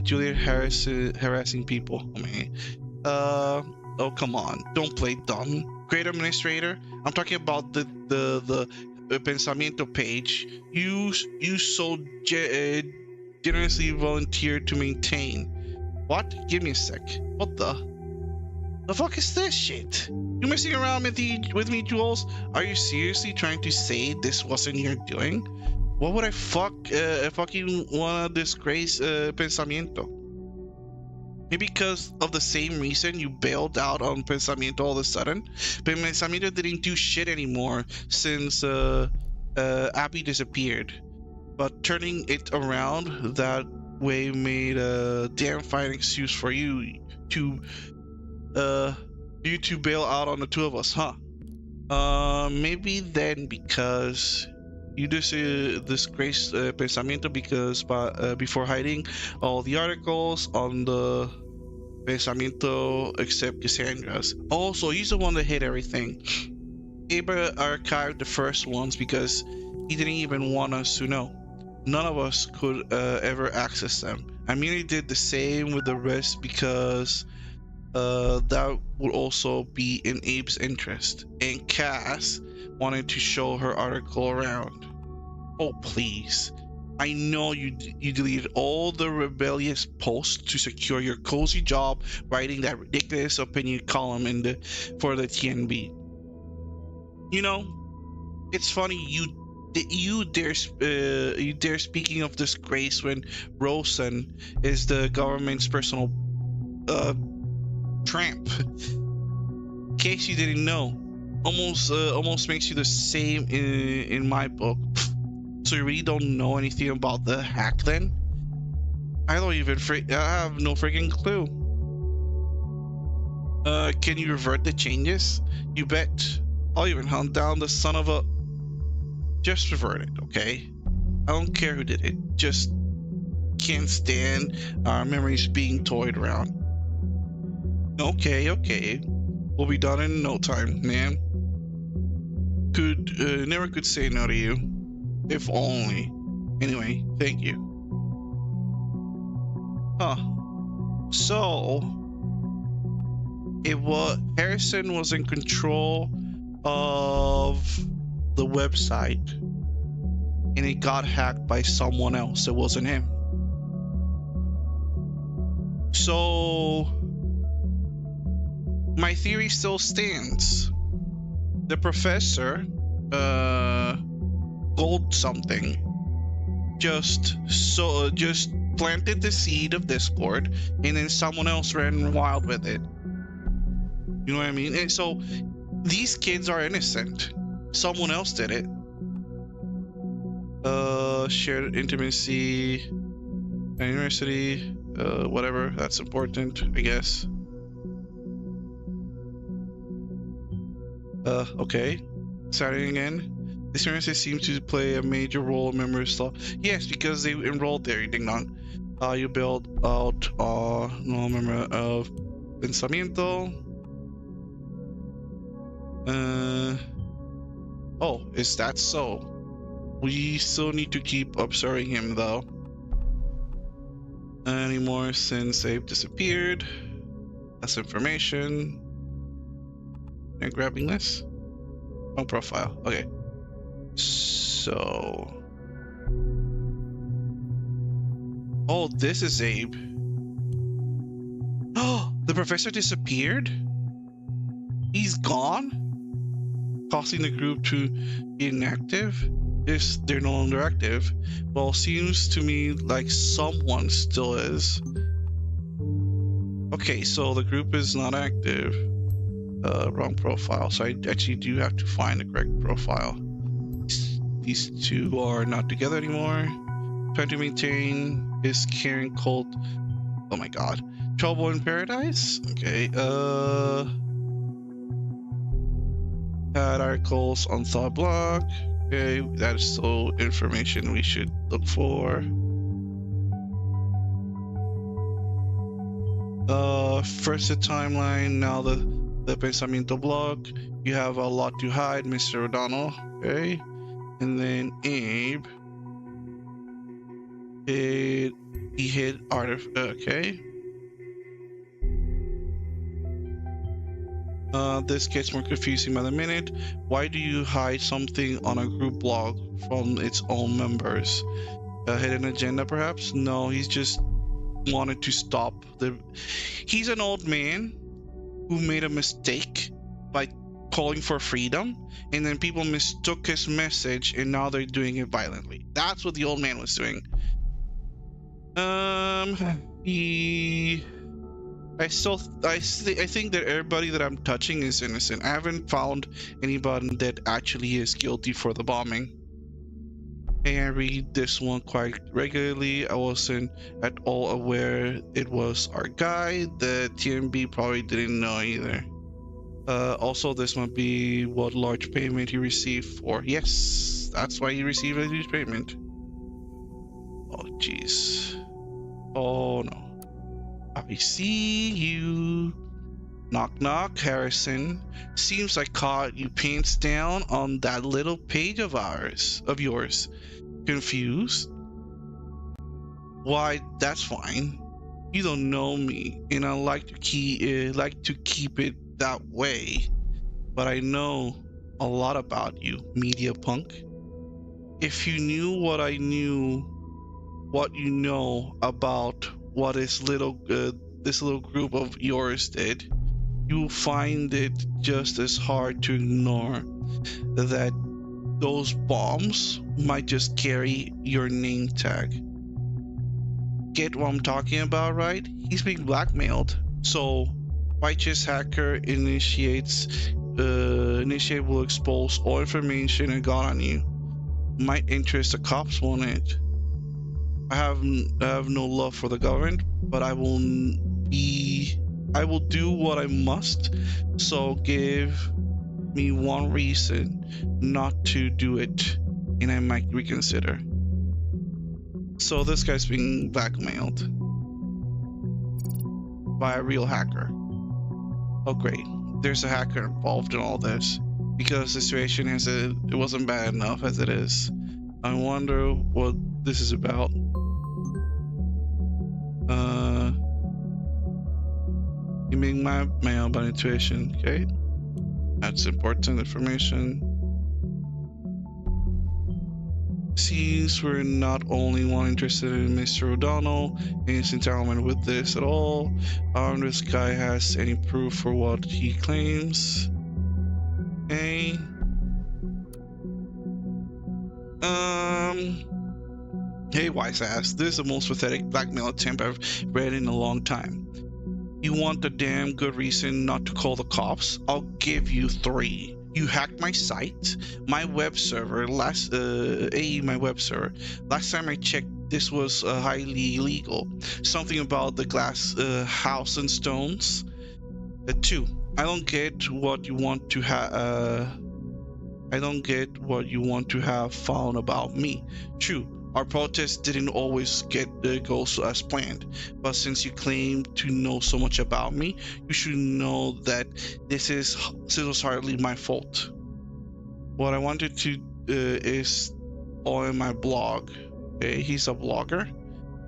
Juliet harassing people. I mean, oh come on, don't play dumb. Great administrator, I'm talking about the Pensamiento page. You so generously volunteered to maintain. What? Give me a sec. What the fuck is this shit? You messing around with me, Jules? Are you seriously trying to say this wasn't your doing? What would I fucking wanna disgrace Pensamiento? Maybe because of the same reason you bailed out on Pensamiento all of a sudden. But Pensamiento didn't do shit anymore since Abby disappeared, but turning it around that way made a damn fine excuse for to uh you to bail out on the two of us, huh? Maybe then because you disgrace Pensamiento because before hiding all the articles on the Pensamiento except Cassandra's. Also, he's the one that hid everything. Abra archived the first ones because he didn't even want us to know. None of us could ever access them. I merely did the same with the rest because that would also be in Abe's interest. And Cass wanted to show her article around. Oh, please. I know you deleted all the rebellious posts to secure your cozy job writing that ridiculous opinion column for the TNB. You know, it's funny you dare speaking of disgrace when Rosen is the government's personal tramp. In case you didn't know, almost makes you the same in my book. So you really don't know anything about the hack then? I don't even I have no freaking clue. Can you revert the changes? You bet. I'll even hunt down the son of a... Just revert it, okay? I don't care who did it. Just can't stand our memories being toyed around. Okay. We'll be done in no time, man. Never could say no to you. If only. Anyway, thank you. Huh. So, Harrison was in control of the website, and it got hacked by someone else. It wasn't him. So, my theory still stands. The professor, gold something, just planted the seed of discord, and then someone else ran wild with it. You know what I mean? And so these kids are innocent. Someone else did it. Shared intimacy, university, whatever. That's important, I guess. Okay. Starting again. This university seems to play a major role in memory stuff. Yes, because they enrolled there, ding dong. You build out no memory of Pensamiento. Oh, is that so? We still need to keep observing him though. Anymore since they've disappeared. Less information. Am I grabbing this? Wrong profile. Okay. So. Oh, this is Abe. Oh, the professor disappeared? He's gone? Causing the group to be inactive? If they're no longer active. Well, seems to me like someone still is. Okay, so the group is not active. Wrong profile. So I actually do have to find the correct profile. These two are not together anymore. Trying to maintain his caring cult. Oh my god. Trouble in Paradise? Okay, had articles on Thought Block. Okay, that is still information we should look for. First the timeline, now the Pensamiento blog. You have a lot to hide, Mr. O'Donnell. Okay, and then Abe. He hid okay. This gets more confusing by the minute. Why do you hide something on a group blog from its own members? A hidden agenda, perhaps? No, he's just wanted to stop the... He's an old man who made a mistake by calling for freedom, and then people mistook his message, and now they're doing it violently. That's what the old man was doing. I think that everybody that I'm touching is innocent. I haven't found anybody that actually is guilty for the bombing. Hey, I read this one quite regularly. I wasn't at all aware it was our guy. The TMB probably didn't know either. Also, this might be what large payment he received for. Yes, that's why he received a huge payment. Oh, jeez. Oh, no. I see you. Knock, knock, Harrison. Seems I caught you pants down on that little page of yours. Confused? Why, that's fine. You don't know me, and I like to keep it that way. But I know a lot about you, media punk. If you knew what I knew, what you know about what this little group of yours did, you'll find it just as hard to ignore that those bombs might just carry your name tag. Get what I'm talking about, right? He's being blackmailed. So righteous hacker initiate will expose all information it got on you. Might interest the cops, won't it? I have no love for the government, but I will do what I must. So give me one reason not to do it, and I might reconsider. So this guy's being blackmailed by a real hacker. Oh great, there's a hacker involved in all this, because the situation it wasn't bad enough as it is. I wonder what this is about. You make my mail by intuition, okay? That's important information. Seems we're not only one interested in Mr. O'Donnell and his entanglement with this at all. This guy has any proof for what he claims. Okay. Hey, wise ass. This is the most pathetic blackmail attempt I've read in a long time. You want a damn good reason not to call the cops? I'll give you 3. You hacked my site, my web server. Last time I checked, this was highly illegal. Something about the glass house and stones. 2. I don't get what you want to have found about me. True. Our protest didn't always go as planned, but since you claim to know so much about me, you should know that this was hardly my fault. What I wanted to is on my blog. Okay, he's a blogger.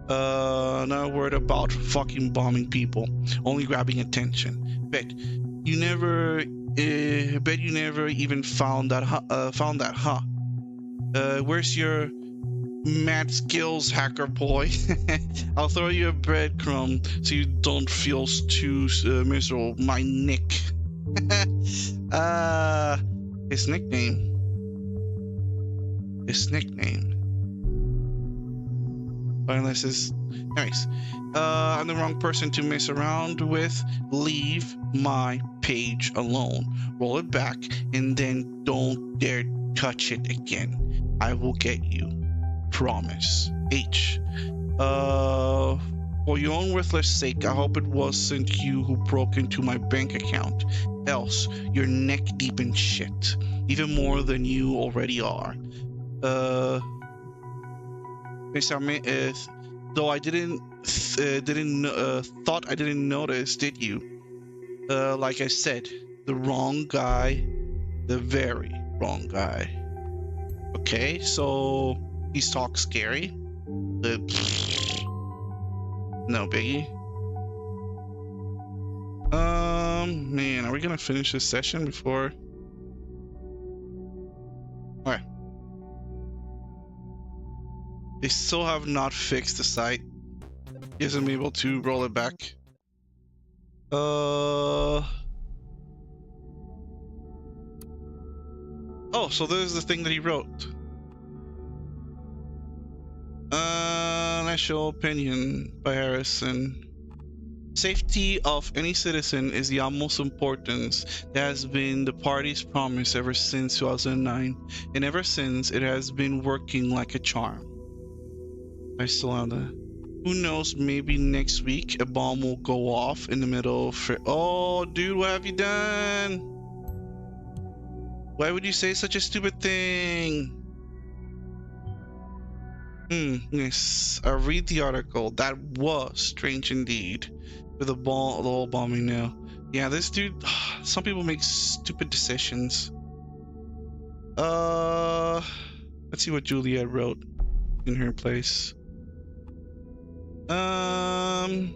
Not worried about fucking bombing people, only grabbing attention. Bet you never even found that, huh? Where's your mad skills, hacker boy? I'll throw you a breadcrumb so you don't feel too miserable. My nick. His nickname. Unless it's nice. I'm the wrong person to mess around with. Leave my page alone. Roll it back and then don't dare touch it again. I will get you. Promise. H. For your own worthless sake, I hope it wasn't you who broke into my bank account. Else, you're neck deep in shit. Even more than you already are. Though I thought I didn't notice, did you? Like I said, the wrong guy, the very wrong guy. Okay, so he's talk scary. No biggie. Man, are we gonna finish this session before? Alright. They still have not fixed the site. He hasn't been able to roll it back. Oh, so this is the thing that he wrote. National Opinion by Harrison. Safety of any citizen is the utmost importance. That has been the party's promise ever since 2009, and ever since it has been working like a charm. I still have that. Who knows, maybe next week a bomb will go off in the middle of... Oh, dude, what have you done? Why would you say such a stupid thing? Yes, I read the article. That was strange indeed. With the whole bombing now. Yeah, this dude, some people make stupid decisions. Let's see what Juliet wrote in her place. Okay.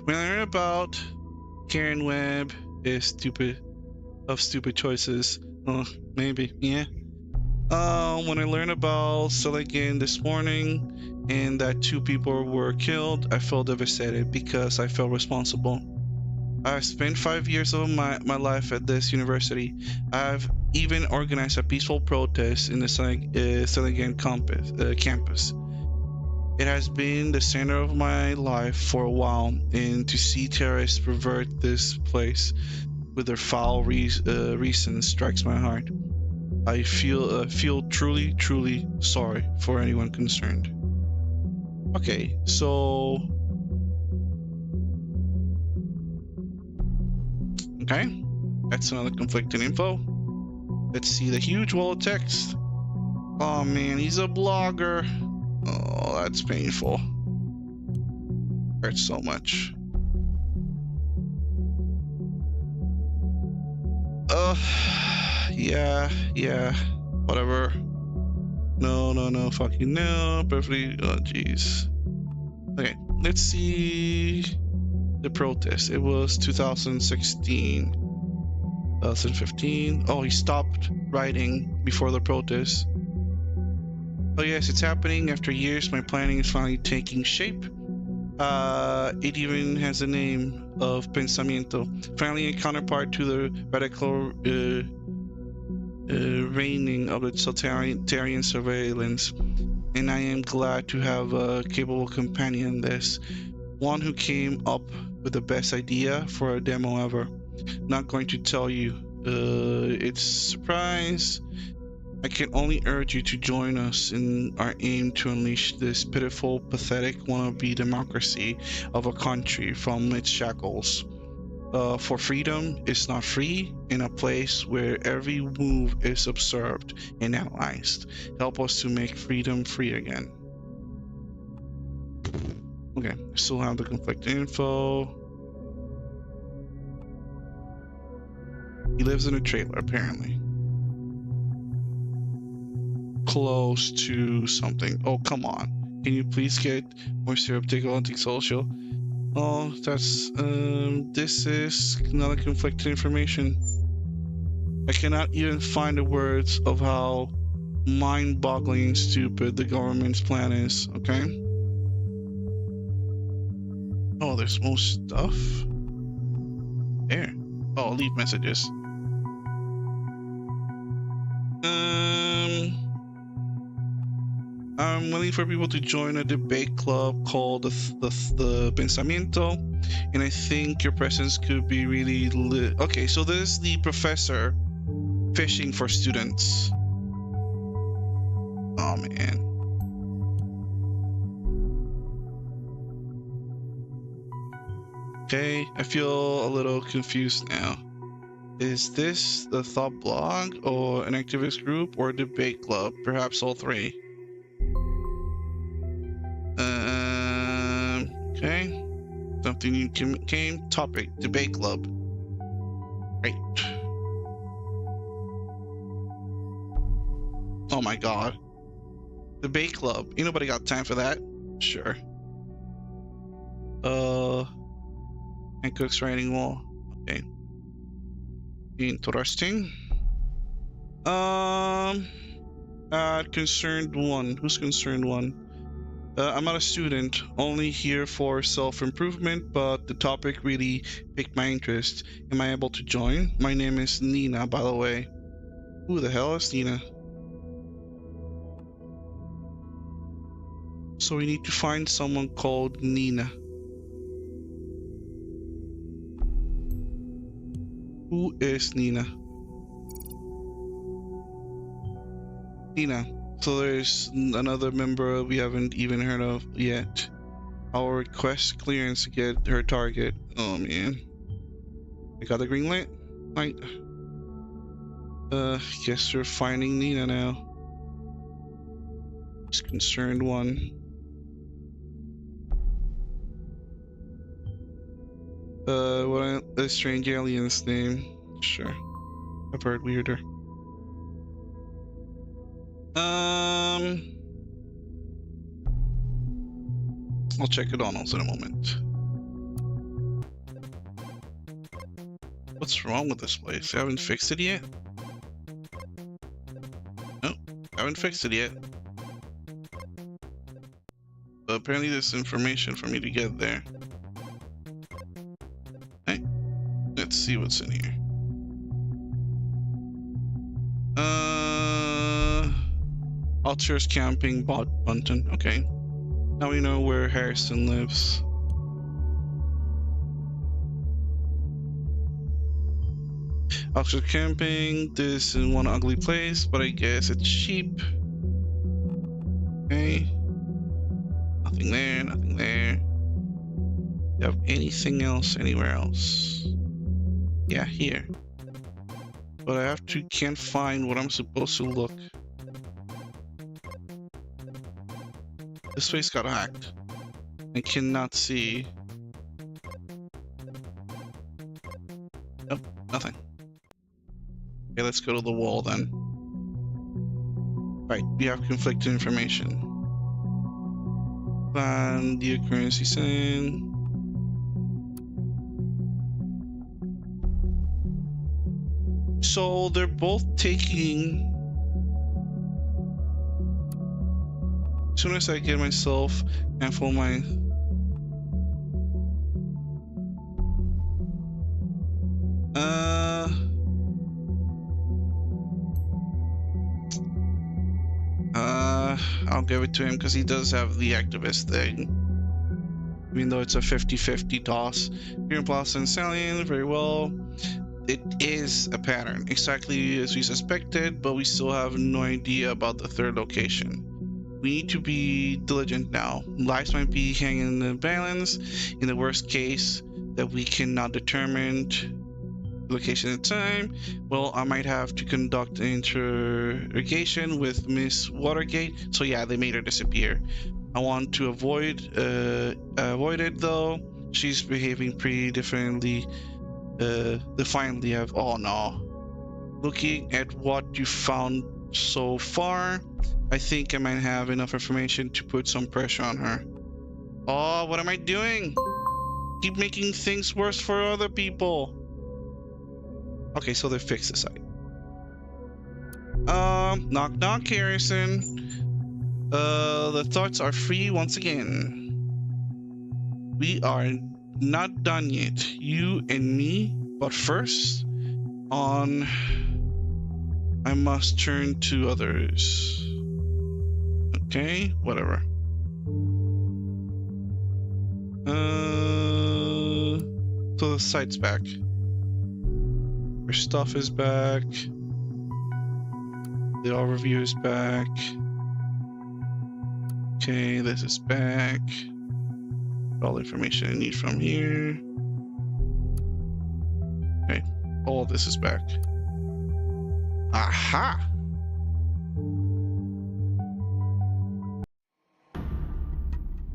When I learn about Karen Webb is stupid choices. Maybe, yeah. When I learned about Seligman this morning and that 2 people were killed, I felt devastated because I felt responsible. I've spent 5 years of my life at this university. I've even organized a peaceful protest in the Seligman campus. It has been the center of my life for a while, and to see terrorists pervert this place with their foul reasons strikes my heart. I feel truly sorry for anyone concerned. Okay, so... Okay, that's another conflicting info. Let's see the huge wall of text. Oh man, he's a blogger. Oh, that's painful. Hurts so much. Yeah, whatever. No, fucking no, perfectly, oh jeez. Okay, let's see the protest. It was 2016, 2015. Oh, he stopped writing before the protest. Oh yes, it's happening after years. My planning is finally taking shape. It even has a name of Pensamiento. Finally a counterpart to the radical reigning of the totalitarian surveillance, and I am glad to have a capable companion in this. One who came up with the best idea for a demo ever. Not going to tell you. It's a surprise. I can only urge you to join us in our aim to unleash this pitiful, pathetic wannabe democracy of a country from its shackles. For freedom is not free in a place where every move is observed and analyzed. Help us to make freedom free again. Okay, I still have the conflicting info. He lives in a trailer, apparently. Close to something. Oh, come on. Can you please get more stereotypical anti-social? Oh, that's, this is another conflicting information. I cannot even find the words of how mind-boggling and stupid the government's plan is, okay? Oh, there's more stuff? There. Oh, leave messages. I'm waiting for people to join a debate club called the Pensamiento, and I think your presence could be really lit. Okay, so this is the professor fishing for students. Oh man. Okay, I feel a little confused now. Is this the thought blog or an activist group or a debate club? Perhaps all 3. Okay. Something new came. Topic: debate club. Right. Oh my god. Debate club. Ain't nobody got time for that. Sure. Hancock's writing wall. Okay. Interesting. Concerned one. Who's concerned one? I'm not a student, only here for self-improvement, but the topic really piqued my interest. Am I able to join? My name is Nina, by the way. Who the hell is Nina? So we need to find someone called Nina. Who is Nina? Nina. So there's another member we haven't even heard of yet. I'll request clearance to get her target. Oh man. I got the green light. Light. Guess we're finding Nina now. It's concerned one. What a strange alien's name. Sure. I've heard weirder. I'll check it on in a moment. What's wrong with this place? I haven't fixed it yet? Nope, haven't fixed it yet. But apparently there's information for me to get there. Hey, let's see what's in here. Alters camping Bunton. Okay. Now we know where Harrison lives. Alters camping. This is one ugly place, but I guess it's cheap. Okay. Nothing there, nothing there. Do you have anything else anywhere else? Yeah, here. But I can't find what I'm supposed to look. This place got hacked. I cannot see. Nope, nothing. Okay, let's go to the wall then. Right, we have conflicting information. Find the occurrence he's saying. So they're both taking. As soon as I get myself and for my I'll give it to him because he does have the activist thing. Even though it's a 50-50 toss. Green Plaza and Salient, very well. It is a pattern, exactly as we suspected, but we still have no idea about the third location. We need to be diligent now. Lives might be hanging in the balance. In the worst case that we cannot determine location and time, well, I might have to conduct an interrogation with Miss Watergate. So yeah, they made her disappear. I want to avoid it though. She's behaving pretty defiantly. Oh no. Looking at what you found so far, I think I might have enough information to put some pressure on her. Oh, what am I doing? Keep making things worse for other people. Okay, so they fixed the site. Knock knock, Harrison. The thoughts are free once again. We are not done yet, you and me, but first, I must turn to others. Okay, whatever. So the site's back. Our stuff is back. The overview is back. Okay, this is back. All the information I need from here. Okay, all this is back. Aha!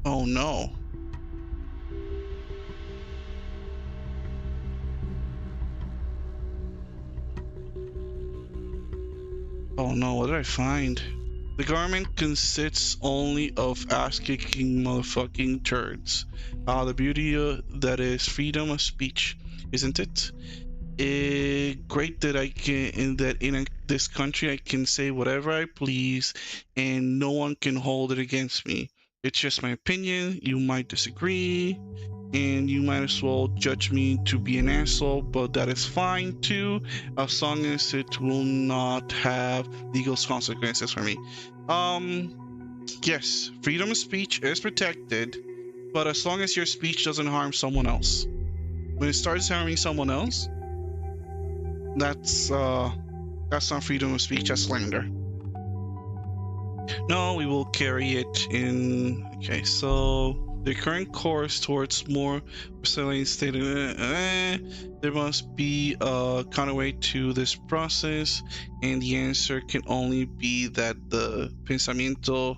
Oh no. Oh no, what did I find? The government consists only of ass-kicking motherfucking turds. The beauty that is freedom of speech, isn't it? Great that in this country I can say whatever I please and no one can hold it against me. It's just my opinion. You might disagree and you might as well judge me to be an asshole, but that is fine too, as long as it will not have legal consequences for me. Yes, freedom of speech is protected, but as long as your speech doesn't harm someone else. When it starts harming someone else, That's not freedom of speech, that's slander. No, we will carry it in. Okay, so the current course towards more resilient state. There must be a counterweight to this process, and the answer can only be that the pensamiento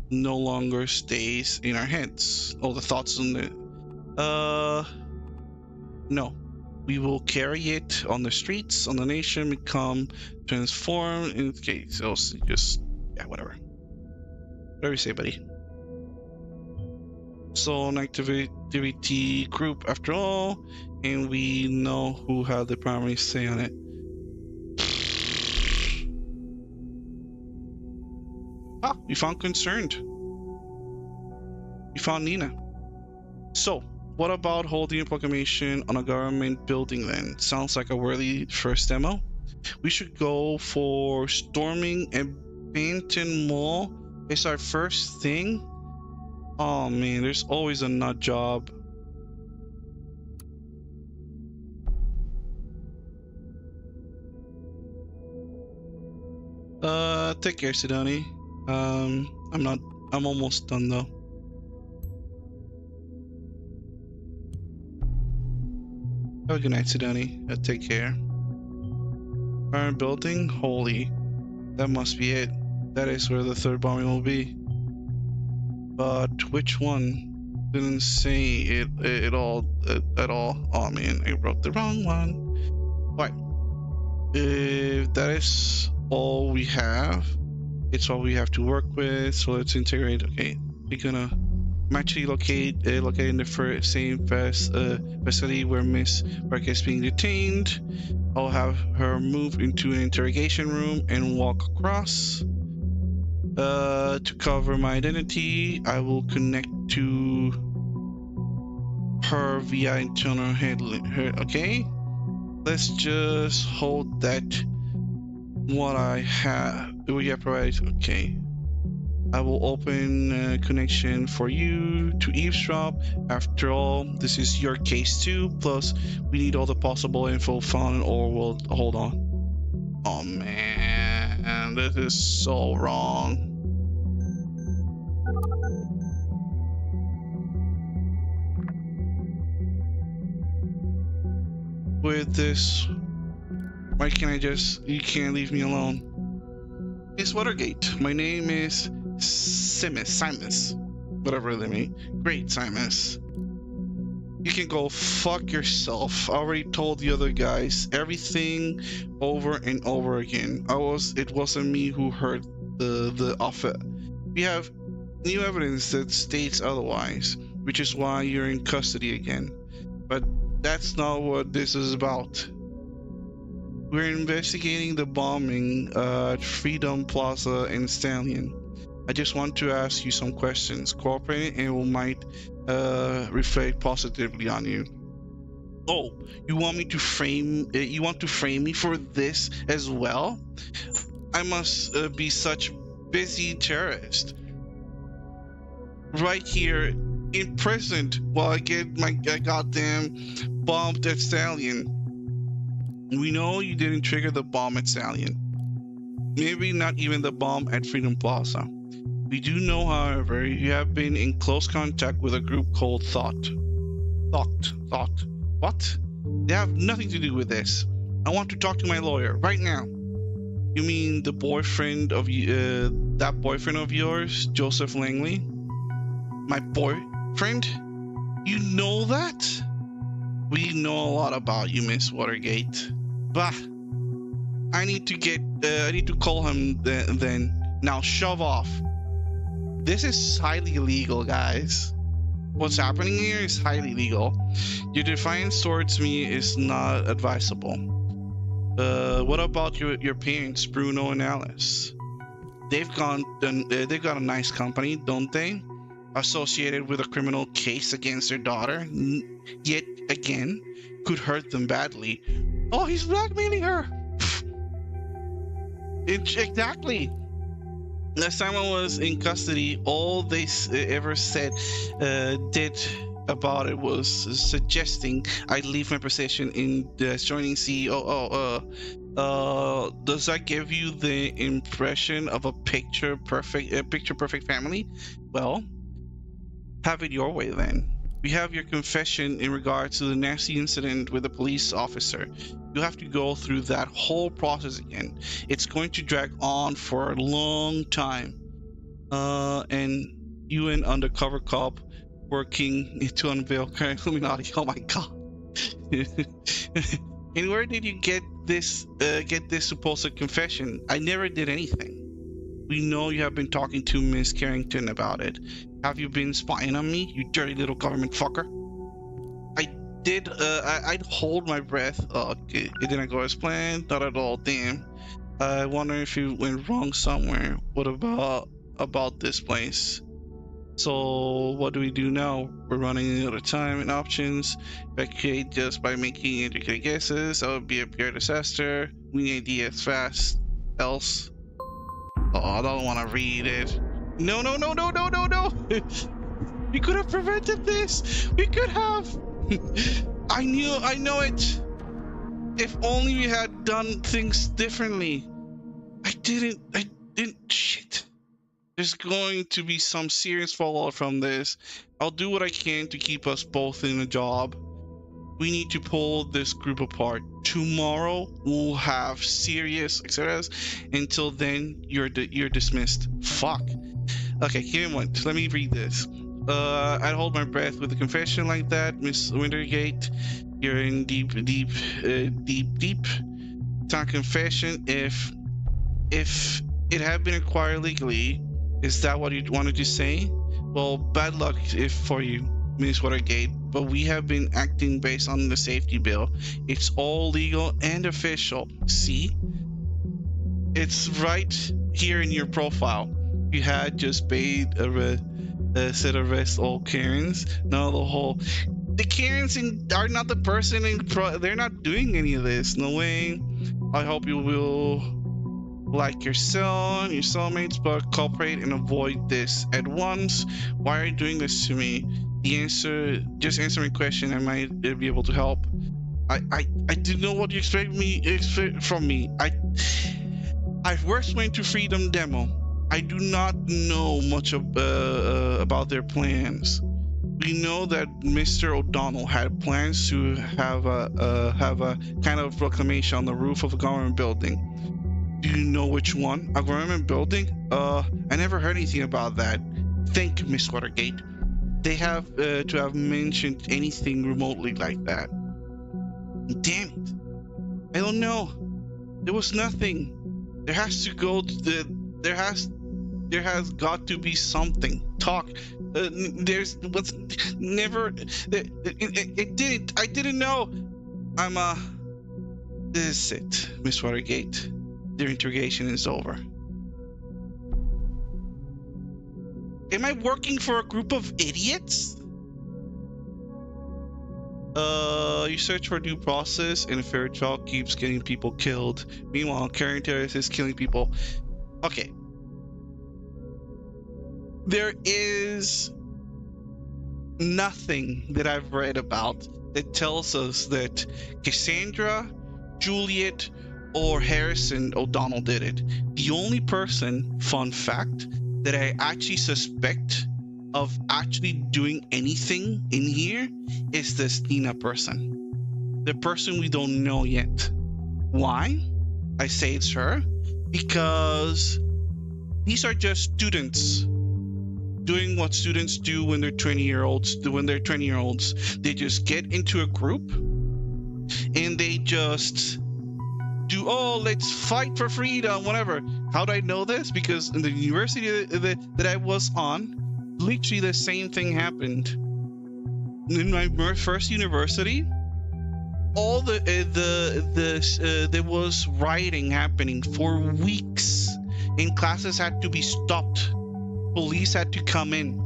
no longer stays in our heads. All the thoughts on the no. We will carry it on the streets, on the nation, become transformed. Okay, so just yeah, whatever. Whatever you say, buddy. So an activity group after all, and we know who had the primary say on it. Ah, we found Concerned. We found Nina. So, what about holding a proclamation on a government building then? Sounds like a worthy first demo. We should go for storming a Benton Mall. It's our first thing. Oh man, there's always a nut job. Take care, Sidoni. I'm almost done though. Have a good night, Sidoni. Take care. Current building? Holy. That must be it. That is where the third bombing will be. But which one? Didn't say it all at all. Oh man, I wrote the wrong one. Right. If that is all we have, it's all we have to work with. So let's integrate. Okay, we're gonna actually locate in the same facility where Miss Parker is being detained. I'll have her move into an interrogation room and walk across. To cover my identity, I will connect to her via internal head. Okay, let's just hold that. What we have provided. Okay, I will open a connection for you to eavesdrop. After all, this is your case too. Plus, we need all the possible info found in Orwell. Hold on. Oh man, this is so wrong. With this, why can't I just? You can't leave me alone. It's Watergate. My name is Simus, whatever they mean. Great, Simus. You can go fuck yourself. I already told the other guys everything over and over again. It wasn't me who heard the offer. We have new evidence that states otherwise, which is why you're in custody again. But that's not what this is about. We're investigating the bombing at Freedom Plaza and Stallion. I just want to ask you some questions. Cooperate and we might reflect positively on you. Oh, you want me to frame? You want to frame me for this as well? I must be such busy terrorist. Right here, imprisoned while I get my goddamn bombed at Stallion. We know you didn't trigger the bomb at Stallion. Maybe not even the bomb at Freedom Plaza. We do know, however, you have been in close contact with a group called Thought. Thought. What? They have nothing to do with this. I want to talk to my lawyer right now. You mean the boyfriend of that boyfriend of yours, Joseph Langley? My boyfriend? You know that? We know a lot about you, Miss Watergate. Bah. I need to call him then. Now shove off. This is highly illegal, guys. What's happening here is highly illegal. Your defiance towards me is not advisable. What about your parents, Bruno and Alice? They've got a nice company, don't they? Associated with a criminal case against their daughter, yet again, could hurt them badly. Oh, he's blackmailing her! Exactly! Last time I was in custody, all they ever said, did about it was suggesting I leave my position in the joining CEO. Does that give you the impression of a picture perfect family? Well, have it your way then. We have your confession in regards to the nasty incident with the police officer. You have to go through that whole process again. It's going to drag on for a long time. And you an undercover cop working to unveil current Illuminati. Oh my god. And where did you get this supposed confession? I never did anything. We know you have been talking to Miss Carrington about it. Have you been spying on me, you dirty little government fucker? I did. I'd hold my breath. Okay, it didn't go as planned. Not at all. Damn. I wonder if you went wrong somewhere. What about this place? So what do we do now? We're running out of time and options. Evacuate just by making educated guesses. That would be a pure disaster. We need ideas fast. Else. Oh, I don't want to read it. No. We could have prevented this. We could have. I know it. If only we had done things differently. I didn't. Shit. There's going to be some serious fallout from this. I'll do what I can to keep us both in a job. We need to pull this group apart. Tomorrow we'll have serious etc. Until then, you're dismissed. Fuck. Okay, give me one. Let me read this. I'd hold my breath with a confession like that, Miss Wintergate. You're in deep. It's not confession. If it had been acquired legally, is that what you wanted to say? Well, bad luck for you, Miss Watergate, but we have been acting based on the safety bill. It's all legal and official. See? It's right here in your profile. You had just paid said arrest all Karens. No, the Karens are not the person they're not doing any of this. No way. I hope you will like your soulmates, but cooperate and avoid this at once. Why are you doing this to me? Just answer my question. I might be able to help. I didn't know what you expect from me. I first went to Freedom Demo. I do not know much about their plans. We know that Mr. O'Donnell had plans to have a kind of proclamation on the roof of a government building. Do you know which one? A government building? I never heard anything about that. Think, Miss Watergate. They have to have mentioned anything remotely like that. Damn it. I don't know. There was nothing. There has got to be something. Talk. There's what's never. I didn't know. This is it, Miss Watergate. Their interrogation is over. Am I working for a group of idiots? You search for due process and a fair trial keeps getting people killed. Meanwhile, Carrington is killing people. Okay. There is nothing that I've read about that tells us that Cassandra, Juliet, or Harrison O'Donnell did it. The only person, fun fact, that I actually suspect of actually doing anything in here is this Nina person. The person we don't know yet. Why? I say it's her because these are just students doing what students do when they're 20-year-olds. They just get into a group and they just do, let's fight for freedom, whatever. How do I know this? Because in the university that I was on, literally the same thing happened. In my first university, all there was rioting happening for weeks, and classes had to be stopped. Police had to come in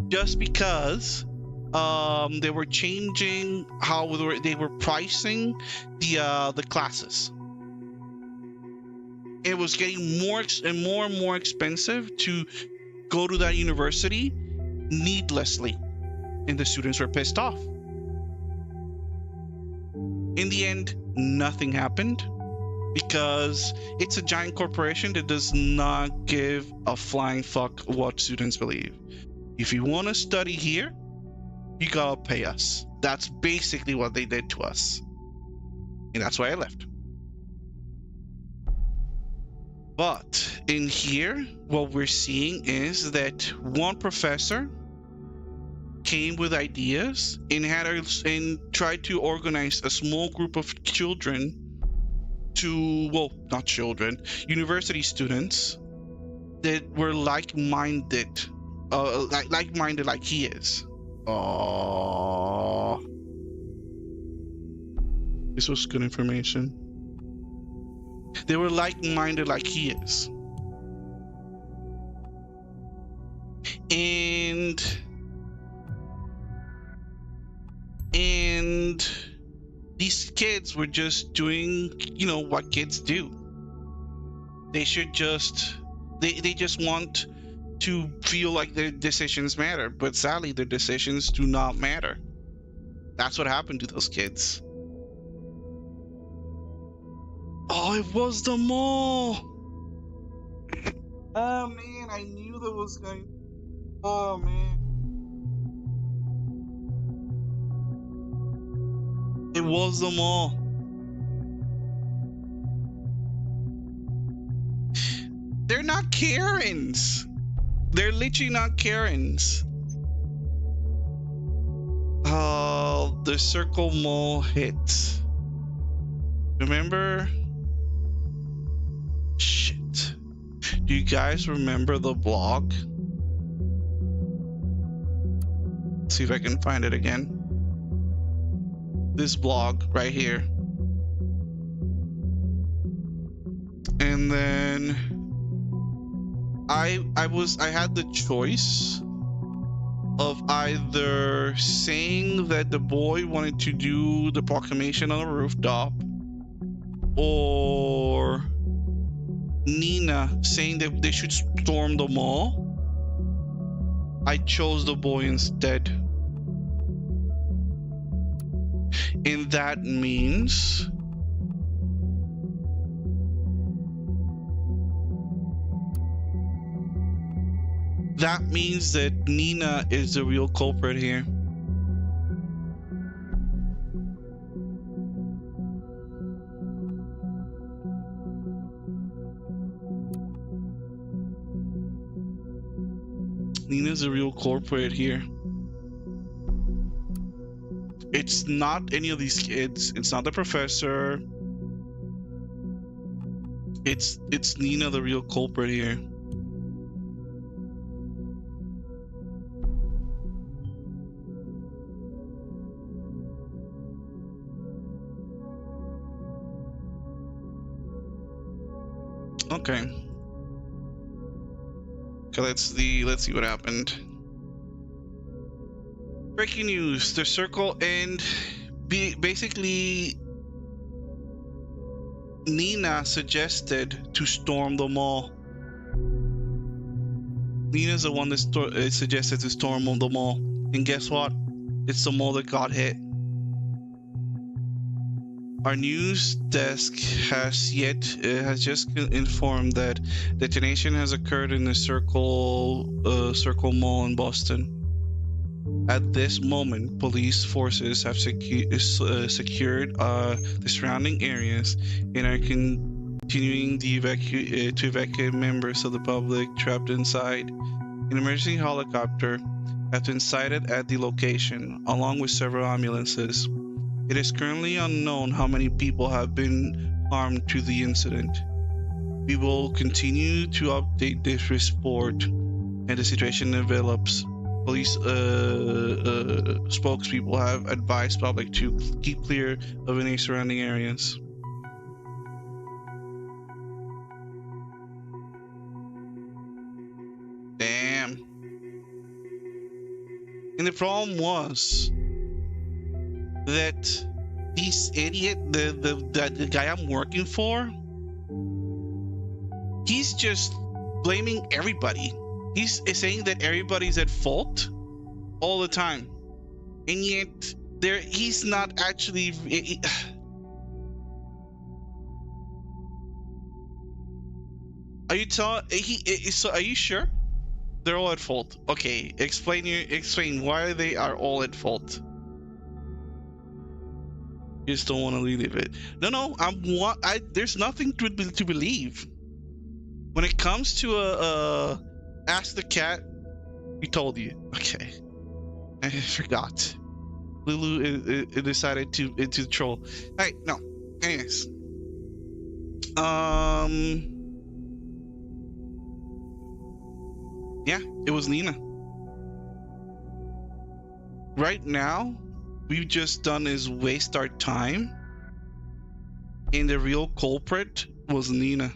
just because they were changing how they were pricing the classes. It was getting more and more expensive to go to that university needlessly. and the students were pissed off. In the end, nothing happened because it's a giant corporation that does not give a flying fuck what students believe. If you want to study here, you gotta pay us. That's basically what they did to us. And that's why I left. But in here, what we're seeing is that one professor came with ideas and tried to organize a small group of children to, well, not children, university students that were like-minded, like-minded like he is. Oh, this was good information. They were like-minded like he is. And these kids were just doing, you know, what kids do. They should just, they just want to feel like their decisions matter, but sadly their decisions do not matter. That's what happened to those kids. Oh, it was the mall. Oh man, I knew that was going. Oh man. It was the mall. They're not Karens. They're literally not Karens. The Circle Mall hit. Remember? Shit. Do you guys remember the blog? Let's see if I can find it again. This blog right here. And then I had the choice of either saying that the boy wanted to do the proclamation on the rooftop, or Nina saying that they should storm the mall. I chose the boy instead. And that means that Nina is the real culprit here. Nina's the real culprit here. It's not any of these kids. It's not the professor. It's Nina, the real culprit here. Okay. Okay, let's see what happened. Breaking news: the Circle and basically Nina suggested to storm the mall. Nina's the one that suggested to storm the mall, and guess what? It's the mall that got hit. Our news desk has just informed that detonation has occurred in the Circle Mall in Boston. At this moment, police forces have secured the surrounding areas and are continuing to evacuate members of the public trapped inside. An emergency helicopter has been sighted at the location, along with several ambulances. It is currently unknown how many people have been harmed to the incident. We will continue to update this report and the situation develops. Police spokespeople have advised public to keep clear of any surrounding areas. Damn. And the problem was that this idiot, the guy I'm working for, he's just blaming everybody. He's saying that everybody's at fault all the time. and yet he's not actually. Are you telling so? Are you sure they're all at fault? Okay, explain why they are all at fault. You just don't want to leave it. No. There's nothing to believe when it comes to ask the cat. We told you. Okay, I forgot. Lulu decided to troll. Hey, no. Anyways, yeah, it was Nina. Right now, we've just done is waste our time, and the real culprit was Nina.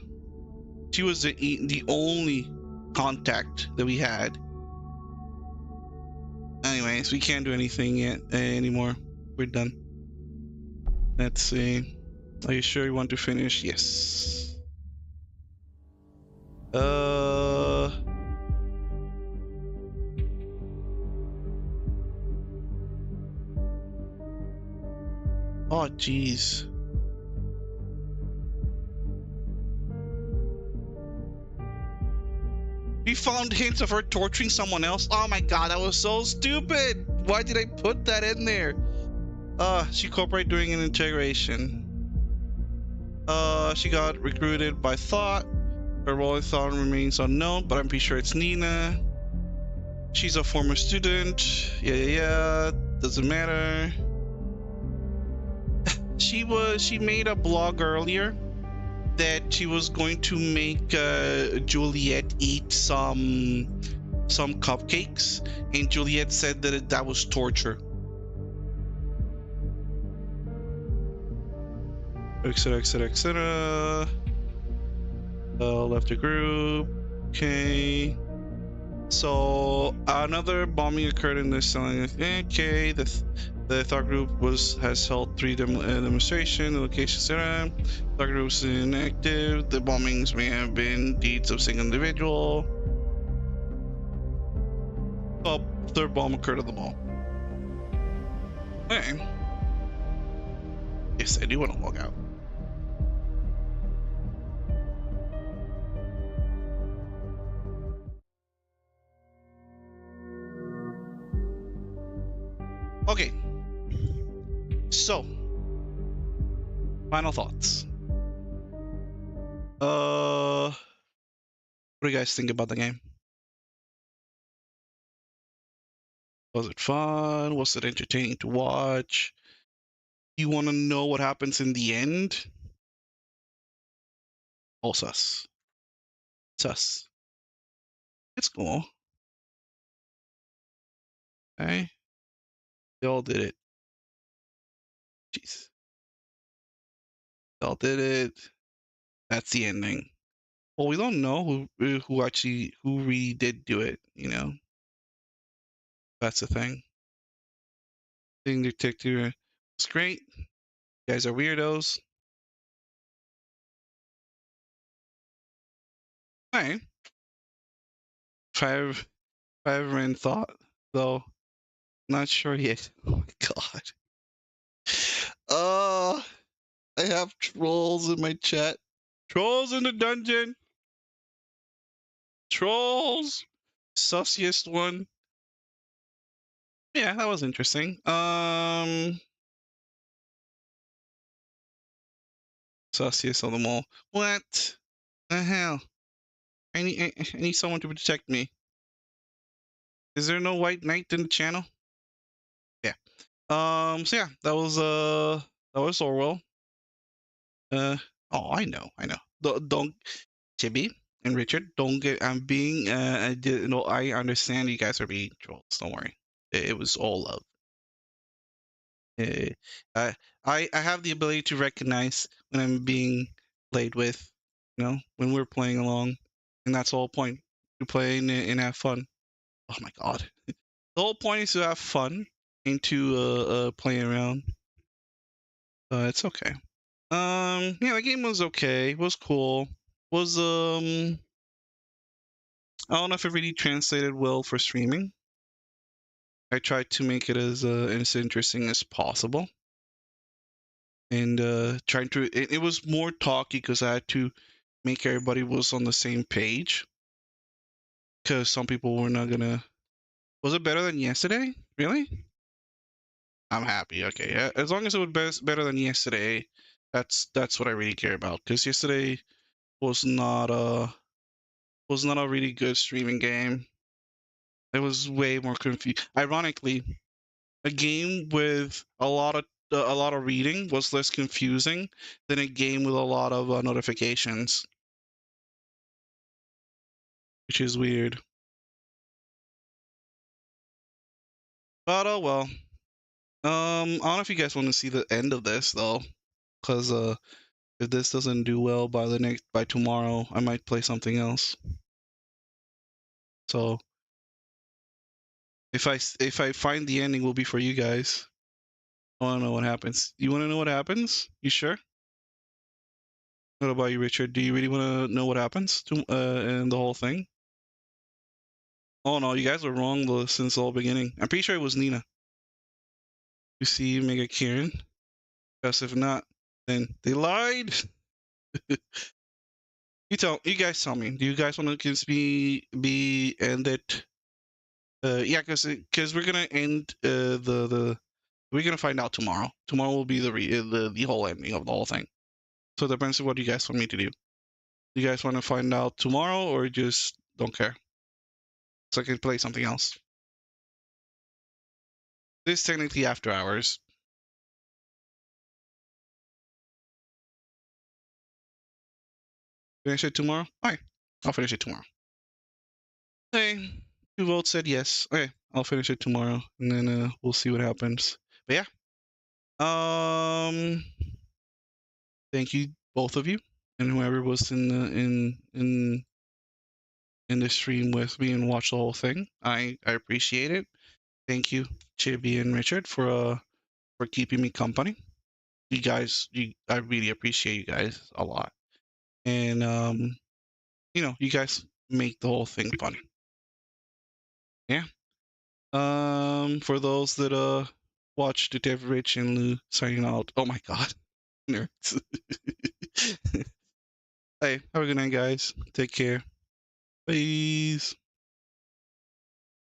She was the only contact that we had. Anyways, we can't do anything yet anymore. We're done. Let's see. Are you sure you want to finish? Yes. Oh, jeez. We found hints of her torturing someone else. Oh my god, that was so stupid. Why did I put that in there? She cooperated during an integration. She got recruited by Thought. Her role in Thought remains unknown, but I'm pretty sure it's Nina. She's a former student. Yeah. Doesn't matter. She made a blog earlier that she was going to make Juliet eat some cupcakes, and Juliet said that that was torture. Etc. Left the group. Okay. So another bombing occurred in this selling. Okay, the Thought group has held 3 demonstrations. The location, etc. Thought groups inactive. The bombings may have been deeds of single individual. Oh, 3rd bomb occurred at the mall. Okay. Yes, I do want to log out. Okay. So, final thoughts. What do you guys think about the game? Was it fun? Was it entertaining to watch? You want to know what happens in the end? All sus. Sus. It's cool. Okay. They all did it. Jeez. They all did it. That's the ending. Well, we don't know who really did do it, you know? That's the thing. Being detective was great. You guys are weirdos. Alright. Five in thought, though. Not sure yet. Oh my god. I have trolls in my chat. Trolls in the dungeon. Trolls. Sussiest one. Yeah, that was interesting. Sussiest of them all. What the hell? I need someone to protect me. Is there no white knight in the channel? Yeah. So yeah, that was Orwell. Oh, I know. Don't Chibi and Richard, don't get. I'm being. I understand you guys are being trolls. Don't worry. It was all love. I I have the ability to recognize when I'm being played with. You know, when we're playing along, and that's the whole point. To play and have fun. Oh my god. The whole point is to have fun and to play around. It's okay. Yeah, the game was okay. It was cool. Was I don't know if it really translated well for streaming. I tried to make it as interesting as possible, and trying to. It was more talky because I had to make everybody was on the same page. Because some people were not gonna. Was it better than yesterday? Really? I'm happy. Okay, yeah. As long as it was better than yesterday, that's what I really care about. Because yesterday was not a really good streaming game. It was way more confused. Ironically, a game with a lot of reading was less confusing than a game with a lot of notifications, which is weird. But oh well. I don't know if you guys want to see the end of this though, because if this doesn't do well by tomorrow, I might play something else. So if I find the ending, will be for you guys. I want to know what happens. You want to know what happens? You sure? What about you, Richard? Do you really want to know what happens to in the whole thing? Oh no, you guys were wrong though since the whole beginning. I'm pretty sure it was Nina. You see, Mega Kieran. Because if not, then they lied. You guys tell me. Do you guys want to just be ended? Yeah, because we're gonna end the we're gonna find out tomorrow. Tomorrow will be the whole ending of the whole thing. So it depends on what you guys want me to do. You guys want to find out tomorrow or just don't care? So I can play something else. This is technically after hours. Finish it tomorrow? Alright. I'll finish it tomorrow. Okay. 2 votes said yes. Okay, I'll finish it tomorrow and then we'll see what happens. But yeah. Thank you both of you and whoever was in the in the stream with me and watched the whole thing. I appreciate it. Thank you, Chibi and Richard, for keeping me company. You guys, I really appreciate you guys a lot. And you guys make the whole thing funny. Yeah. For those that watched the Dev Rich and Lou signing out. Oh my god. Nerds. Hey, have a good night, guys. Take care. Peace.